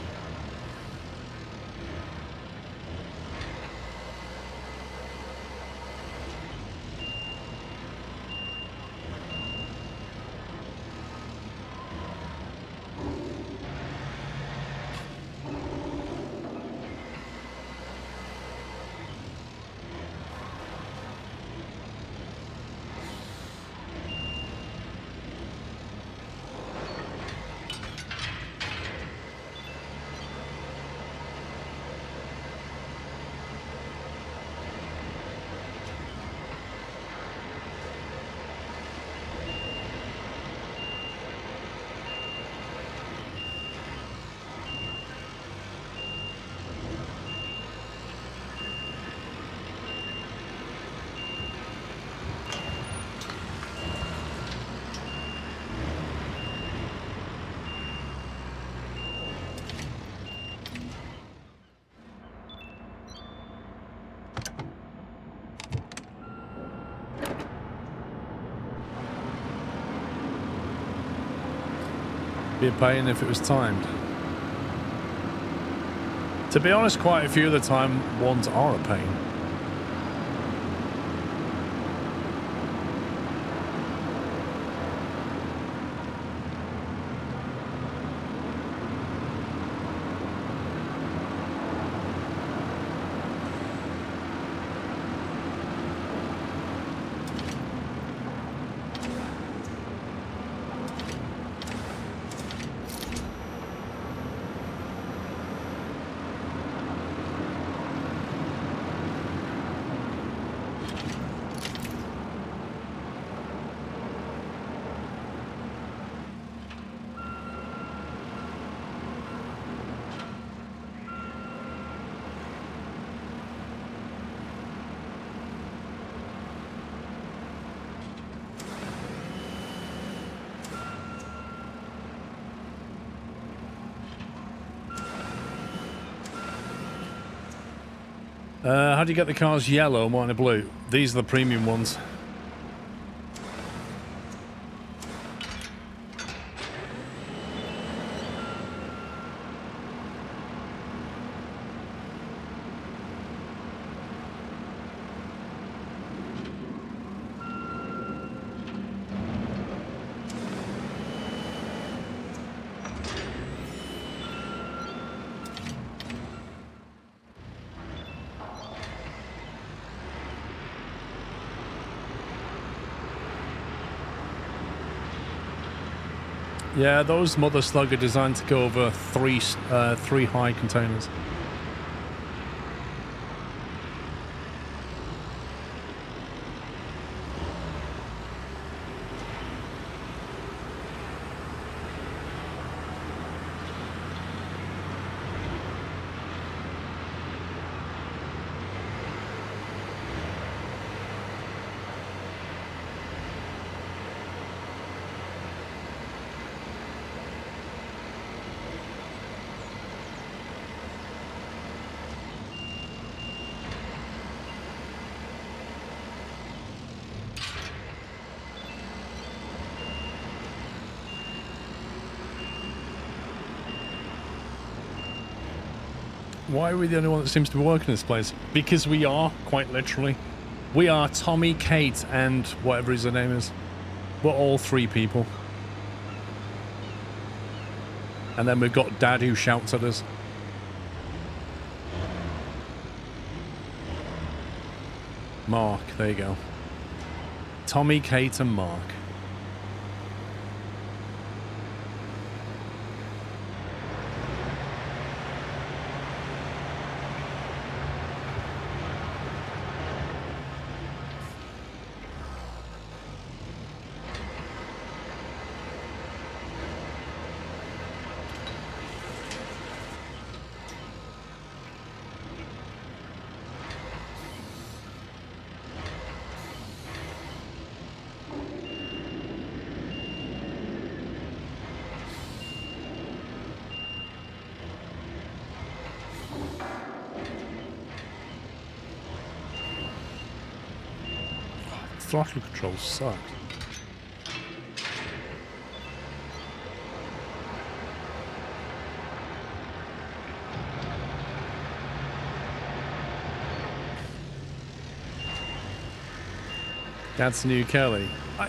Be a pain if it was timed. To be honest, quite a few of the time, ones are a pain. How do you get the cars yellow, white and blue? These are the premium ones. Yeah, those Mother Slug are designed to go over three high containers. Why are we the only one that seems to be working in this place? Because we are, quite literally. We are Tommy, Kate, and whatever his name is. We're all three people. And then we've got Dad who shouts at us. Mark, there you go. Tommy, Kate, and Mark. Throttle controls suck. That's the new Kelly. I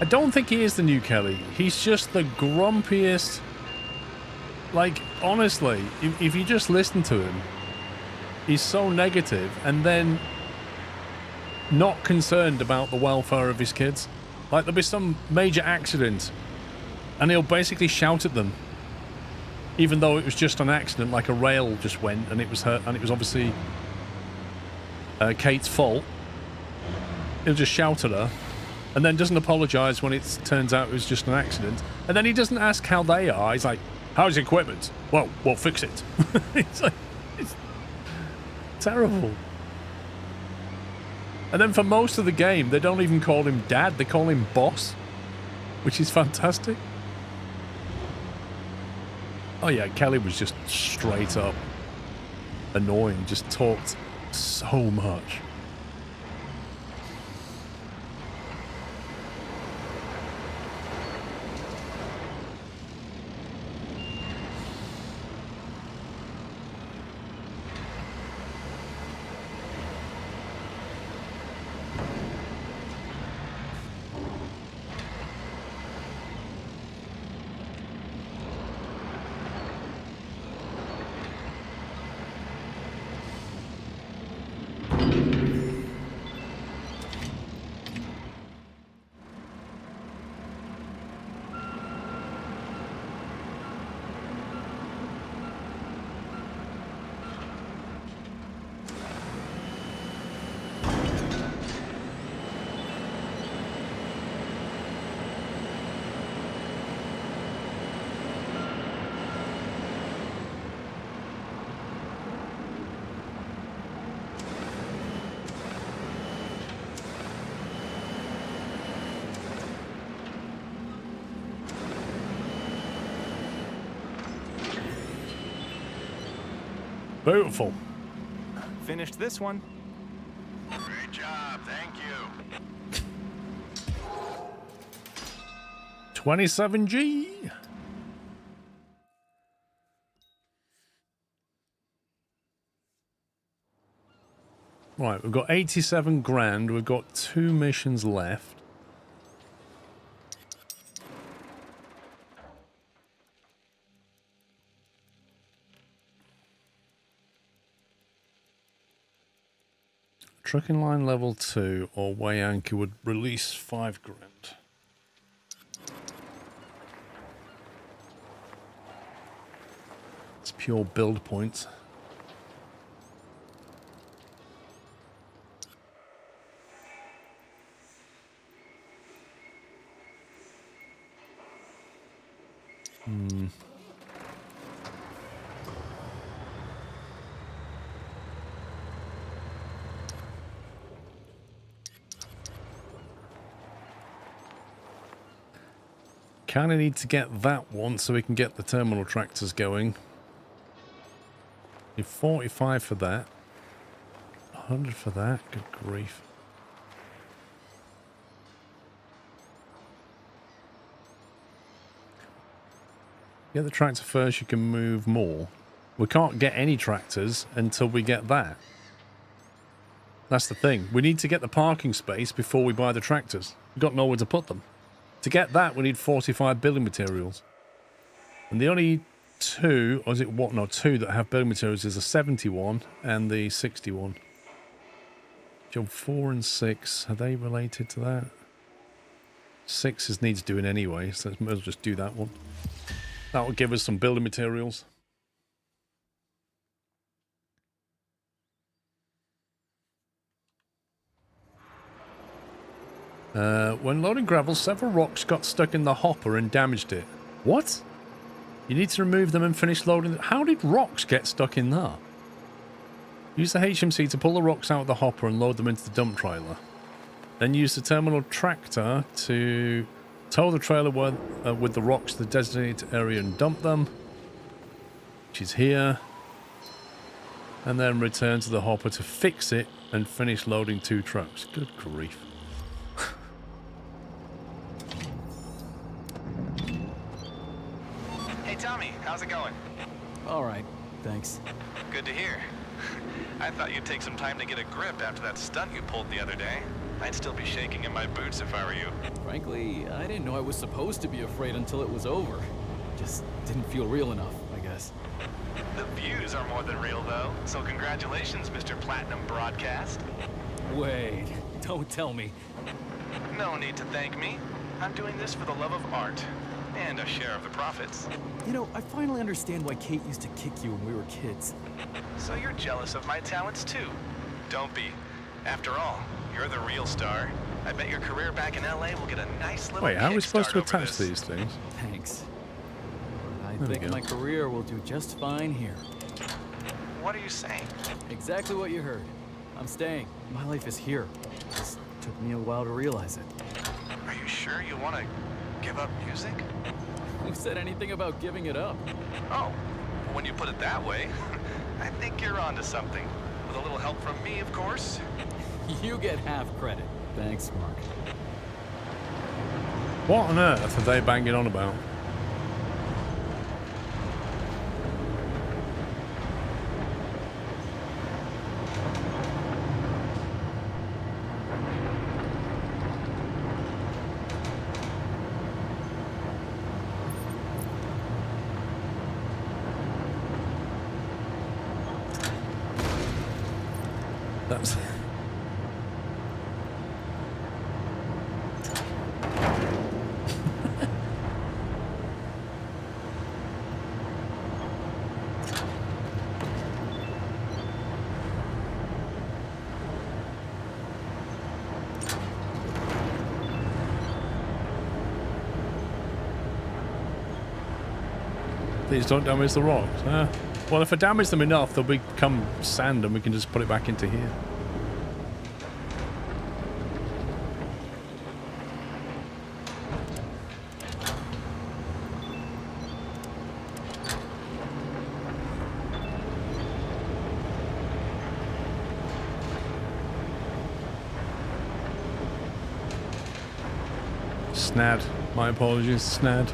don't think he is the new Kelly. He's just the grumpiest. Like, honestly, if you just listen to him, he's so negative, and then not concerned about the welfare of his kids. Like, there'll be some major accident and he'll basically shout at them, even though it was just an accident, like a rail just went and it was hurt, and it was obviously Kate's fault. He'll just shout at her and then doesn't apologize when it turns out it was just an accident, and then he doesn't ask how they are. He's like, how's the equipment? Well, fix it. It's like, it's terrible. And then for most of the game, they don't even call him Dad, they call him Boss, which is fantastic. Oh yeah, Kelly was just straight up annoying, just talked so much. Beautiful. Finished this one. Great job, thank you. 27G. Right, we've got 87 grand. We've got 2 missions left. Trucking line level 2 or way anchor would release 5 grand. It's pure build points. Kind of need to get that one so we can get the terminal tractors going. Need 45 for that. 100 for that. Good grief. Get the tractor first, you can move more. We can't get any tractors until we get that. That's the thing. We need to get the parking space before we buy the tractors. We've got nowhere to put them. To get that, we need 45 building materials. And the only two, or is it what? No, two that have building materials is the 71 and the 61. Job 4 and 6, are they related to that? 6 needs doing anyway, so let's just do that one. That will give us some building materials. When loading gravel, several rocks got stuck in the hopper and damaged it. What? You need to remove them and finish loading. How did rocks get stuck in there? Use the HMC to pull the rocks out of the hopper and load them into the dump trailer. Then use the terminal tractor to tow the trailer with the rocks to the designated area and dump them, which is here. And then return to the hopper to fix it and finish loading 2 trucks. Good grief. Hey, Tommy, how's it going? All right, thanks. Good to hear. I thought you'd take some time to get a grip after that stunt you pulled the other day. I'd still be shaking in my boots if I were you. Frankly, I didn't know I was supposed to be afraid until it was over. Just didn't feel real enough, I guess. The views are more than real, though, so congratulations, Mr. Platinum Broadcast. Wait, don't tell me. No need to thank me. I'm doing this for the love of art, and a share of the profits. You know, I finally understand why Kate used to kick you when we were kids. So you're jealous of my talents, too? Don't be. After all, you're the real star. I bet your career back in LA will get a nice little Wait, how are we supposed to kickstart over attach this. these things? Thanks. But There we I think go. my career will do just fine here. What are you saying? Exactly what you heard. I'm staying. My life is here. It just took me a while to realize it. Are you sure you want to give up music? Who said anything about giving it up? Oh, well, when you put it that way, I think you're onto something. With a little help from me, of course. You get half credit. Thanks, Mark. What on earth are they banging on about? That's... Please don't damage the rocks. Well, if I damage them enough, they'll become sand and we can just put it back into here. Snad. My apologies, Snad.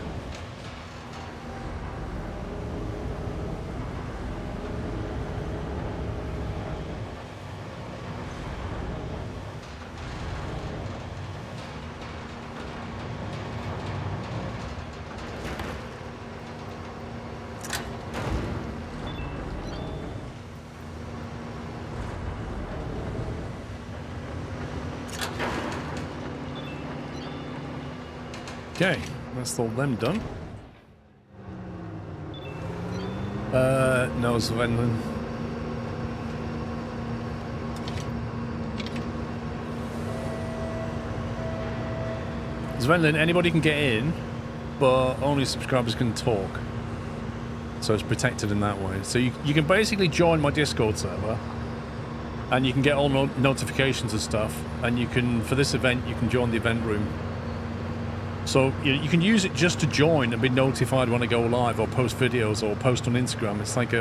Okay, that's all them done. No, Svenlin. Svenlin, anybody can get in, but only subscribers can talk. So it's protected in that way. So you can basically join my Discord server, and you can get all notifications and stuff, and you can, for this event, you can join the event room. So you can use it just to join and be notified when I go live or post videos or post on Instagram. It's like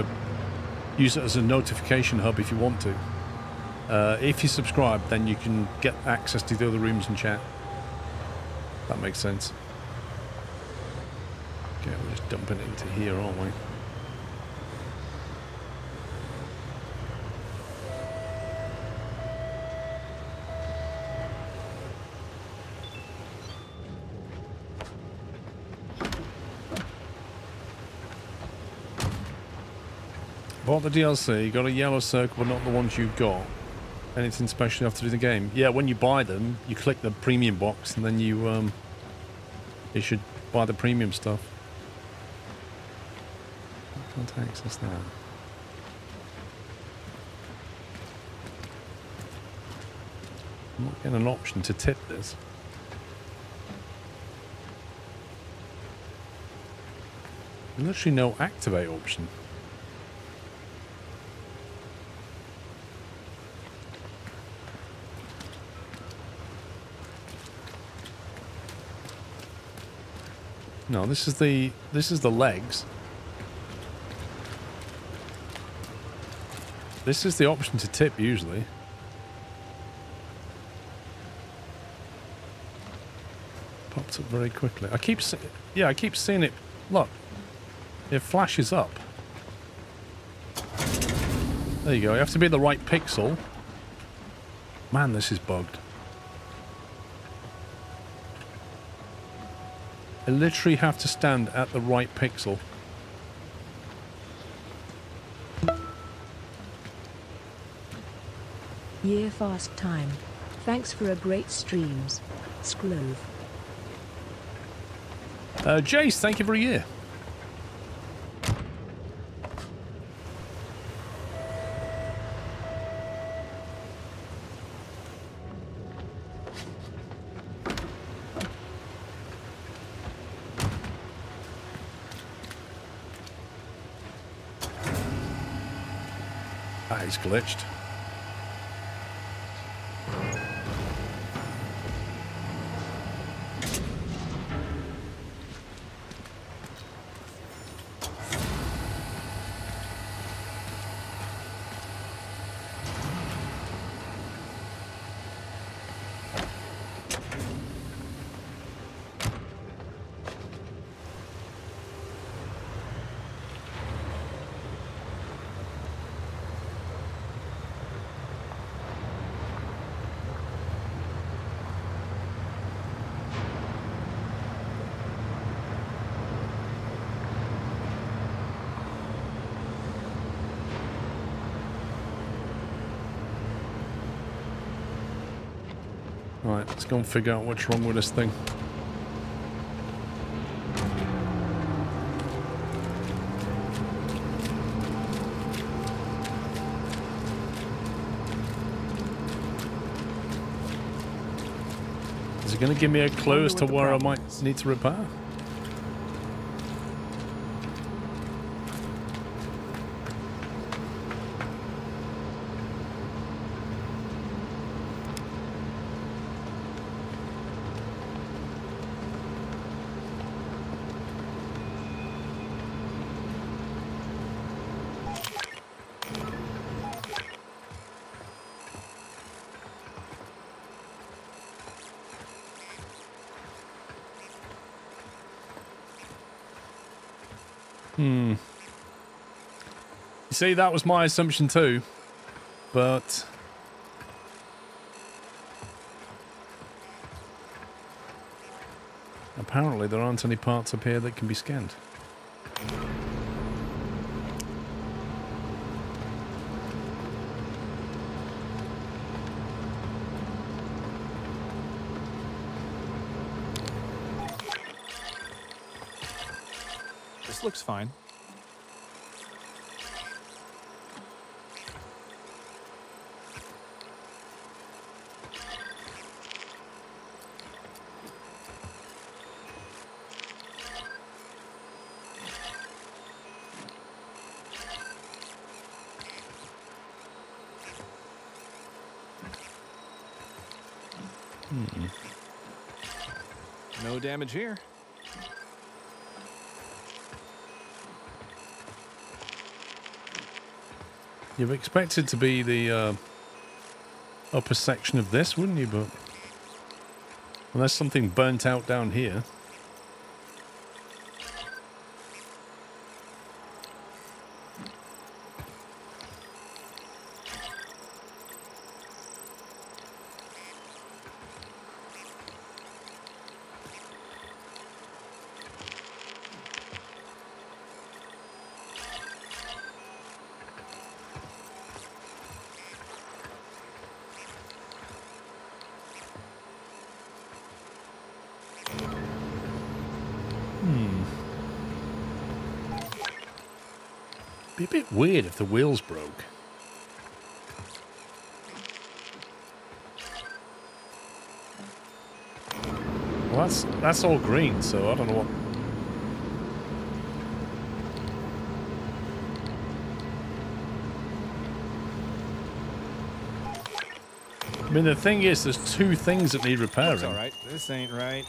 use it as a notification hub if you want to. If you subscribe, then you can get access to the other rooms and chat. That makes sense. Okay, we're just dumping it into here, aren't we? Bought the DLC, got a yellow circle but not the ones you got. Anything special you have to do in the game? Yeah, when you buy them, you click the premium box and then you should buy the premium stuff. I can't access that. I'm not getting an option to tip this. There's literally no activate option. No, this is the legs. This is the option to tip usually. Pops up very quickly. I keep seeing it. Look, it flashes up. There you go. You have to be the right pixel. Man, this is bugged. I literally have to stand at the right pixel. Year fast time. Thanks for a great streams. Sclove. Jace, thank you for a year. Ah, he's glitched. Right, let's go and figure out what's wrong with this thing. Is it going to give me a clue as to where I might need to repair? You see, that was my assumption too, but apparently there aren't any parts up here that can be scanned. This looks fine. No damage here. You'd expect it to be the upper section of this, wouldn't you? But unless something burnt out down here. Be a bit weird if the wheels broke. Well, that's all green, so I don't know what. I mean, the thing is, there's two things that need repairing. That's all right. This ain't right.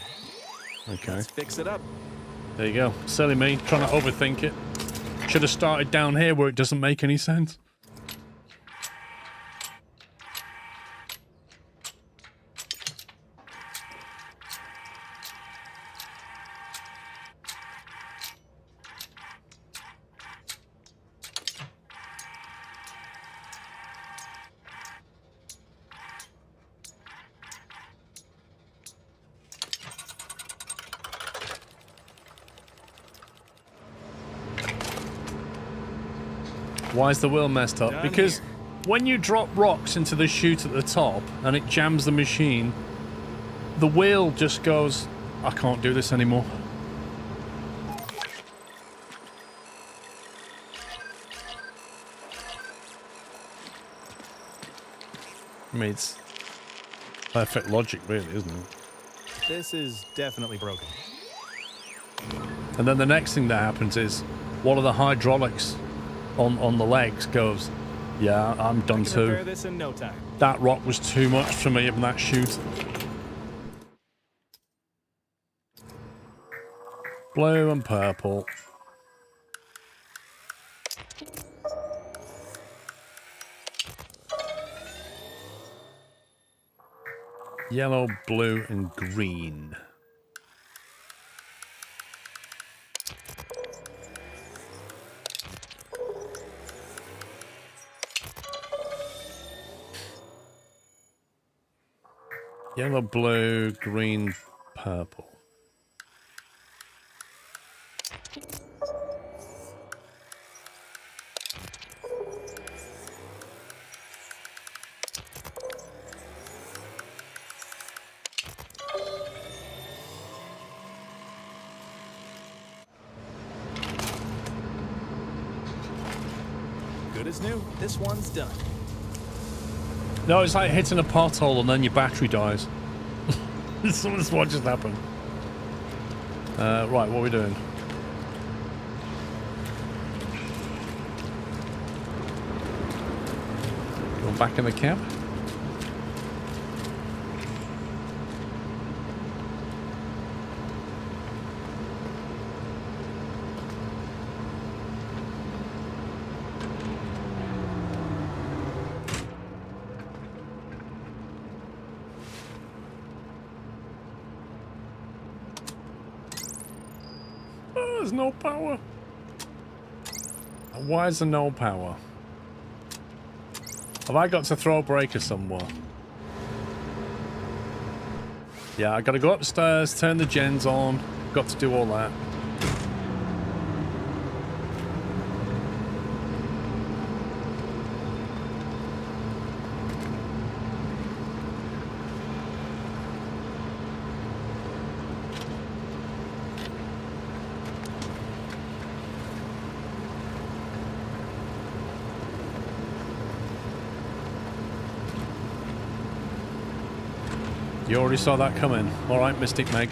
Okay. Let's fix it up. There you go. Silly me, trying to overthink it. Should have started down here where it doesn't make any sense. Why is the wheel messed up? Because when you drop rocks into the chute at the top and it jams the machine, the wheel just goes, I can't do this anymore. I mean, it's perfect logic, really, isn't it? This is definitely broken. And then the next thing that happens is one of the hydraulics on the legs goes, yeah, I'm done too. Repair this in no time. That rock was too much for me in that chute. Blue and purple. Yellow, blue, and green. Yellow, blue, green, purple. Good as new. This one's done. No, it's like hitting a pothole and then your battery dies. This is what just happened. Right, what are we doing? Go back in the cab. There's no power. Why is there no power? Have I got to throw a breaker somewhere? Yeah, I gotta go upstairs, turn the gens on. Got to do all that. You already saw that coming. All right, Mystic Meg.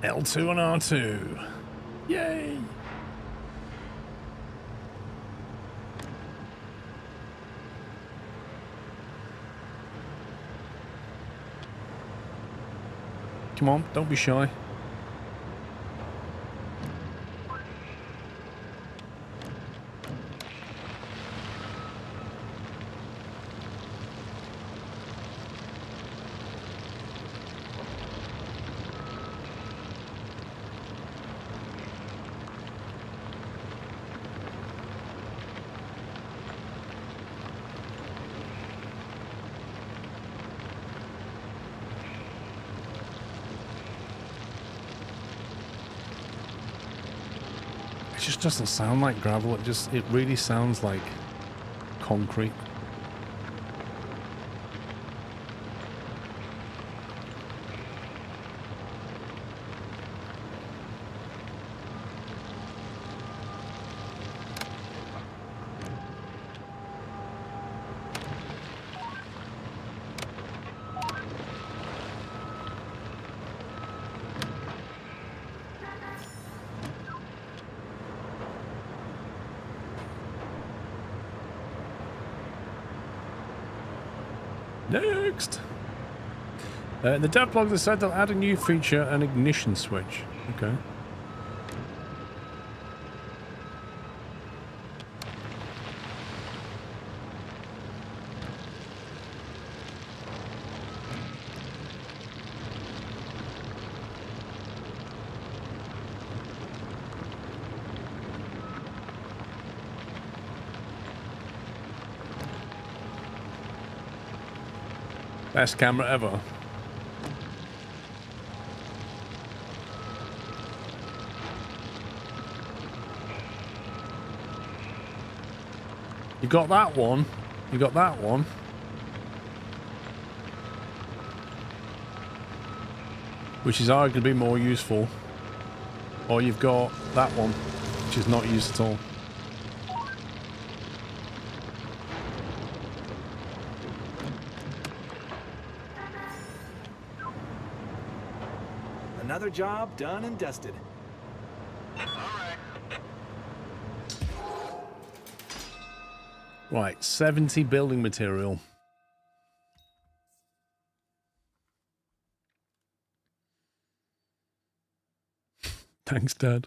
L2 and R2. Yay! Come on, don't be shy. It just doesn't sound like gravel. It really sounds like concrete. Next! In the dev blog, they said they'll add a new feature, an ignition switch. Okay. Best camera ever. You got that one. You got that one. Which is arguably more useful. Or you've got that one, which is not used at all. Another job done and dusted. Right, 70 building material. Thanks, Dad.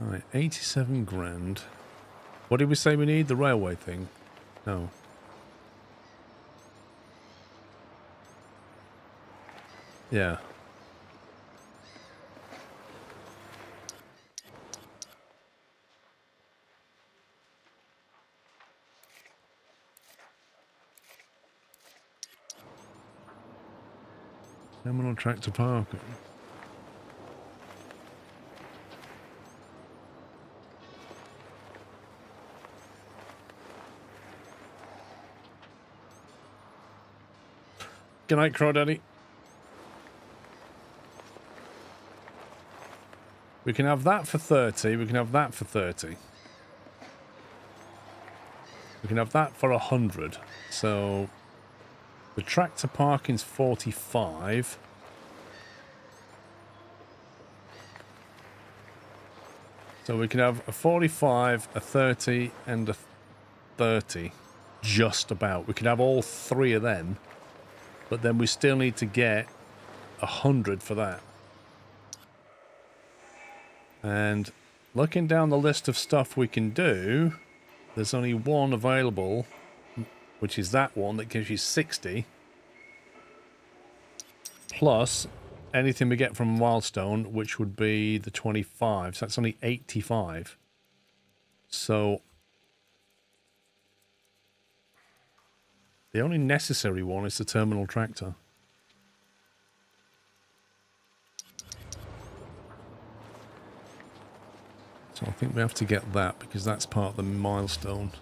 Alright, 87 grand. What did we say we need? The railway thing? No. Yeah. Terminal tractor parking. Good night, Crawdaddy. We can have that for 30. We can have that for 30. We can have that for 100. So the tractor parking's 45. So we can have a 45, a 30, and a 30. Just about. We can have all three of them. But then we still need to get 100 for that. And looking down the list of stuff we can do, there's only one available, which is that one that gives you 60. plus anything we get from milestone, which would be the 25. So that's only 85. So the only necessary one is the terminal tractor. So I think we have to get that because that's part of the milestone.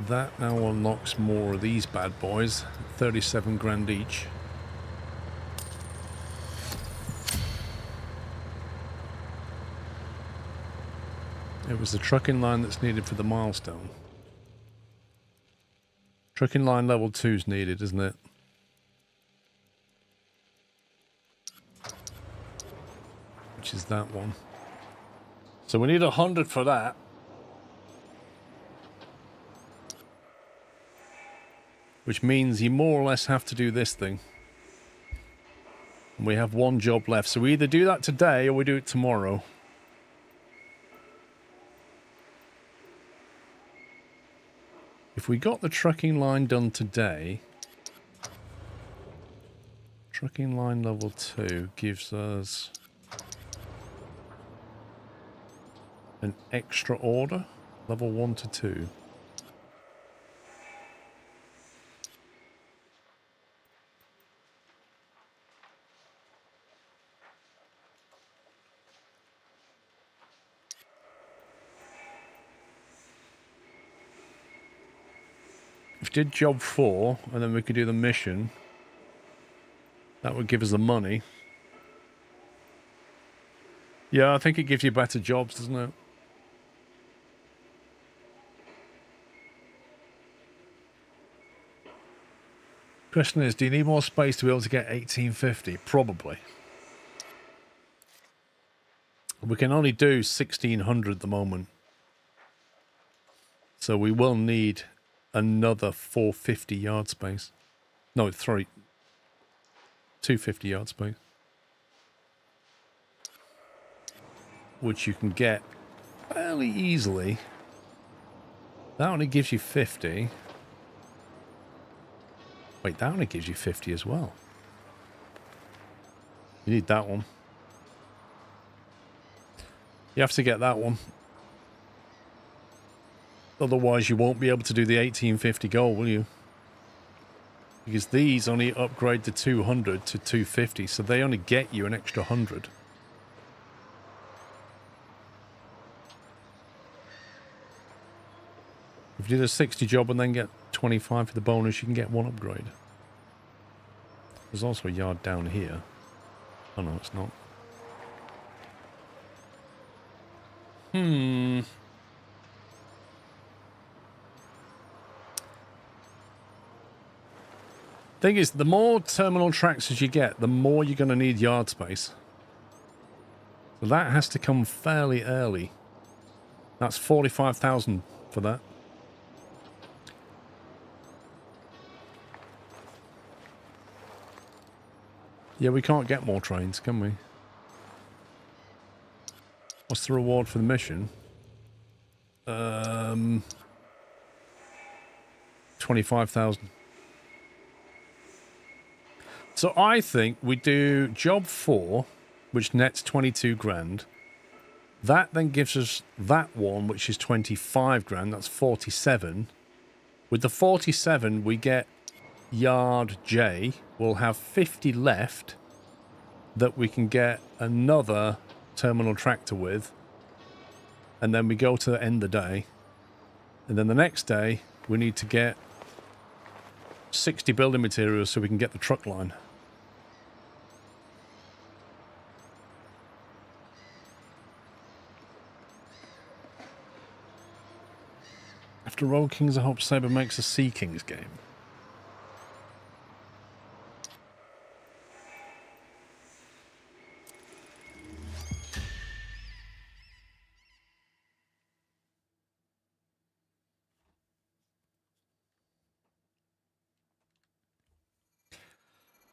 That now unlocks more of these bad boys. 37 grand each. It was the trucking line that's needed for the milestone. Trucking line level 2 is needed, isn't it? Which is that one. So we need 100 for that. Which means you more or less have to do this thing. And we have one job left. So we either do that today or we do it tomorrow. If we got the trucking line done today, trucking line level 2 gives us an extra order, level 1 to 2. If we did job 4 and then we could do the mission, that would give us the money. Yeah, I think it gives you better jobs, doesn't it? Question is, do you need more space to be able to get 1850? Probably. We can only do 1600 at the moment. So we will need another 450 yard space. No, 250 yard space. Which you can get fairly easily. That only gives you 50. Wait, that only gives you 50 as well. You need that one. You have to get that one. Otherwise, you won't be able to do the 1850 goal, will you? Because these only upgrade the 200 to 250, so they only get you an extra 100. If you did a 60 job and then get 25 for the bonus, you can get one upgrade. There's also a yard down here. Oh no, it's not. Thing is, the more terminal tractors you get, the more you're going to need yard space. So that has to come fairly early. That's 45,000 for that. Yeah, we can't get more trains, can we? What's the reward for the mission? 25,000. So I think we do job 4, which nets 22 grand. That then gives us that one, which is 25 grand. That's 47. With the 47, we get yard J. We'll have 50 left that we can get another terminal tractor with. And then we go to end the day. And then the next day, we need to get 60 building materials so we can get the truck line. After Road Kings, I hope Saber makes a Sea Kings game.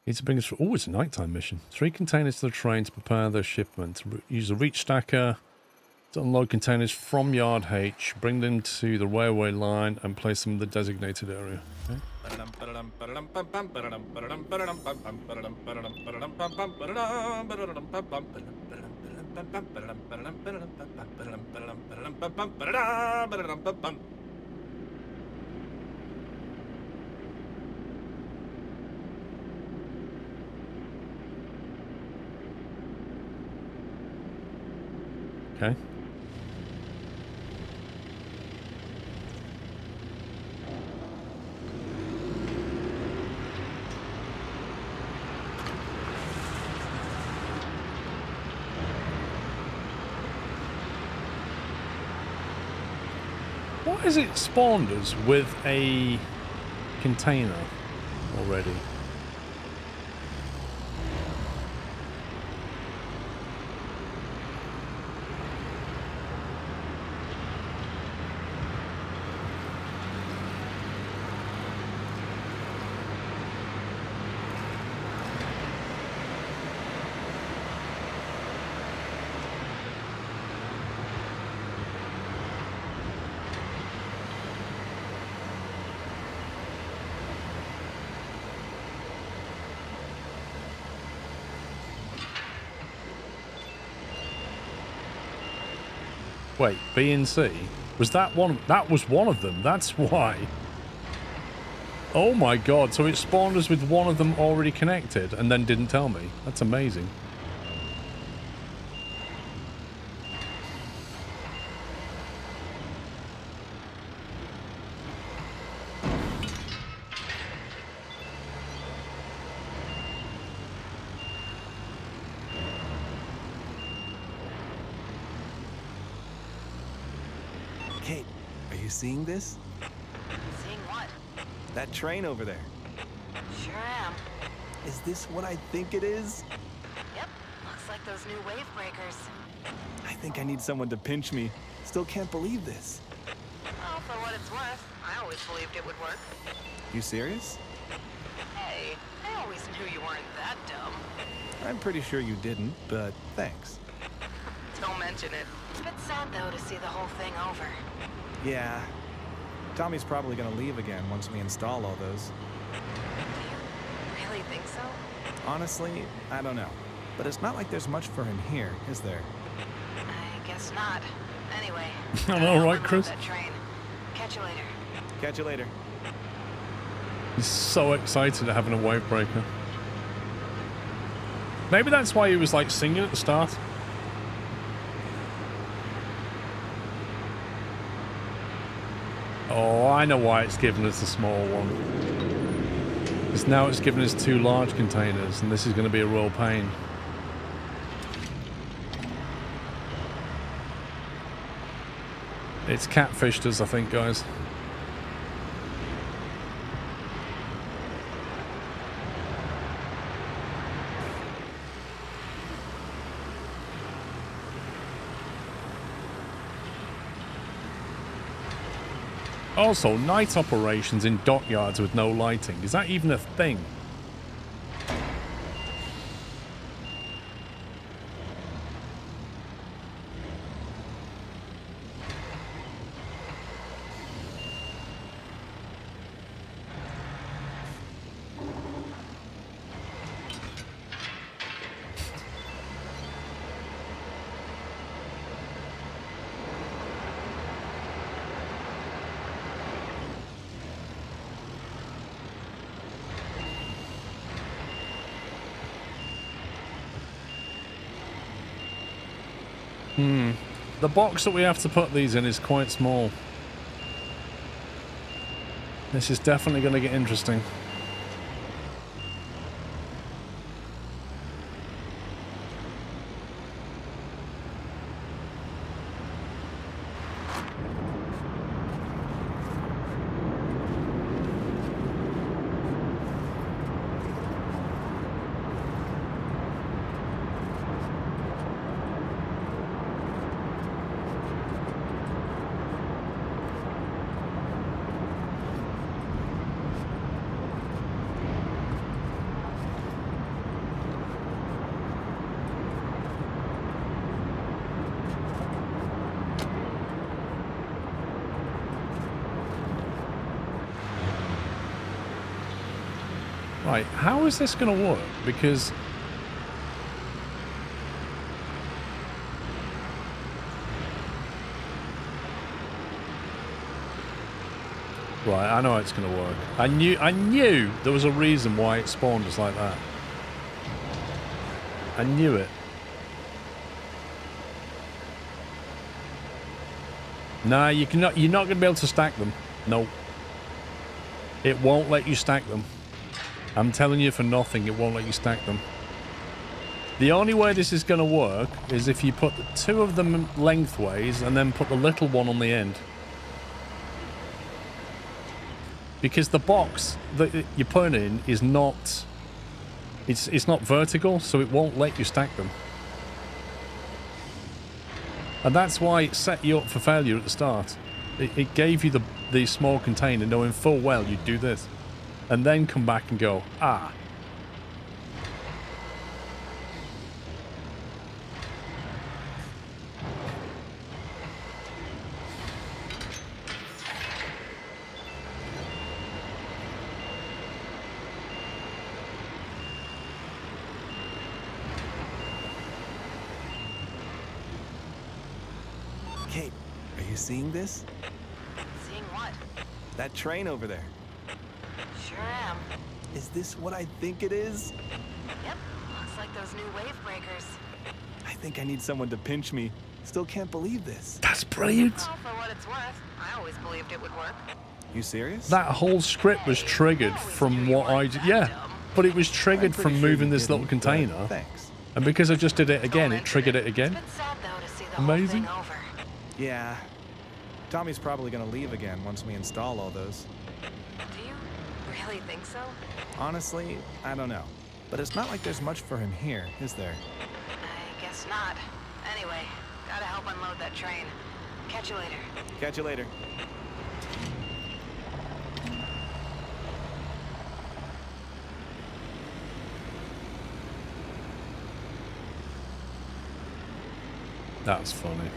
Need to bring us. Oh, it's a nighttime mission. 3 containers to the train to prepare the shipment. Use a reach stacker to unload containers from Yard H. Bring them to the railway line and place them in the designated area. Okay. Okay. Why is it spawned us with a container already? Wait, B and C? Was that one? That was one of them. That's why. Oh my god, so it spawned us with one of them already connected and then didn't tell me. That's amazing. Kate, are you seeing this? Seeing what? That train over there. Sure am. Is this what I think it is? Yep. Looks like those new wave breakers. I think I need someone to pinch me. Still can't believe this. Well, for what it's worth, I always believed it would work. You serious? Hey, I always knew you weren't that dumb. I'm pretty sure you didn't, but thanks. Don't mention it. It's a bit sad, though, to see the whole thing over. Yeah. Tommy's probably gonna leave again once we install all those. Do you really think so? Honestly, I don't know. But it's not like there's much for him here, is there? I guess not. Anyway. I'm all right, Chris. That train. Catch you later. Catch you later. He's so excited at having a wave breaker. Maybe that's why he was like singing at the start. Oh, I know why it's given us a small one. Because now it's given us 2 large containers, and this is going to be a real pain. It's catfished us, I think, guys. Also, night operations in dockyards with no lighting. Is that even a thing? The box that we have to put these in is quite small. This is definitely going to get interesting. Right, how is this going to work? Because... Right, I know how it's going to work. I knew there was a reason why it spawned us like that. I knew it. Nah, you're not going to be able to stack them. No. It won't let you stack them. I'm telling you for nothing, it won't let you stack them. The only way this is going to work is if you put the two of them lengthways and then put the little one on the end. Because the box that you're putting in is not... It's not vertical, so it won't let you stack them. And that's why it set you up for failure at the start. It gave you the small container knowing full well you'd do this. And then come back and go, ah. Kate, are you seeing this? Seeing what? That train over there. Sure am. Is this what I think it is? Yep. Looks like those new wave breakers. I think I need someone to pinch me. Still can't believe this. That's brilliant. Well, for what it's worth, I always believed it would work. You serious? That whole script was triggered from what I did. Yeah, but it was triggered from moving this little container. Thanks. And because I just did it again, it triggered it again. It's been sad though to see the Amazing. whole thing over. Yeah. Tommy's probably gonna leave again once we install all those. Do you really think so? Honestly, I don't know. But it's not like there's much for him here, is there? I guess not. Anyway, gotta help unload that train. Catch you later. Catch you later. That's funny.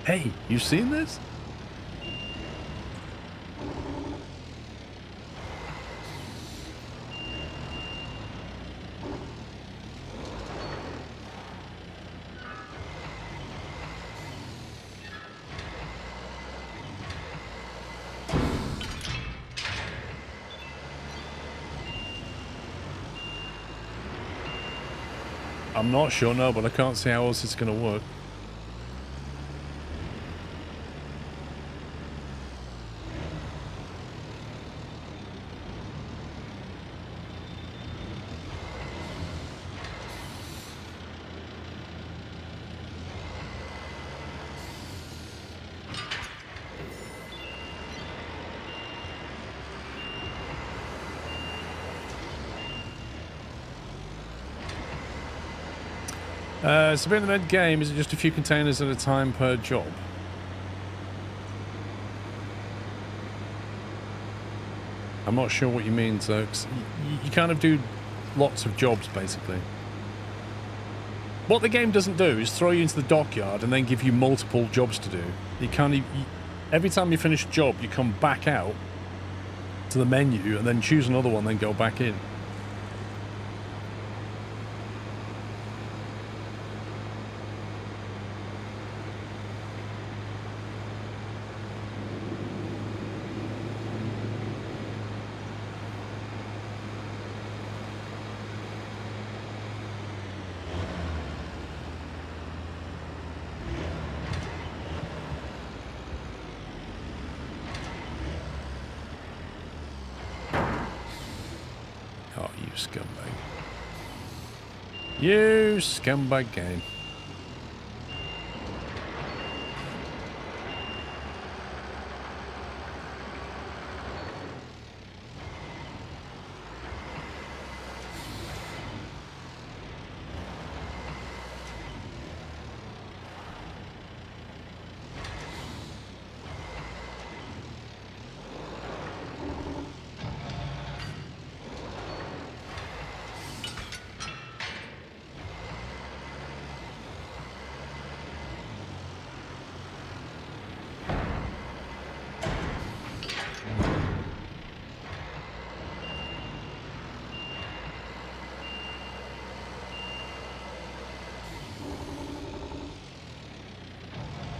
Hey, you seen this? I'm not sure, no, but I can't see how else it's going to work. It's a bit of a mid game. Is it just a few containers at a time per job? I'm not sure what you mean, Zerks. You kind of do lots of jobs, basically. What the game doesn't do is throw you into the dockyard and then give you multiple jobs to do. You can't. Every time you finish a job, you come back out to the menu and then choose another one, then go back in. Scumbag. You scumbag game.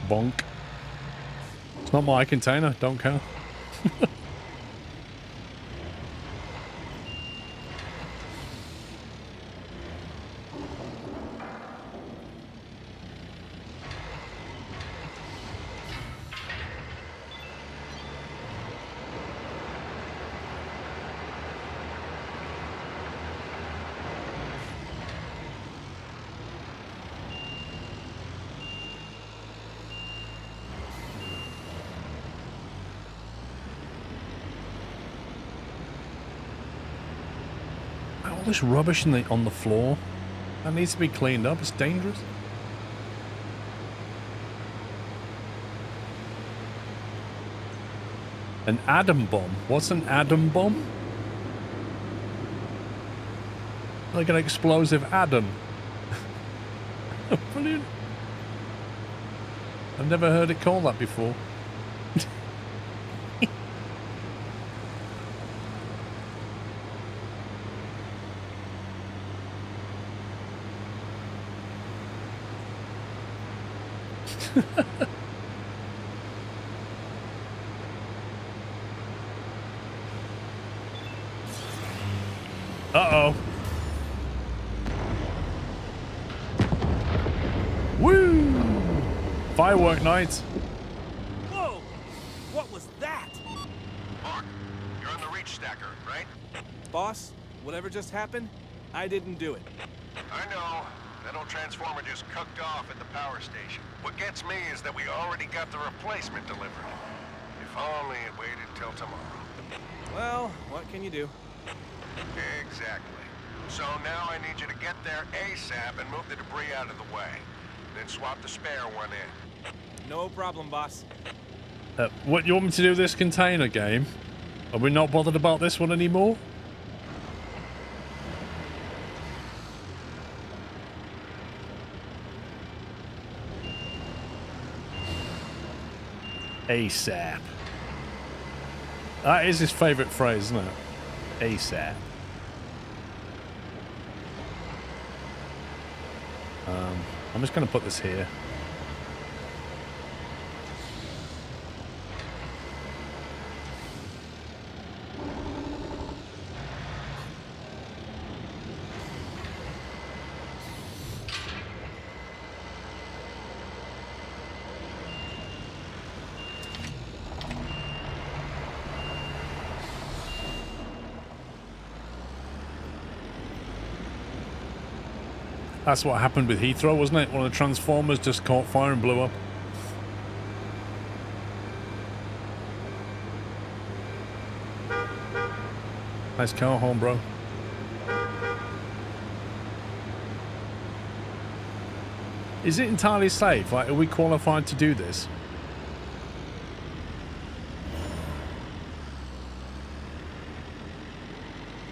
Bonk. It's not my container, don't care. All this rubbish on the floor. That needs to be cleaned up. It's dangerous. An atom bomb. What's an atom bomb? Like an explosive atom. Brilliant. I've never heard it called that before. Uh-oh. Woo! Firework night. Whoa! What was that? Mark, you're on the reach stacker, right? Boss, whatever just happened, I didn't do it. I know. That old transformer just cooked off at the power station. What gets me is that we already got the replacement delivered. If only it waited till tomorrow. Well, what can you do? Exactly. So now I need you to get there ASAP and move the debris out of the way. Then swap the spare one in. No problem, boss. What, you want me to do this container game? Are we not bothered about this one anymore? ASAP. That is his favorite phrase, isn't it? ASAP. I'm just going to put this here. That's what happened with Heathrow, wasn't it? One of the Transformers just caught fire and blew up. Nice car home, bro. Is it entirely safe? Like, are we qualified to do this?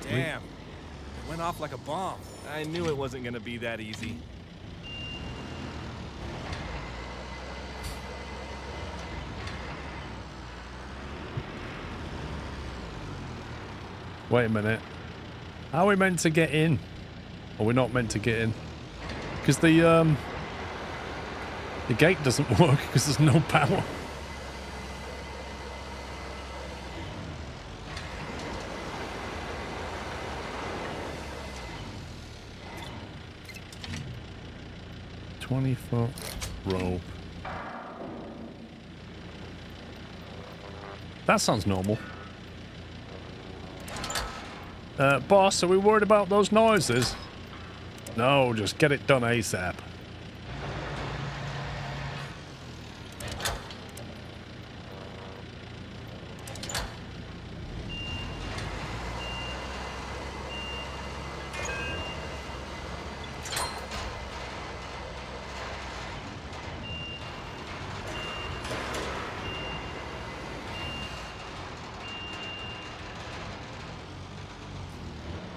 Damn. It went off like a bomb. I knew it wasn't gonna be that easy. Wait a minute. How are we meant to get in? Or we're not meant to get in? Because the gate doesn't work because there's no power. $20-foot rope. That sounds normal. Boss, are we worried about those noises? No, just get it done ASAP.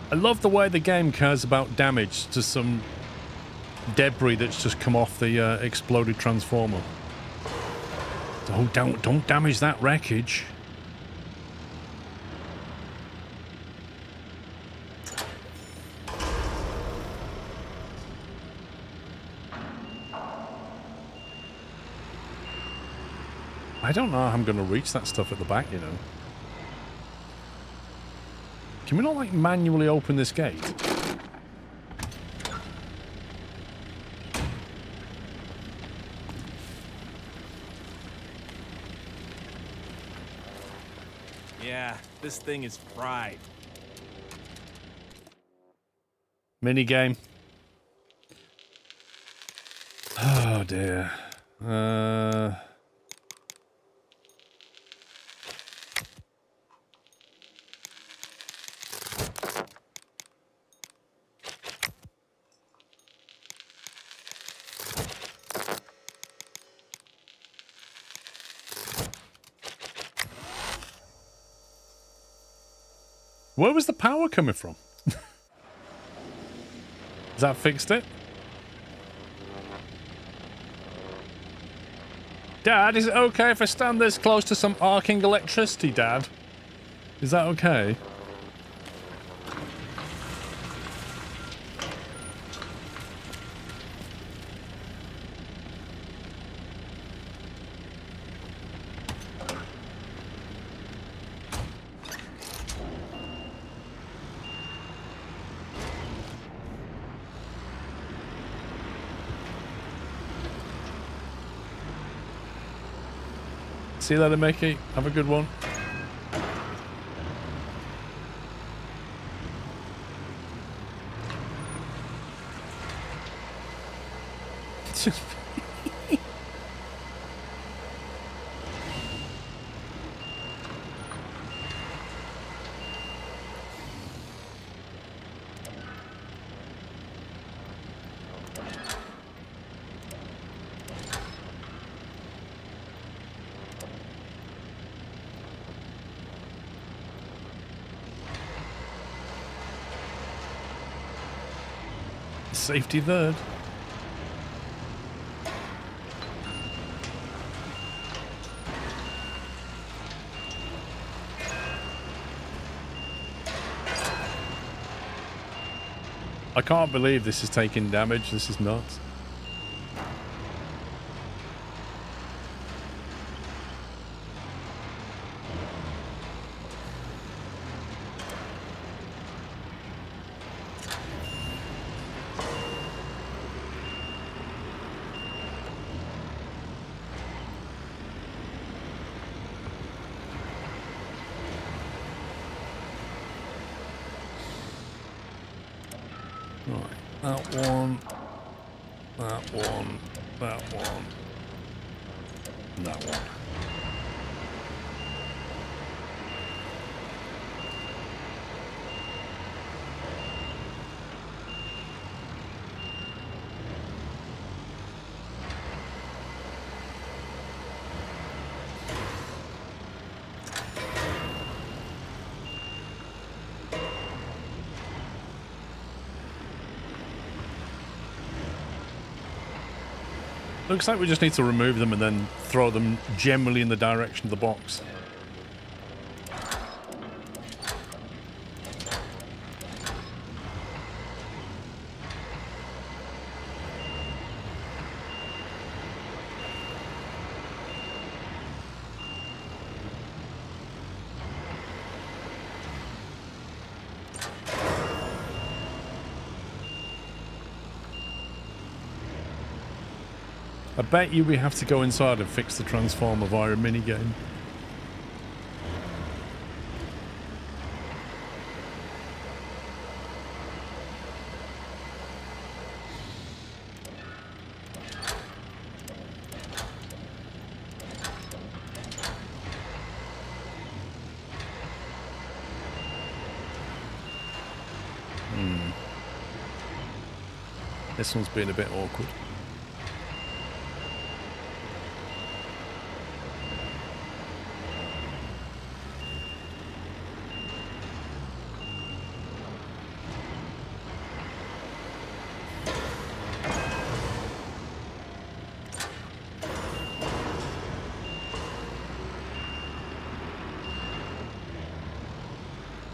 I love the way the game cares about damage to some debris that's just come off the exploded transformer. Oh, don't damage that wreckage. I don't know how I'm going to reach that stuff at the back, you know. Can we not, like, manually open this gate? Yeah, this thing is fried. Mini game. Oh dear. Where was the power coming from? Has that fixed it? Dad, is it okay if I stand this close to some arcing electricity, Dad? Is that okay? See you later, Mickey. Have a good one. Safety third. I can't believe this is taking damage. This is nuts. That one, that one, that one, that one. Looks like we just need to remove them and then throw them generally in the direction of the box. I bet you we have to go inside and fix the transformer via a minigame. This one's been a bit awkward.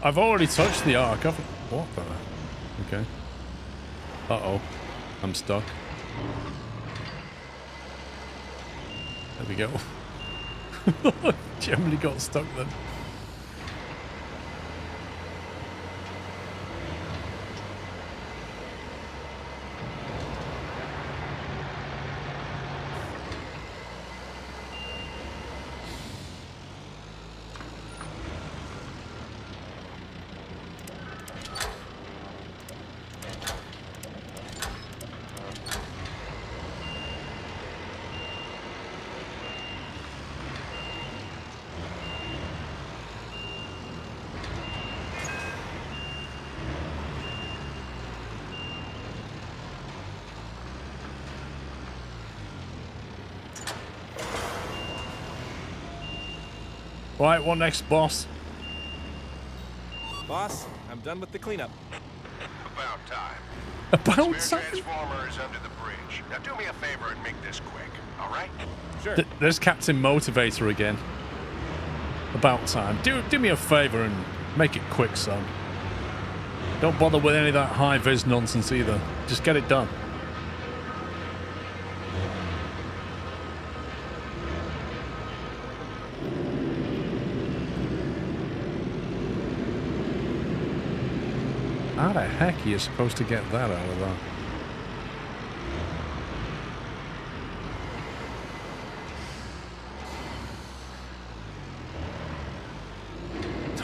I've already touched the arc. What the? Okay. Uh-oh. I'm stuck. There we go. Generally got stuck then. Right, what next, boss? Boss, I'm done with the cleanup. About time. About Spare time? transformer is under the bridge. Now do me a favor and make this quick, all right? Sure. There's Captain Motivator again. About time. Do me a favor and make it quick, son. Don't bother with any of that high-vis nonsense either. Just get it done. How the heck are you supposed to get that out of that?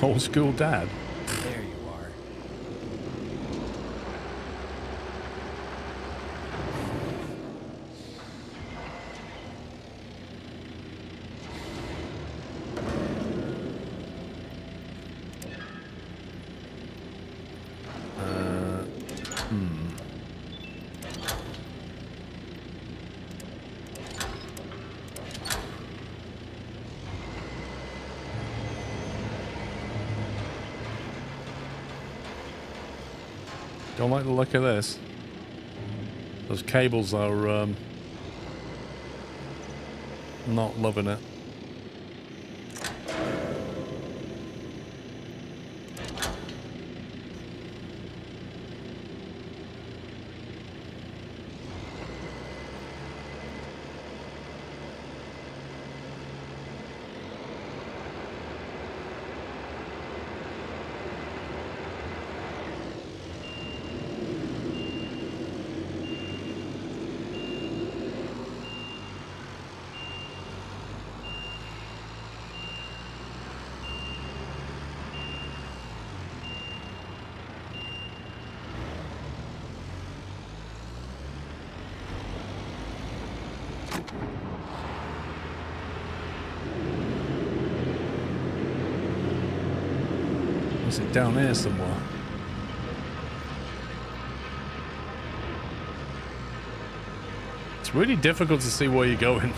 Old school dad. There you are. Don't like the look of this. Those cables are not loving it. Is it down here somewhere? It's really difficult to see where you're going.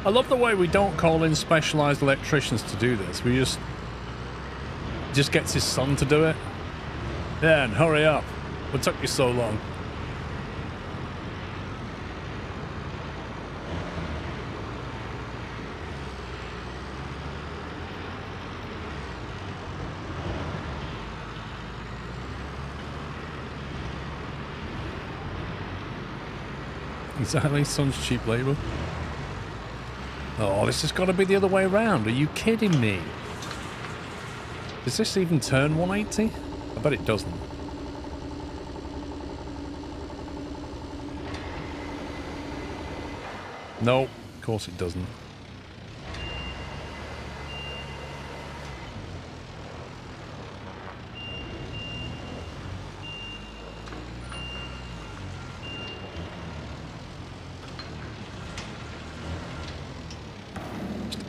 I love the way we don't call in specialized electricians to do this. We just gets his son to do it. Yeah, and hurry up. What took you so long? Exactly, son's cheap labor. Oh, this has got to be the other way around. Are you kidding me? Does this even turn 180? I bet it doesn't. No, of course it doesn't.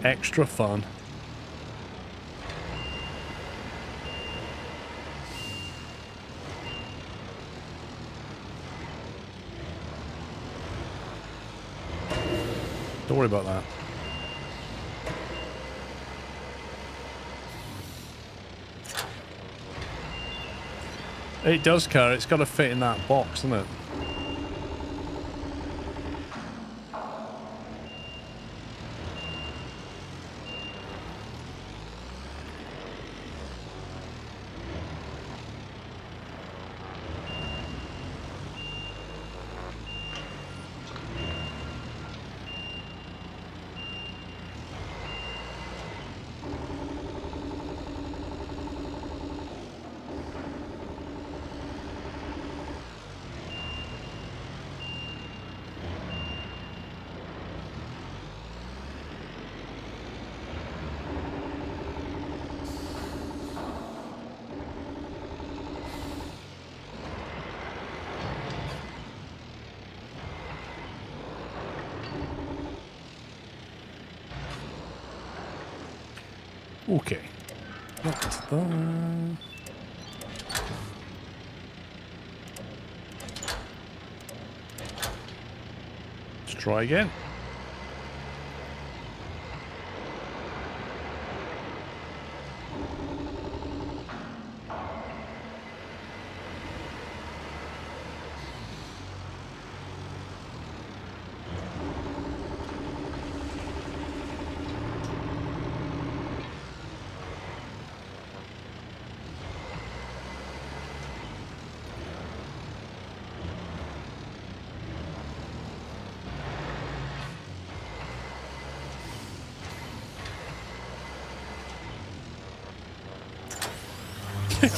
Extra fun. Don't worry about that. It does, Car. It's got to fit in that box, doesn't it? Okay. What's that? Let's try again.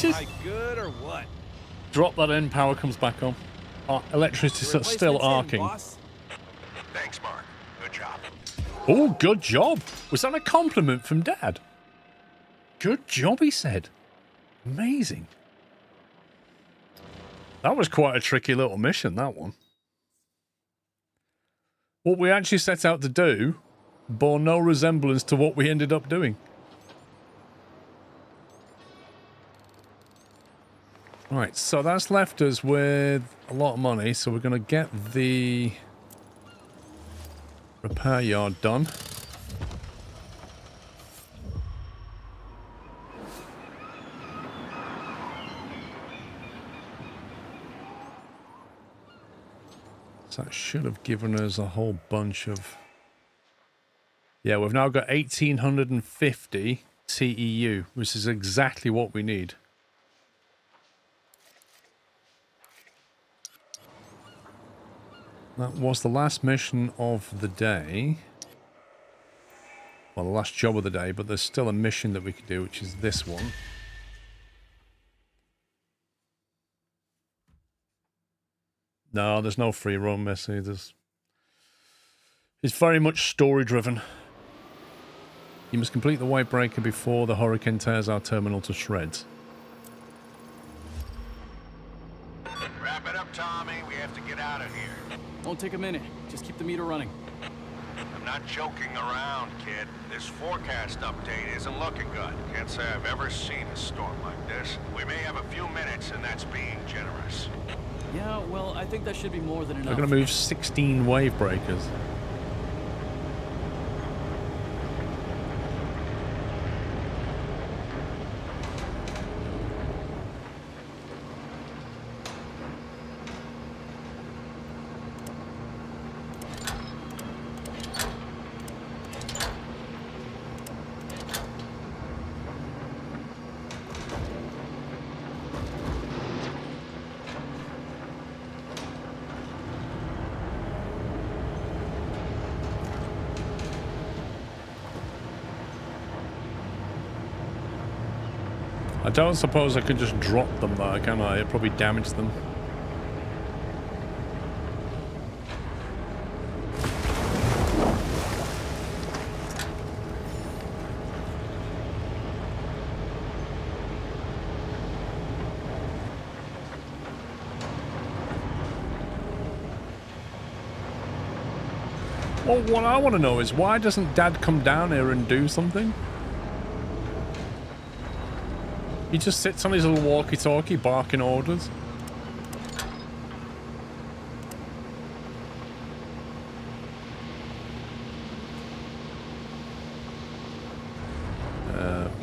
Am I good or what? Drop that in, power comes back on. Electricity still arcing. Thanks, Mark. Good job. Oh, good job. Was that a compliment from Dad? Good job, he said. Amazing. That was quite a tricky little mission, that one. What we actually set out to do bore no resemblance to what we ended up doing. Right, so that's left us with a lot of money, so we're going to get the repair yard done. So that should have given us a whole bunch of... Yeah, we've now got 1,850 TEU, which is exactly what we need. That was the last mission of the day. Well, the last job of the day, but there's still a mission that we could do, which is this one. No, there's no free roam, Missy. It's very much story-driven. You must complete the white breaker before the hurricane tears our terminal to shreds. Wrap it up, Tommy. We have to get out of here. Won't take a minute. Just keep the meter running. I'm not joking around, kid. This forecast update isn't looking good. Can't say I've ever seen a storm like this. We may have a few minutes, and that's being generous. Yeah, well, I think that should be more than enough. We're going to move 16 wave breakers. I don't suppose I could just drop them there, can I? It'd probably damage them. Well, what I want to know is why doesn't Dad come down here and do something? He just sits on his little walkie-talkie barking orders.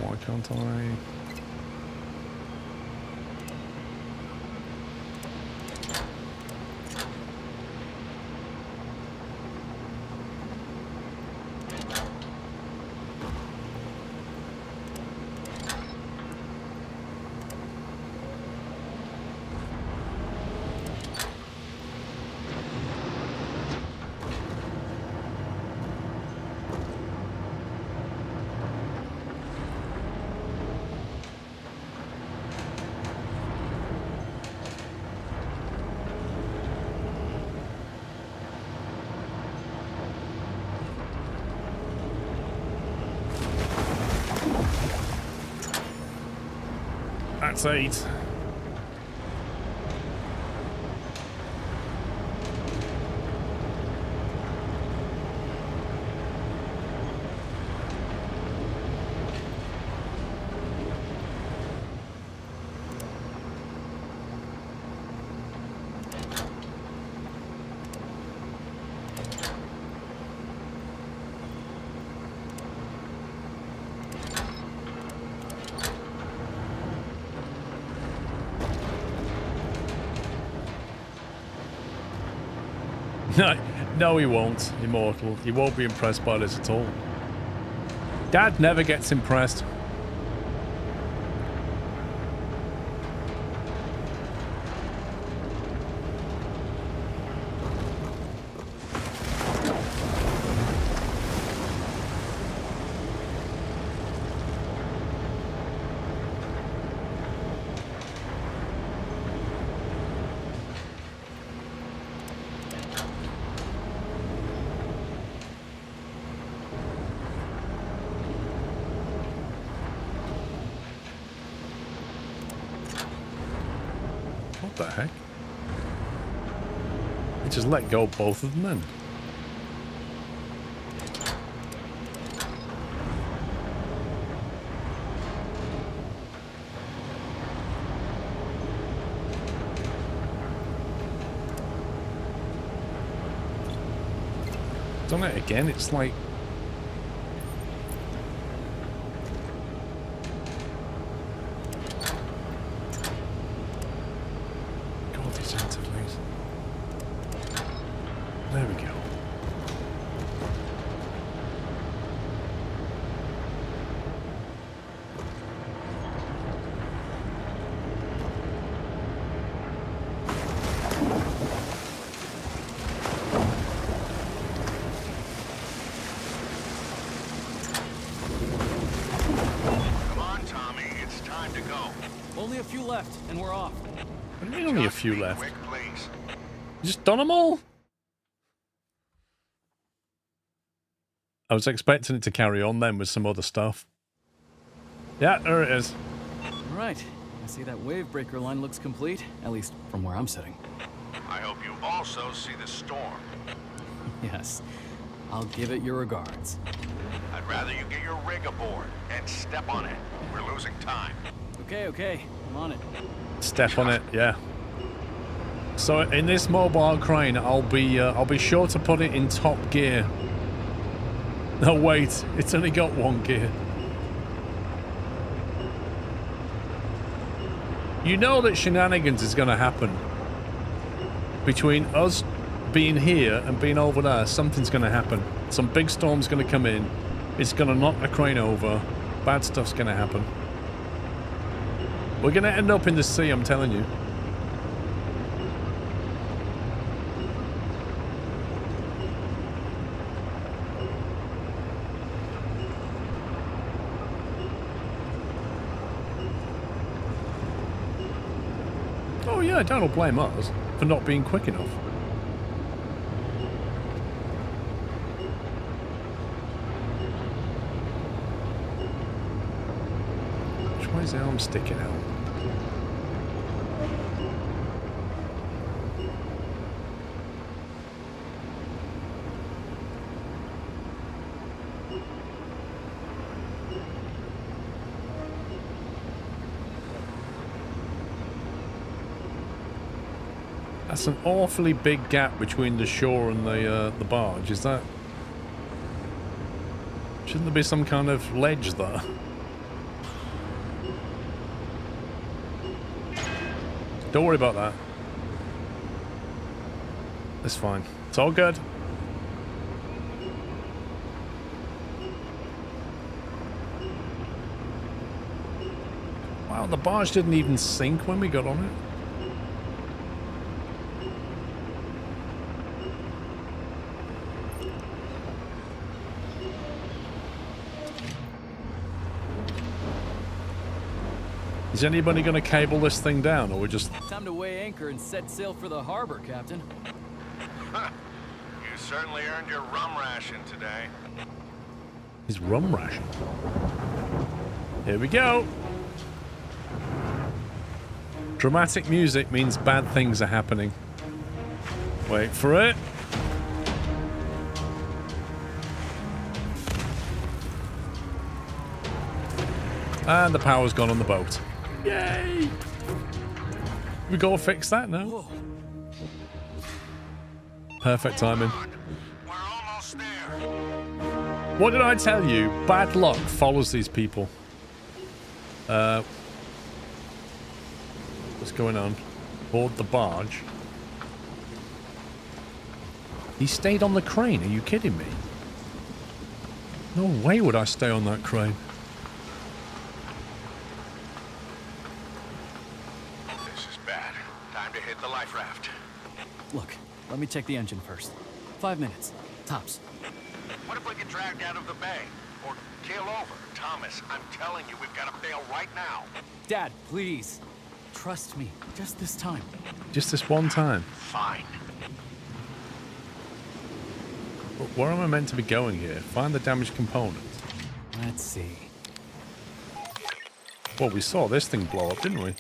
Why can't I? That's 8. No, he won't, Immortal. He won't be impressed by this at all. Dad never gets impressed. What the heck? He just let go of both of them then. Done it again, it's like... God, these interviews. There we go. Only a few left, and we're off. What do you mean only a few left? You just done them all? I was expecting it to carry on then with some other stuff. Yeah, there it is. Right. I see that wave breaker line looks complete, at least from where I'm sitting. I hope you also see the storm. Yes. I'll give it your regards. I'd rather you get your rig aboard and step on it. We're losing time. Okay, I'm on it. Step on it, yeah. So in this mobile crane, I'll be sure to put it in top gear. No, wait, it's only got one gear. You know that shenanigans is going to happen. Between us being here and being over there, something's going to happen. Some big storm's going to come in. It's going to knock the crane over. Bad stuff's going to happen. We're going to end up in the sea, I'm telling you. Oh yeah, don't blame us for not being quick enough. Which way is the arm sticking out? That's an awfully big gap between the shore and the barge, is that? Shouldn't there be some kind of ledge there? Don't worry about that. It's fine. It's all good. Wow, the barge didn't even sink when we got on it. Is anybody going to cable this thing down, or we just... Time to weigh anchor and set sail for the harbor, Captain. You certainly earned your rum ration today. His rum ration? Here we go! Dramatic music means bad things are happening. Wait for it. And the power's gone on the boat. Yay! We gotta fix that now. Whoa. Perfect timing. What did I tell you? Bad luck follows these people. What's going on? Board the barge. He stayed on the crane. Are you kidding me? No way would I stay on that crane. This is bad. Time to hit the life raft. Look, let me check the engine first. 5 minutes, tops. What if we get dragged out of the bay? Or keel over? Thomas, I'm telling you, we've got to bail right now. Dad, please. Trust me, just this time. Just this one time. Fine. Where am I meant to be going here? Find the damaged component. Let's see. Well, we saw this thing blow up, didn't we?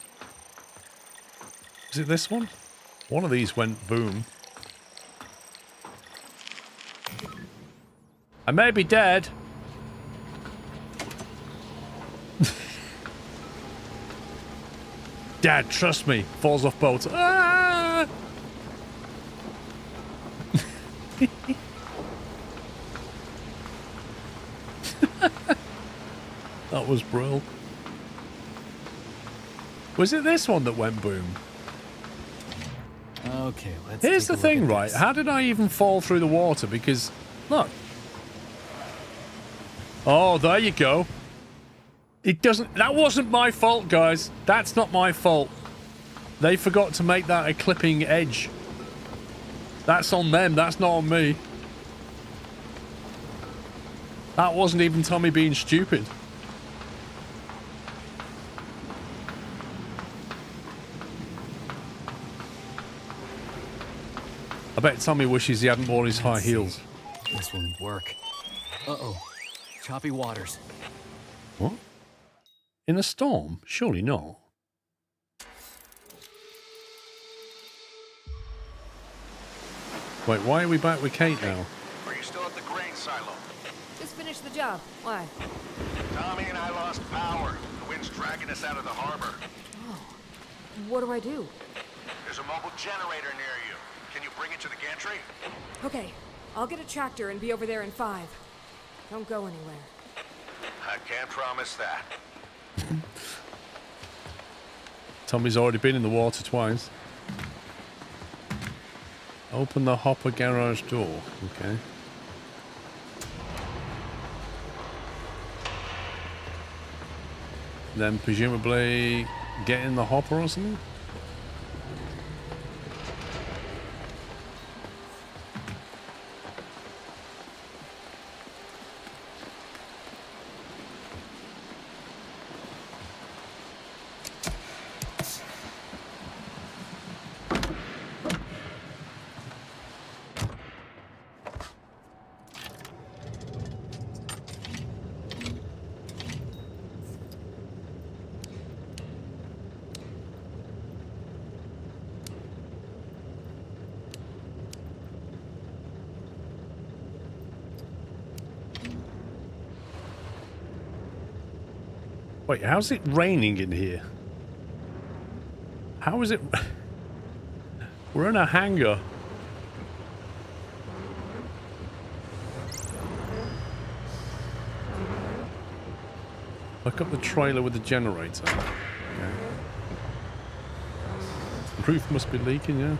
Is it this one? One of these went boom. I may be dead. Dad, trust me. Falls off boat. Ah! That was brilliant. Was it this one that went boom? Okay, let's Here's take the a thing, look at right? this. How did I even fall through the water? Because, look. Oh, there you go. It doesn't... That wasn't my fault, guys. That's not my fault. They forgot to make that a clipping edge. That's on them. That's not on me. That wasn't even Tommy being stupid. I bet Tommy wishes he hadn't worn his high heels. This will need work. Uh-oh. Choppy waters. What? In a storm? Surely not. Wait, why are we back with Kate now? Are you still at the grain silo? Just finished the job. Why? Tommy and I lost power. The wind's dragging us out of the harbor. Oh. What do I do? There's a mobile generator near you. Can you bring it to the gantry? Okay. I'll get a tractor and be over there in 5. Don't go anywhere. I can't promise that. Tommy's already been in the water twice. Open the hopper garage door. Okay. Then presumably get in the hopper or something? Wait, how's it raining in here? How is it... We're in a hangar. Look up the trailer with the generator. Okay. Roof must be leaking, yeah.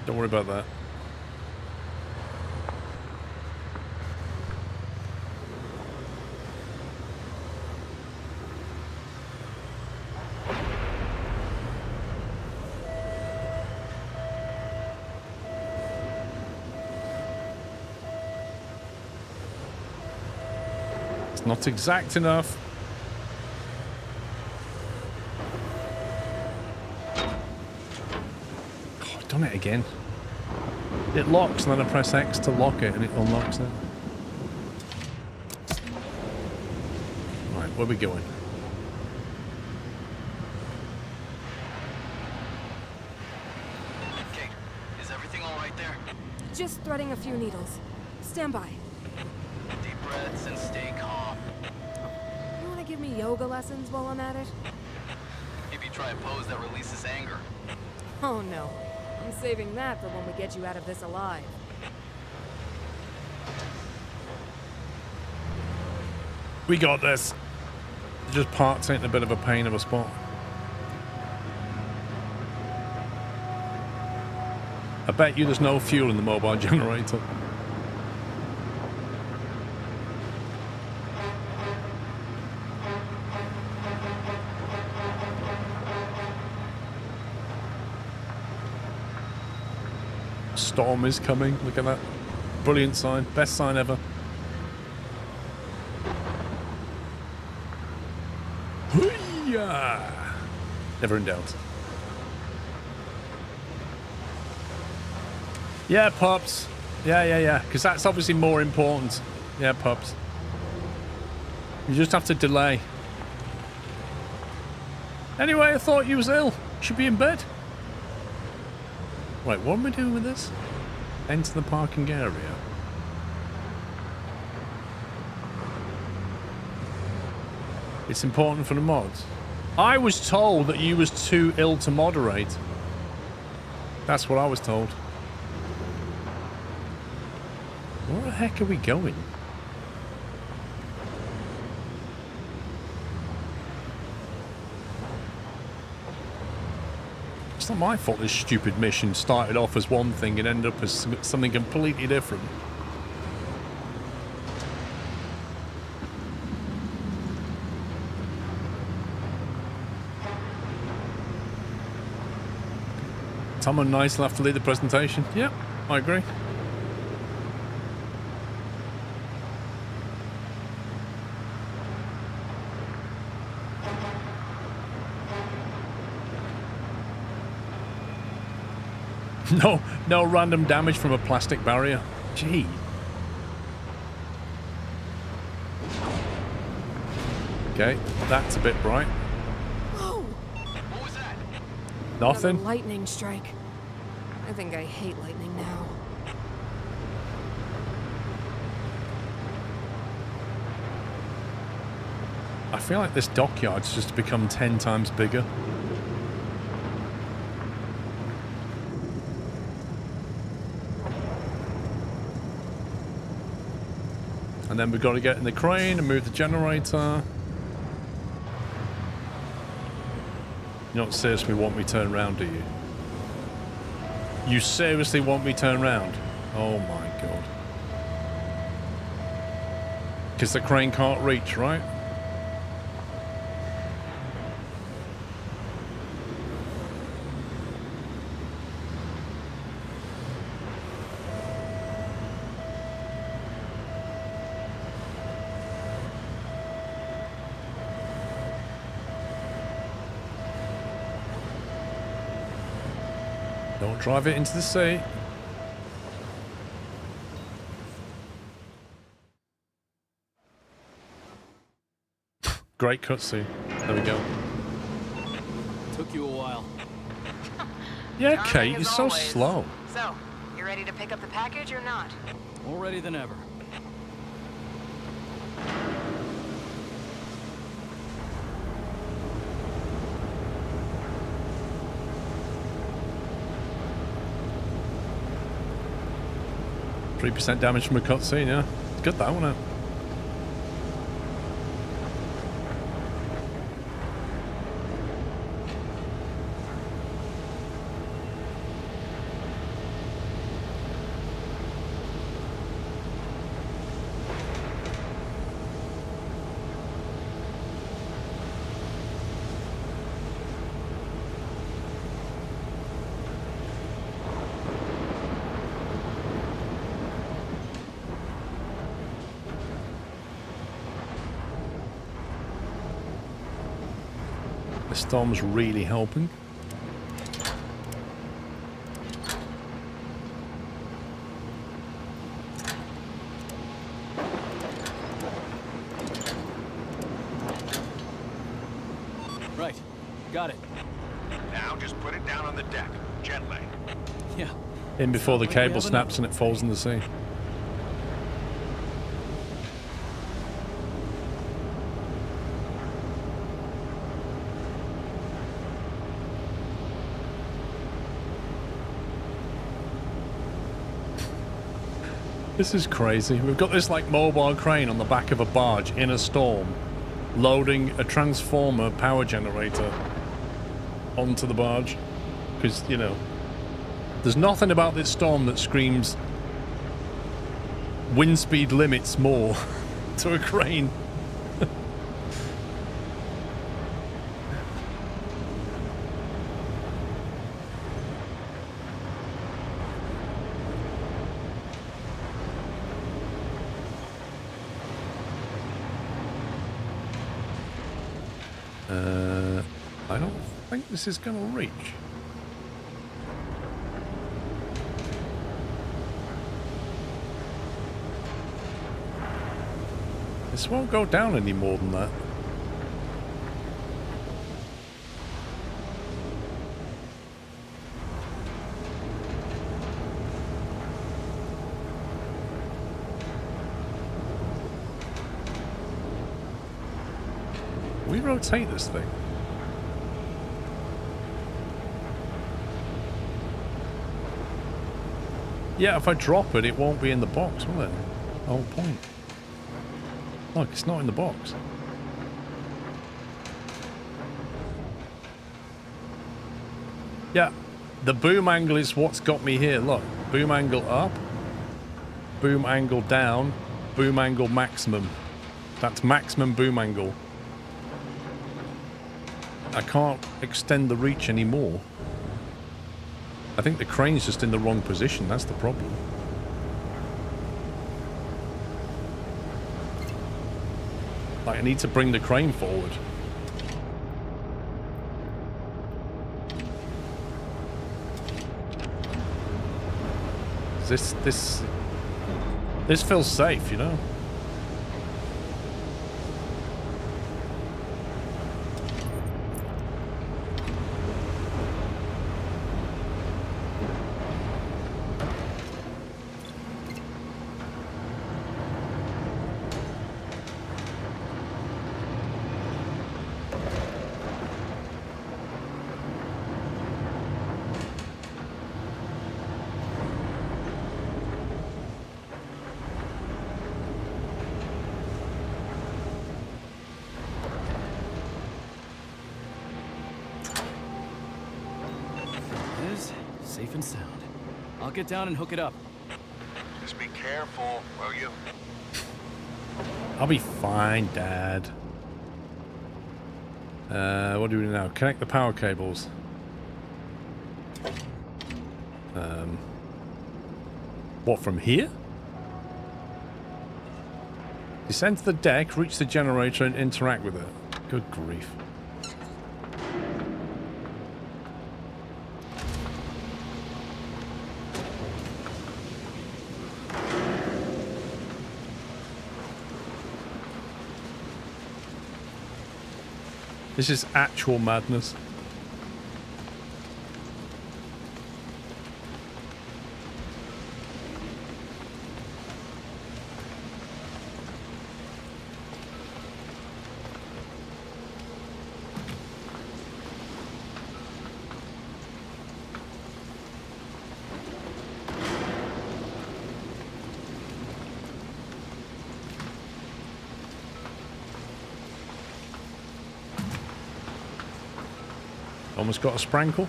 Don't worry about that. It's not exact enough. Oh, I've done it again. It locks and then I press X to lock it and it unlocks it. Right, where are we going? Kate, is everything all right there? Just threading a few needles. Stand by. Deep breaths and stay calm. You want to give me yoga lessons while I'm at it? Maybe try a pose that releases anger. Oh no. I'm saving that for when we get you out of this alive. We got this. Just parked in a bit of a pain of a spot. I bet you there's no fuel in the mobile generator. Storm is coming. Look at that. Brilliant sign. Best sign ever. Hoo-yah! Never in doubt. Yeah, pups. Yeah. Because that's obviously more important. Yeah, pups. You just have to delay. Anyway, I thought you was ill. Should be in bed. Wait, what am I doing with this? Enter the parking area. It's important for the mods. I was told that you was too ill to moderate. That's what I was told. Where the heck are we going? It's not my fault this stupid mission started off as one thing and ended up as something completely different. Someone nice will have to lead the presentation. Yep, I agree. No random damage from a plastic barrier. Gee. Okay, that's a bit bright. Whoa! What was that? Nothing. Another lightning strike. I think I hate lightning now. I feel like this dockyard's just become 10 times bigger. And then we've got to get in the crane and move the generator. You don't seriously want me turned around, do you? You seriously want me turned around? Oh my god. Because the crane can't reach, right? Don't drive it into the sea. Great cutscene. There we go. Took you a while. Yeah, Kate, you're so slow. So, you ready to pick up the package or not? More ready than ever. %3 damage from a cutscene, yeah. It's good that, wasn't it? The storm's really helping. Right. Got it. Now just put it down on the deck. Gently. Yeah. In before the cable snaps and it falls in the sea. This is crazy. We've got this like mobile crane on the back of a barge in a storm, loading a transformer power generator onto the barge. Because, you know, there's nothing about this storm that screams wind speed limits more to a crane. I don't think this is going to reach. This won't go down any more than that. We rotate this thing. Yeah, if I drop it, it won't be in the box, will it? The whole point. Look, it's not in the box. Yeah, the boom angle is what's got me here. Look, boom angle up, boom angle down, boom angle maximum. That's maximum boom angle. I can't extend the reach anymore. I think the crane's just in the wrong position. That's the problem. Like, I need to bring the crane forward. This feels safe, you know? Safe and sound. I'll get down and hook it up. Just be careful, will you? I'll be fine, Dad. What do we do now? Connect the power cables. What, from here? Descend to the deck, reach the generator and interact with it. Good grief. This is actual madness. Almost got a sprankle.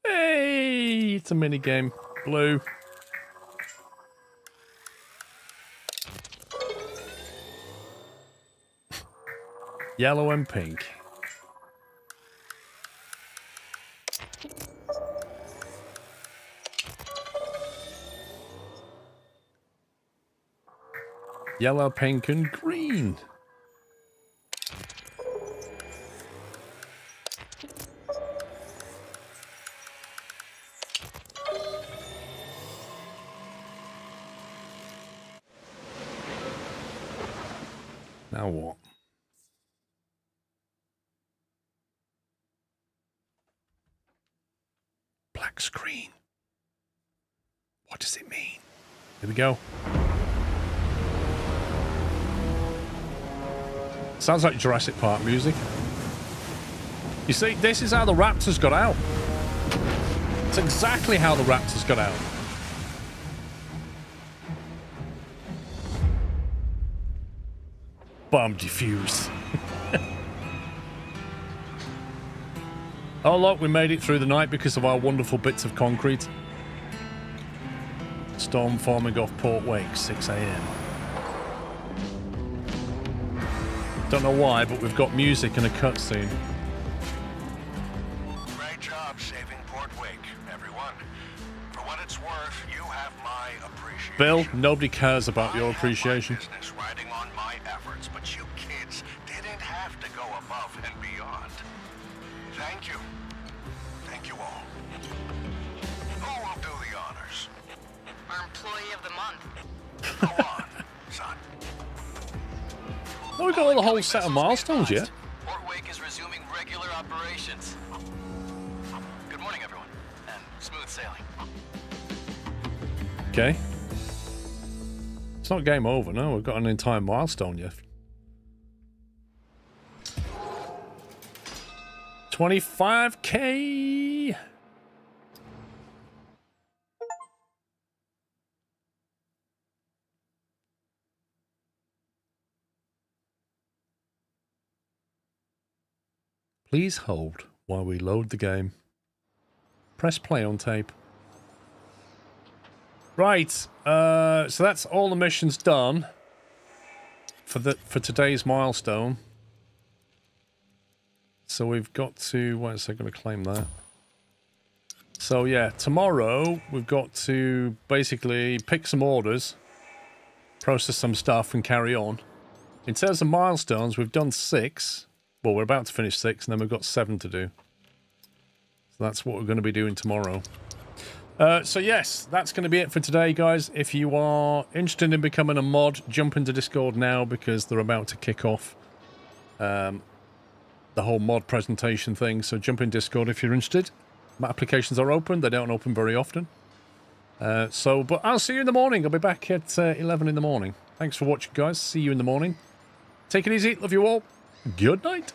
Hey, it's a mini game. Blue. Yellow and pink. Yellow, pink, and green. Now what? Black screen. What does it mean? Here we go. Sounds like Jurassic Park music. You see, this is how the raptors got out. It's exactly how the raptors got out. Bomb defused. Oh look, we made it through the night because of our wonderful bits of concrete. Storm forming off Port Wake, 6 a.m. Don't know why, but we've got music and a cutscene. Great job saving Port Wake, everyone. For what it's worth, you have my appreciation. Bill, nobody cares about your appreciation. Business riding on my efforts, but you kids didn't have to go above and beyond. Thank you. Thank you all. Who will do the honors? Our employee of the month. Go on, son. Oh, we got all the whole set of milestones yet. Port Wake is resuming regular operations. Good morning, everyone, and smooth sailing. Okay. It's not game over, no. We've got an entire milestone yet. 25K. Please hold while we load the game. Press play on tape. Right, so that's all the missions done for today's milestone. So we've got to, wait a second, I'm going to claim that. So yeah, tomorrow we've got to basically pick some orders, process some stuff and carry on. In terms of milestones, we've done 6. Well, we're about to finish 6 and then we've got 7 to do. So that's what we're going to be doing tomorrow. So yes, that's going to be it for today, guys. If you are interested in becoming a mod, jump into Discord now because they're about to kick off the whole mod presentation thing. So jump in Discord if you're interested. My applications are open. They don't open very often. But I'll see you in the morning. I'll be back at 11 in the morning. Thanks for watching, guys. See you in the morning. Take it easy. Love you all. Good night.